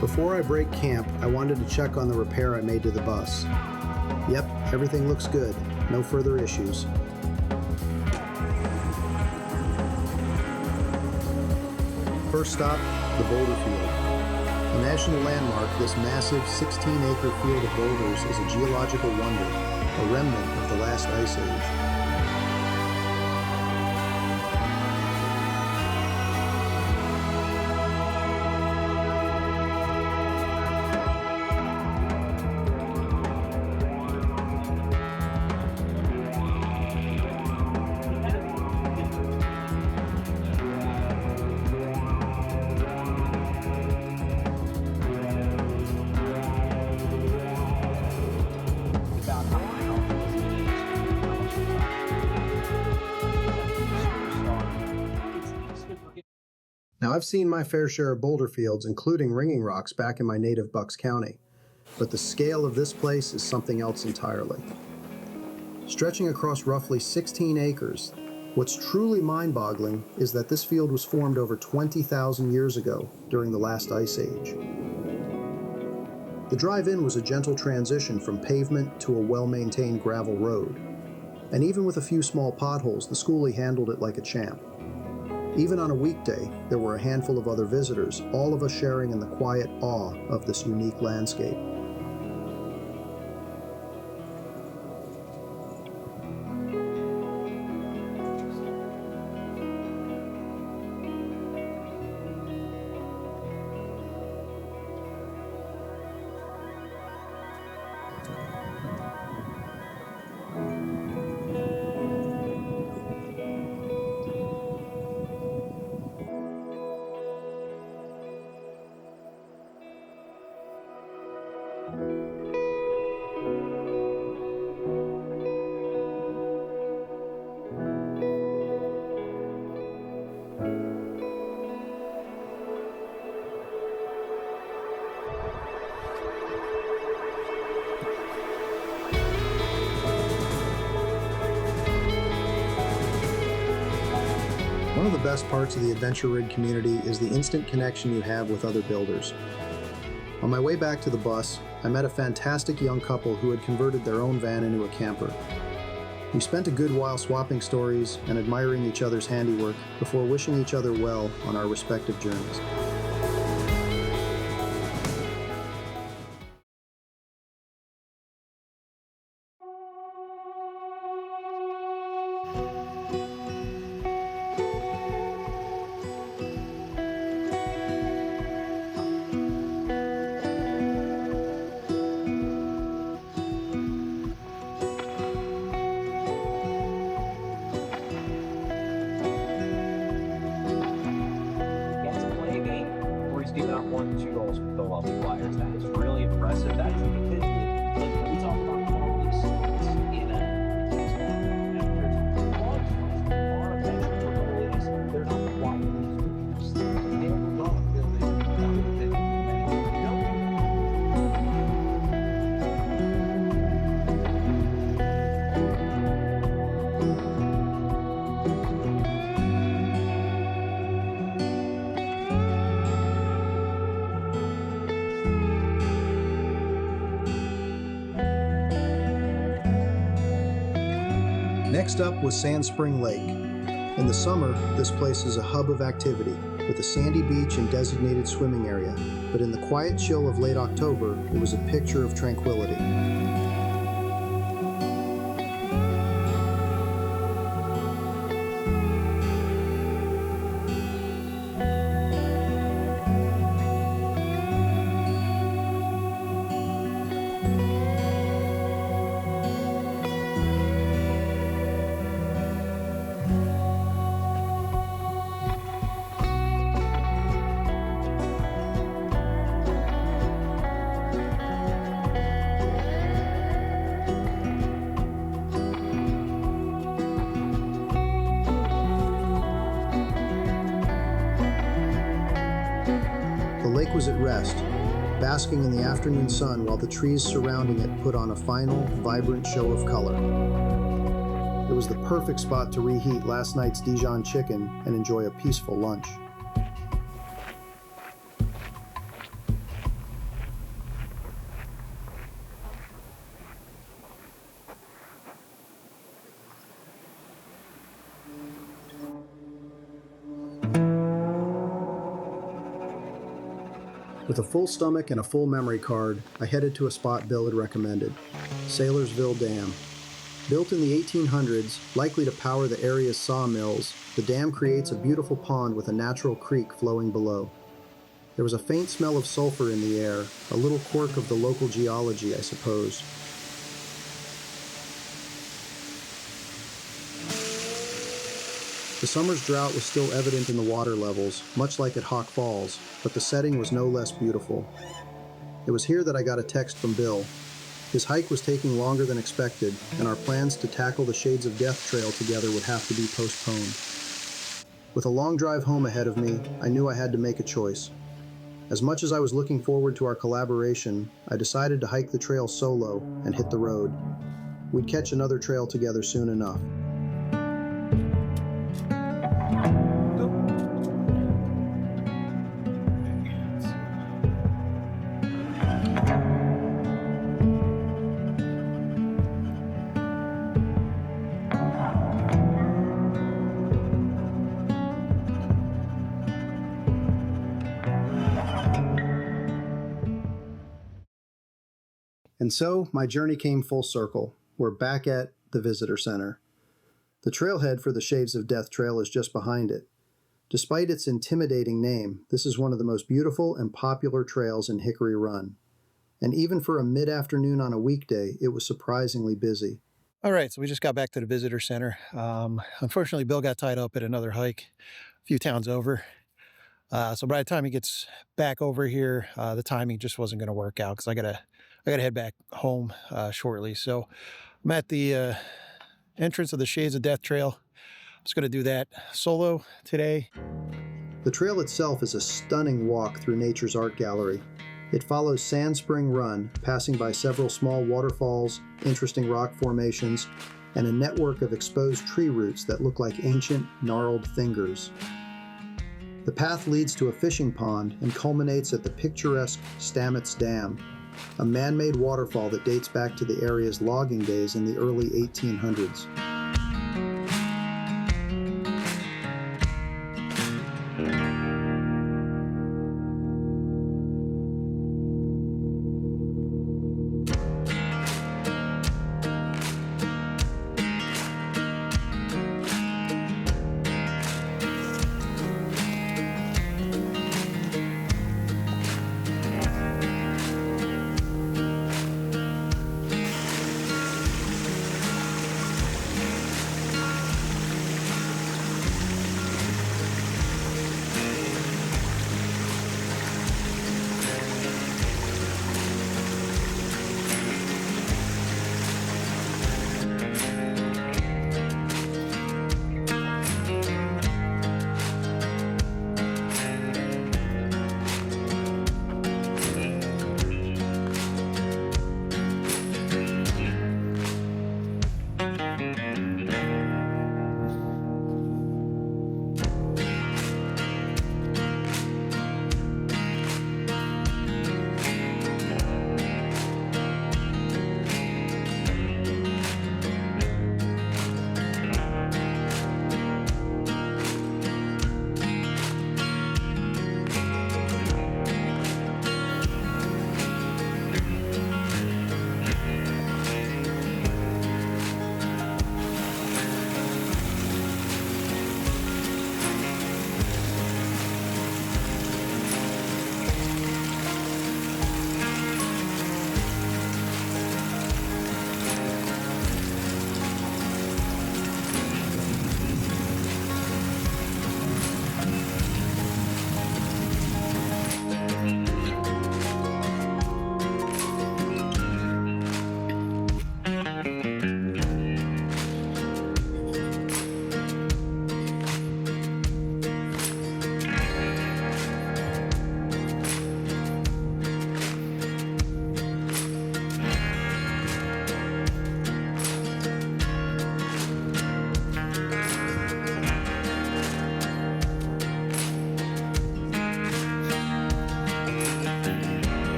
Speaker 1: Before I break camp, I wanted to check on the repair I made to the bus. Yep, everything looks good. No further issues. First stop, the Boulder Field. A national landmark, this massive 16-acre field of boulders is a geological wonder, a remnant of the last ice age. Now, I've seen my fair share of boulder fields, including ringing rocks, back in my native Bucks County, but the scale of this place is something else entirely. Stretching across roughly 16 acres, what's truly mind-boggling is that this field was formed over 20,000 years ago during the last ice age. The drive-in was a gentle transition from pavement to a well-maintained gravel road, and even with a few small potholes, the skoolie handled it like a champ. Even on a weekday, there were a handful of other visitors, all of us sharing in the quiet awe of this unique landscape. One of the best parts of the adventure rig community is the instant connection you have with other builders. On my way back to the bus, I met a fantastic young couple who had converted their own van into a camper. We spent a good while swapping stories and admiring each other's handiwork before wishing each other well on our respective journeys. Next up was Sand Spring Lake. In the summer, this place is a hub of activity, with a sandy beach and designated swimming area, but in the quiet chill of late October, it was a picture of tranquility. The lake was at rest, basking in the afternoon sun while the trees surrounding it put on a final, vibrant show of color. It was the perfect spot to reheat last night's Dijon chicken and enjoy a peaceful lunch. With a full stomach and a full memory card, I headed to a spot Bill had recommended, Saylorsville Dam. Built in the 1800s, likely to power the area's sawmills, the dam creates a beautiful pond with a natural creek flowing below. There was a faint smell of sulfur in the air, a little quirk of the local geology, I suppose. The summer's drought was still evident in the water levels, much like at Hawk Falls, but the setting was no less beautiful. It was here that I got a text from Bill. His hike was taking longer than expected, and our plans to tackle the Shades of Death trail together would have to be postponed. With a long drive home ahead of me, I knew I had to make a choice. As much as I was looking forward to our collaboration, I decided to hike the trail solo and hit the road. We'd catch another trail together soon enough. And so, my journey came full circle. We're back at the Visitor Center. The trailhead for the Shades of Death Trail is just behind it. Despite its intimidating name, this is one of the most beautiful and popular trails in Hickory Run. And even for a mid-afternoon on a weekday, it was surprisingly busy.
Speaker 3: All right, so we just got back to the Visitor Center. Unfortunately, Bill got tied up at another hike a few towns over. So by the time he gets back over here, the timing just wasn't going to work out because I gotta head back home shortly. So I'm at the entrance of the Shades of Death Trail. I'm just going to do that solo today.
Speaker 1: The trail itself is a stunning walk through nature's art gallery. It follows Sand Spring Run, passing by several small waterfalls, interesting rock formations, and a network of exposed tree roots that look like ancient, gnarled fingers. The path leads to a fishing pond and culminates at the picturesque Stamets Dam, a man-made waterfall that dates back to the area's logging days in the early 1800s.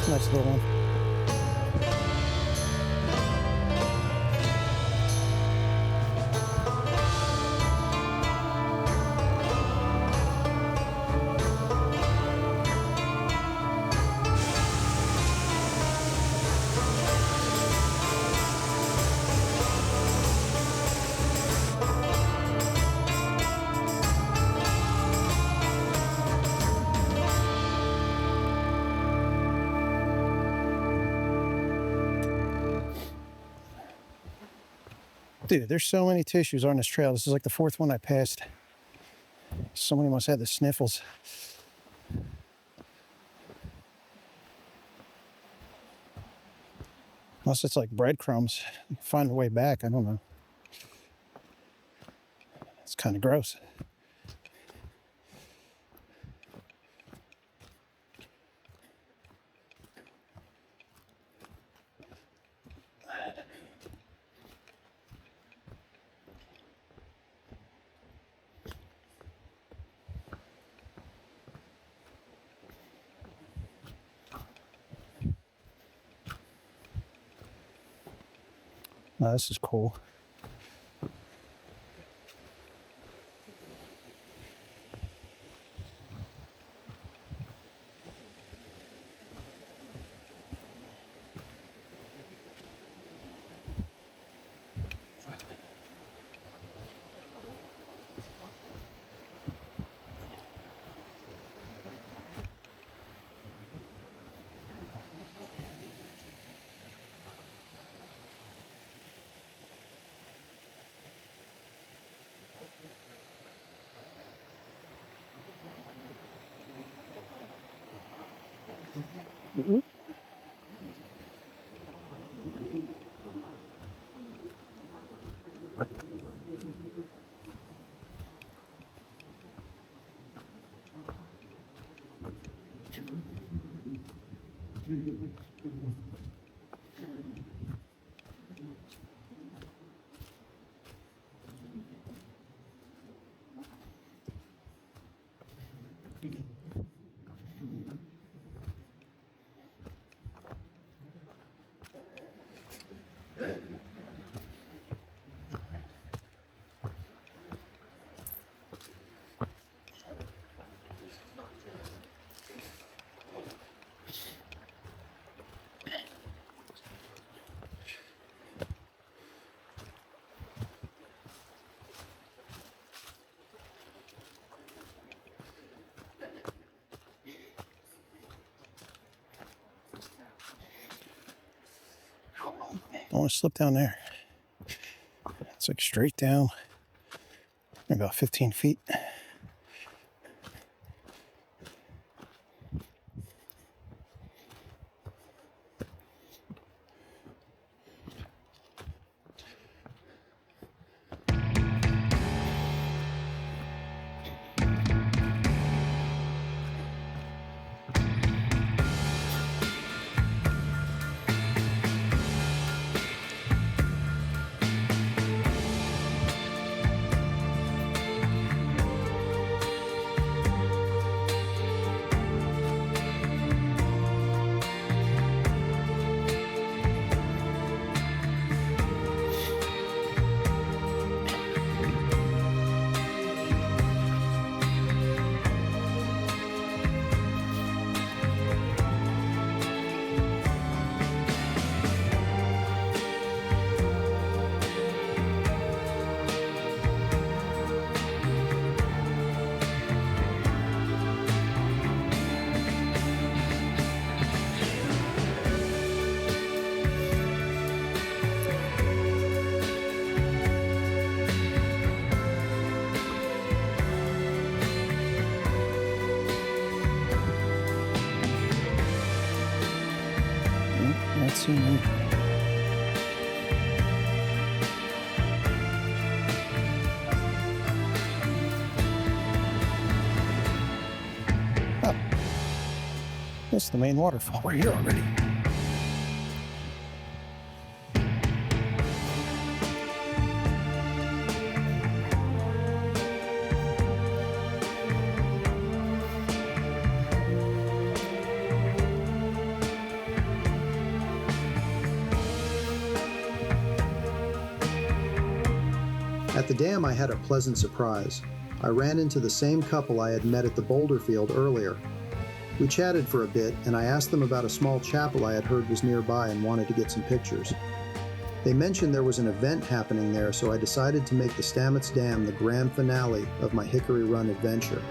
Speaker 3: Nice little one. Dude, there's so many tissues on this trail. This is like the 4th one I passed. Somebody must have the sniffles. Unless it's like breadcrumbs. Find a way back, I don't know. It's kind of gross. Oh, this is cool. Mm-hmm. I want to slip down there. It's like straight down, about 15 feet. Mm-hmm. Oh, that's the main waterfall. We're here already.
Speaker 1: At the dam, I had a pleasant surprise. I ran into the same couple I had met at the Boulder field earlier. We chatted for a bit, and I asked them about a small chapel I had heard was nearby and wanted to get some pictures. They mentioned there was an event happening there, so I decided to make the Stamets Dam the grand finale of my Hickory Run adventure.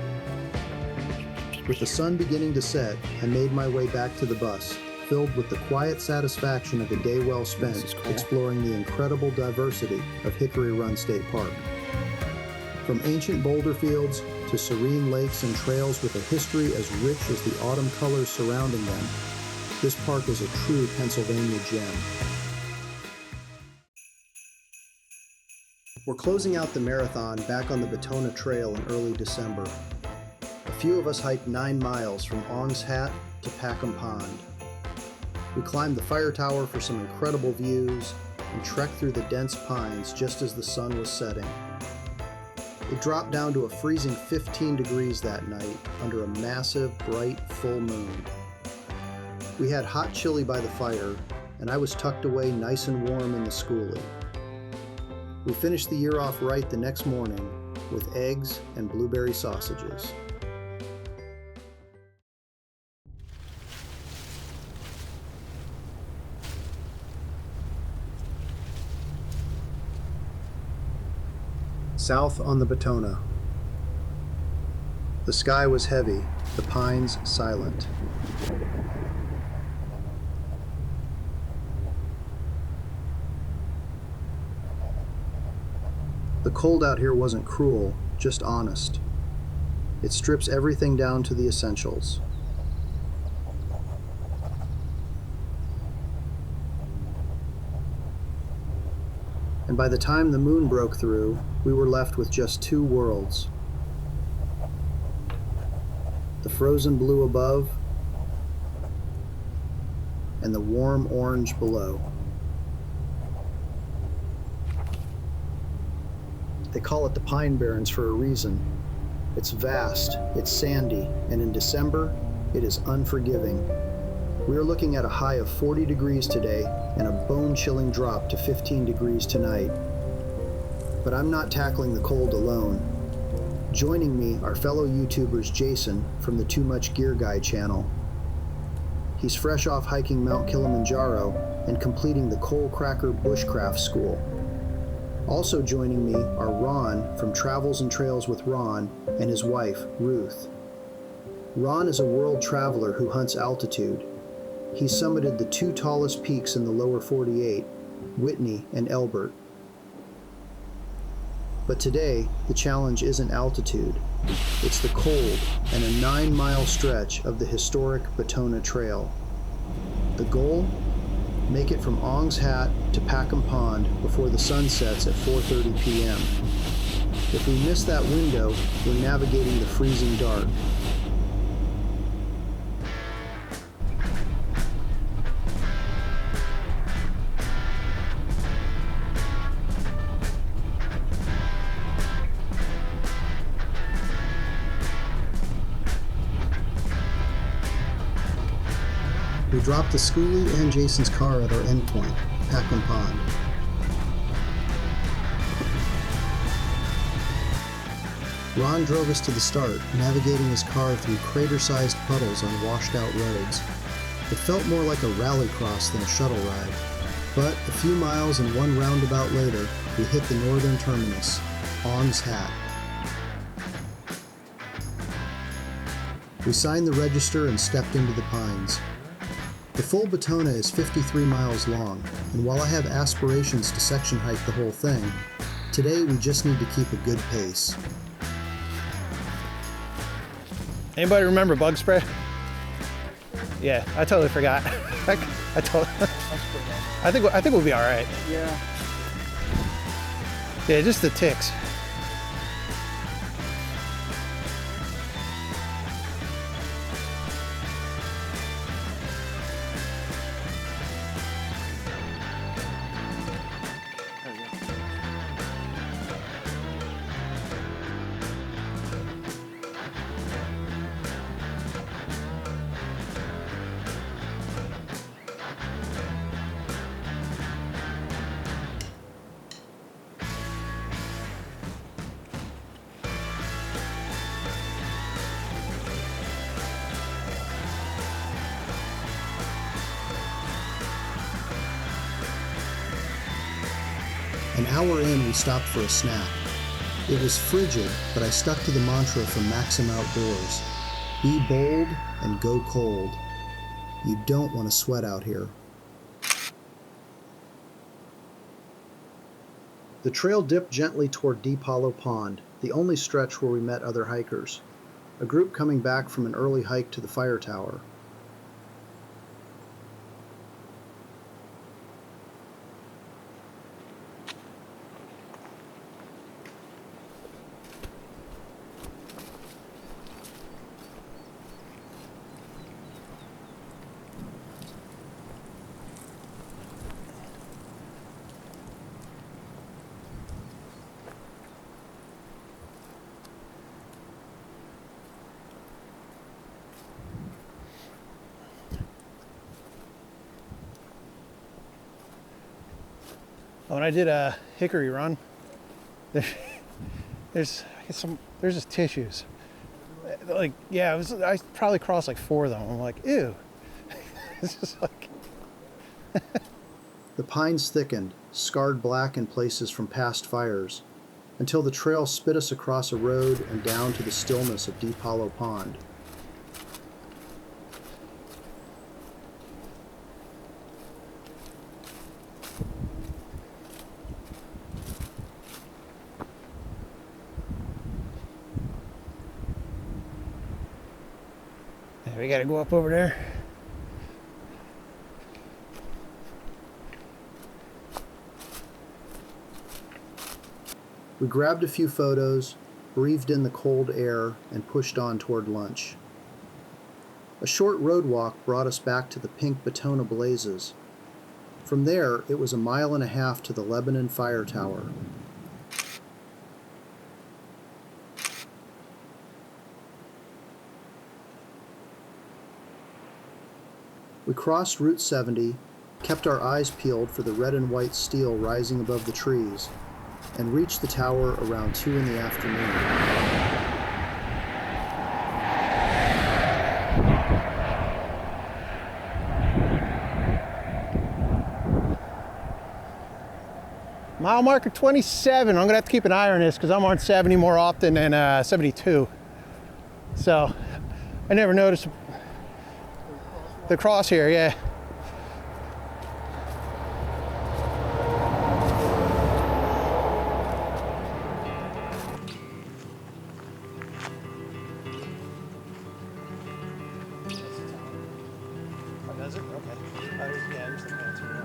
Speaker 1: With the sun beginning to set, I made my way back to the bus, filled with the quiet satisfaction of a day well spent exploring the incredible diversity of Hickory Run State Park. From ancient boulder fields to serene lakes and trails with a history as rich as the autumn colors surrounding them, this park is a true Pennsylvania gem. We're closing out the marathon back on the Batona Trail in early December. A few of us hiked 9 miles from Ong's Hat to Packham Pond. We climbed the fire tower for some incredible views and trekked through the dense pines just as the sun was setting. It dropped down to a freezing 15 degrees that night under a massive, bright, full moon. We had hot chili by the fire, and I was tucked away nice and warm in the skoolie. We finished the year off right the next morning with eggs and blueberry sausages. South on the Batona. The sky was heavy, the pines silent. The cold out here wasn't cruel, just honest. It strips everything down to the essentials. And by the time the moon broke through, we were left with just 2 worlds. The frozen blue above, and the warm orange below. They call it the Pine Barrens for a reason. It's vast, it's sandy, and in December, it is unforgiving. We are looking at a high of 40 degrees today and a bone-chilling drop to 15 degrees tonight. But I'm not tackling the cold alone. Joining me are fellow YouTubers Jason from the Too Much Gear Guy channel. He's fresh off hiking Mount Kilimanjaro and completing the Coal Cracker Bushcraft School. Also joining me are Ron from Travels and Trails with Ron and his wife, Ruth. Ron is a world traveler who hunts altitude. He summited the 2 tallest peaks in the lower 48, Whitney and Elbert. But today, the challenge isn't altitude. It's the cold and a 9-mile stretch of the historic Batona Trail. The goal? Make it from Ong's Hat to Packham Pond before the sun sets at 4:30 p.m. If we miss that window, we're navigating the freezing dark. We dropped the skoolie and Jason's car at our endpoint, Packham Pond. Ron drove us to the start, navigating his car through crater-sized puddles on washed-out roads. It felt more like a rallycross than a shuttle ride, but a few miles and 1 roundabout later, we hit the northern terminus, Ong's Hat. We signed the register and stepped into the pines. The full Batona is 53 miles long, and while I have aspirations to section hike the whole thing, today we just need to keep a good pace.
Speaker 2: Anybody remember bug spray? Yeah, I totally forgot. I think we'll be all right.
Speaker 5: Yeah.
Speaker 2: Yeah, just the ticks.
Speaker 1: An hour in, we stopped for a snack. It was frigid, but I stuck to the mantra from Maxim Outdoors: be bold and go cold. You don't want to sweat out here. The trail dipped gently toward Deep Hollow Pond, the only stretch where we met other hikers, a group coming back from an early hike to the fire tower.
Speaker 3: When I did a Hickory run, there's just tissues. Like, yeah, I probably crossed like 4 of them. I'm like, ew. It's just like.
Speaker 1: The pines thickened, scarred black in places from past fires, until the trail spit us across a road and down to the stillness of Deep Hollow Pond.
Speaker 3: We gotta go up over there.
Speaker 1: We grabbed a few photos, breathed in the cold air, and pushed on toward lunch. A short road walk brought us back to the pink Batona blazes. From there, it was 1.5 miles to the Lebanon Fire Tower. We crossed Route 70, kept our eyes peeled for the red and white steel rising above the trees, and reached the tower around 2 in the afternoon.
Speaker 3: Mile marker 27. I'm gonna have to keep an eye on this because I'm on 70 more often than 72. So I never noticed the crosshair, yeah. Oh, does it? Okay. Yeah, there's the fancy one.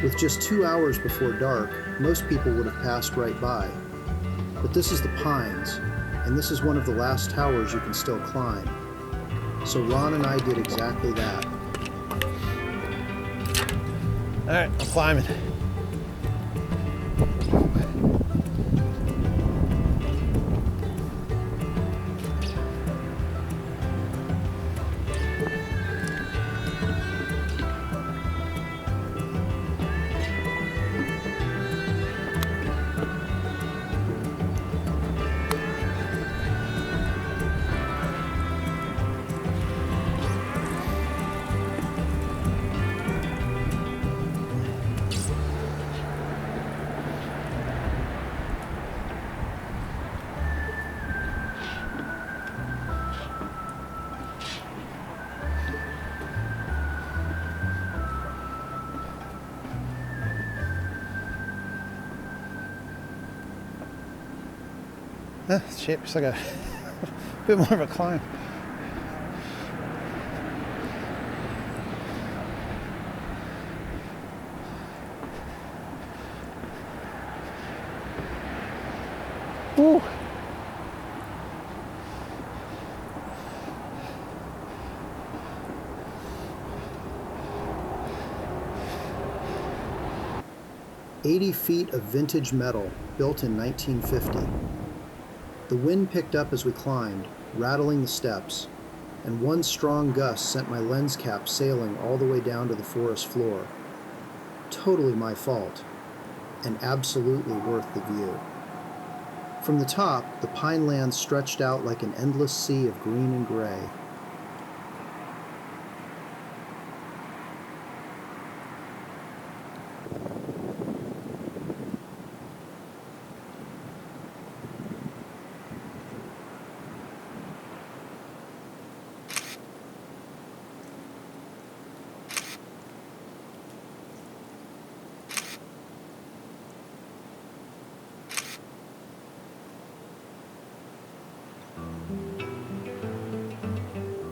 Speaker 1: With just 2 hours before dark, most people would have passed right by. But this is the Pines, and this is one of the last towers you can still climb. So Ron and I did exactly that.
Speaker 3: All right, I'm climbing. Shit, it's like a bit more of a climb. Woo.
Speaker 1: "80 feet of vintage metal, built in 1950. The wind picked up as we climbed, rattling the steps, and one strong gust sent my lens cap sailing all the way down to the forest floor. Totally my fault, and absolutely worth the view. From the top, the pine lands stretched out like an endless sea of green and gray.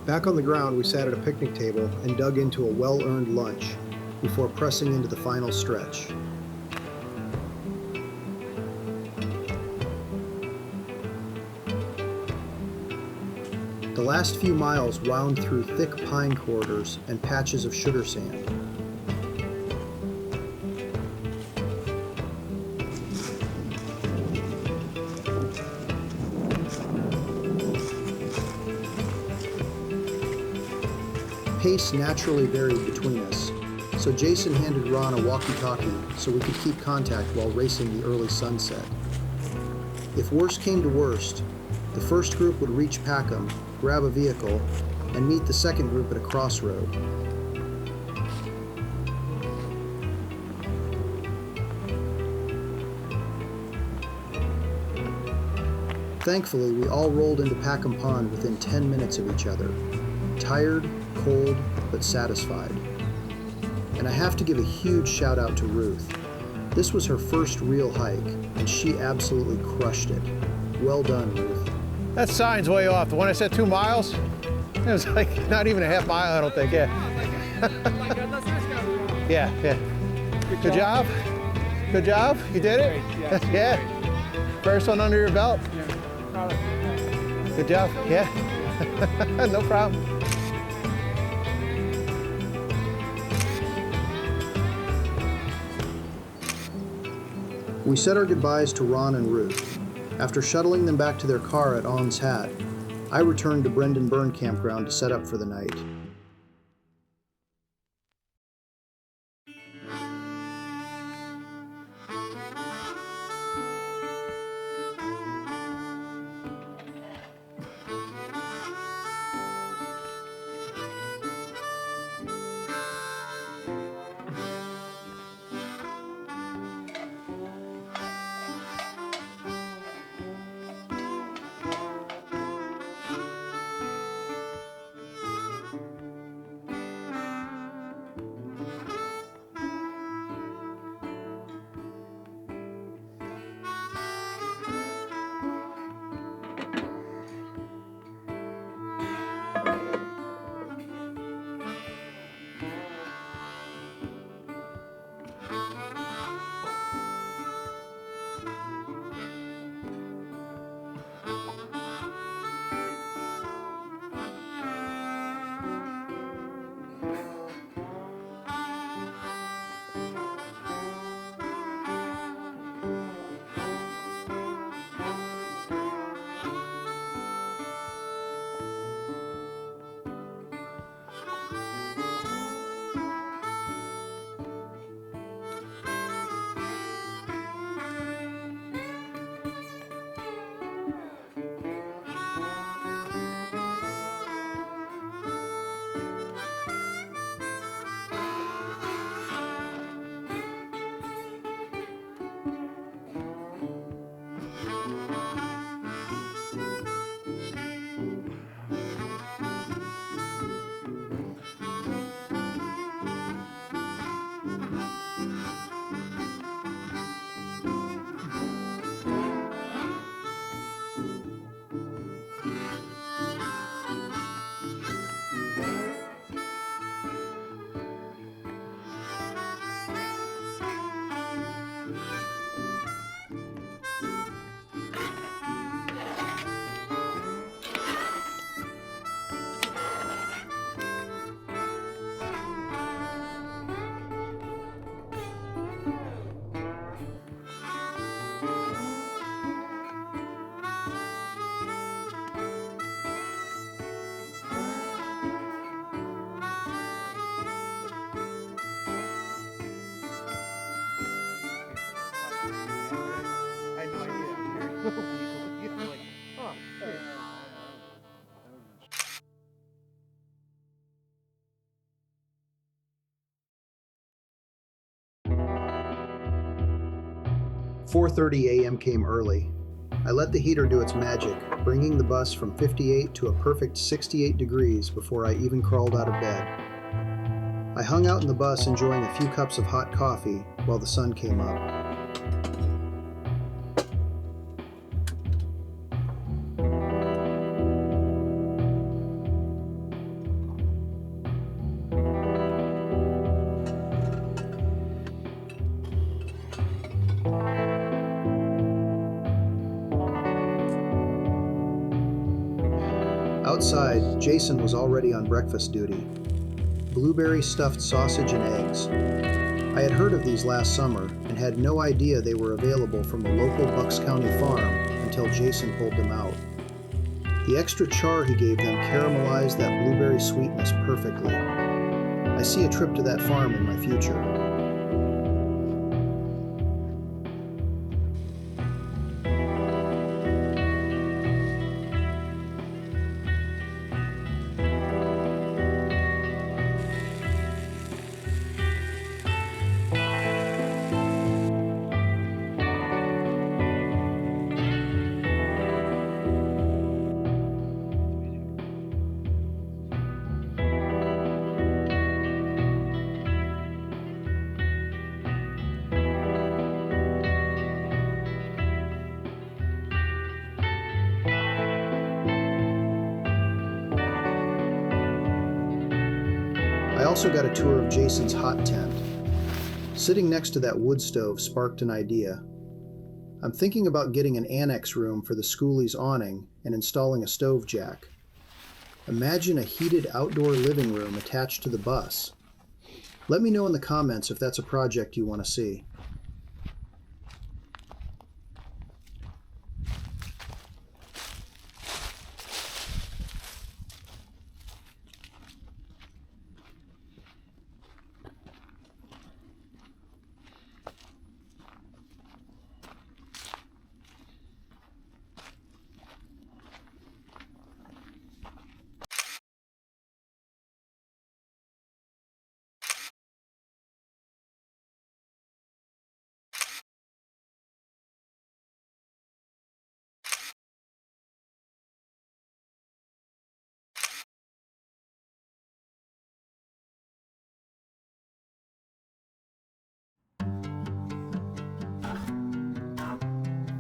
Speaker 1: Back on the ground, we sat at a picnic table and dug into a well-earned lunch before pressing into the final stretch. The last few miles wound through thick pine corridors and patches of sugar sand. Pace naturally varied between us, so Jason handed Ron a walkie-talkie so we could keep contact while racing the early sunset. If worst came to worst, the first group would reach Packham, grab a vehicle, and meet the second group at a crossroad. Thankfully, we all rolled into Packham Pond within 10 minutes of each other, tired, cold, but satisfied. And I have to give a huge shout out to Ruth. This was her first real hike, and she absolutely crushed it. Well done, Ruth.
Speaker 2: That sign's way off. The one I said 2 miles, it was like not even a half mile, I don't think, yeah. Yeah. Good job. Good job. You did it? Yeah. First one under your belt. Good job. Yeah. No problem.
Speaker 1: We said our goodbyes to Ron and Ruth. After shuttling them back to their car at On's Hat, I returned to Brendan Burn Campground to set up for the night. 4:30 a.m. came early. I let the heater do its magic, bringing the bus from 58 to a perfect 68 degrees before I even crawled out of bed. I hung out in the bus enjoying a few cups of hot coffee while the sun came up. Outside, Jason was already on breakfast duty. Blueberry stuffed sausage and eggs. I had heard of these last summer and had no idea they were available from the local Bucks County farm until Jason pulled them out. The extra char he gave them caramelized that blueberry sweetness perfectly. I see a trip to that farm in my future. I also got a tour of Jason's hot tent. Sitting next to that wood stove sparked an idea. I'm thinking about getting an annex room for the skoolie's awning and installing a stove jack. Imagine a heated outdoor living room attached to the bus. Let me know in the comments if that's a project you want to see.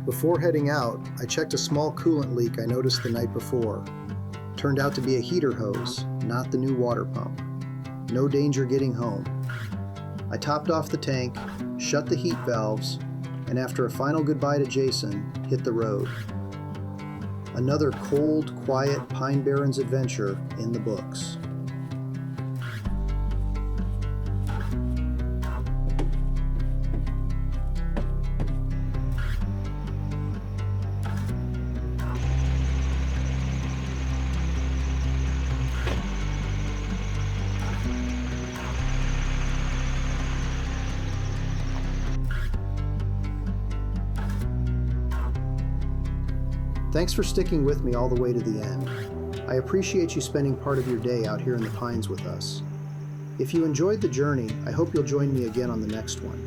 Speaker 1: Before heading out, I checked a small coolant leak I noticed the night before. Turned out to be a heater hose, not the new water pump. No danger getting home. I topped off the tank, shut the heat valves, and after a final goodbye to Jason, hit the road. Another cold, quiet Pine Barrens adventure in the books. Thanks for sticking with me all the way to the end. I appreciate you spending part of your day out here in the pines with us. If you enjoyed the journey, I hope you'll join me again on the next one.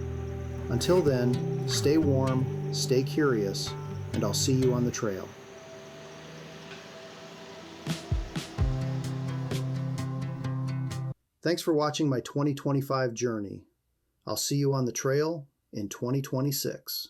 Speaker 1: Until then, stay warm, stay curious, and I'll see you on the trail. Thanks for watching my 2025 journey. I'll see you on the trail in 2026.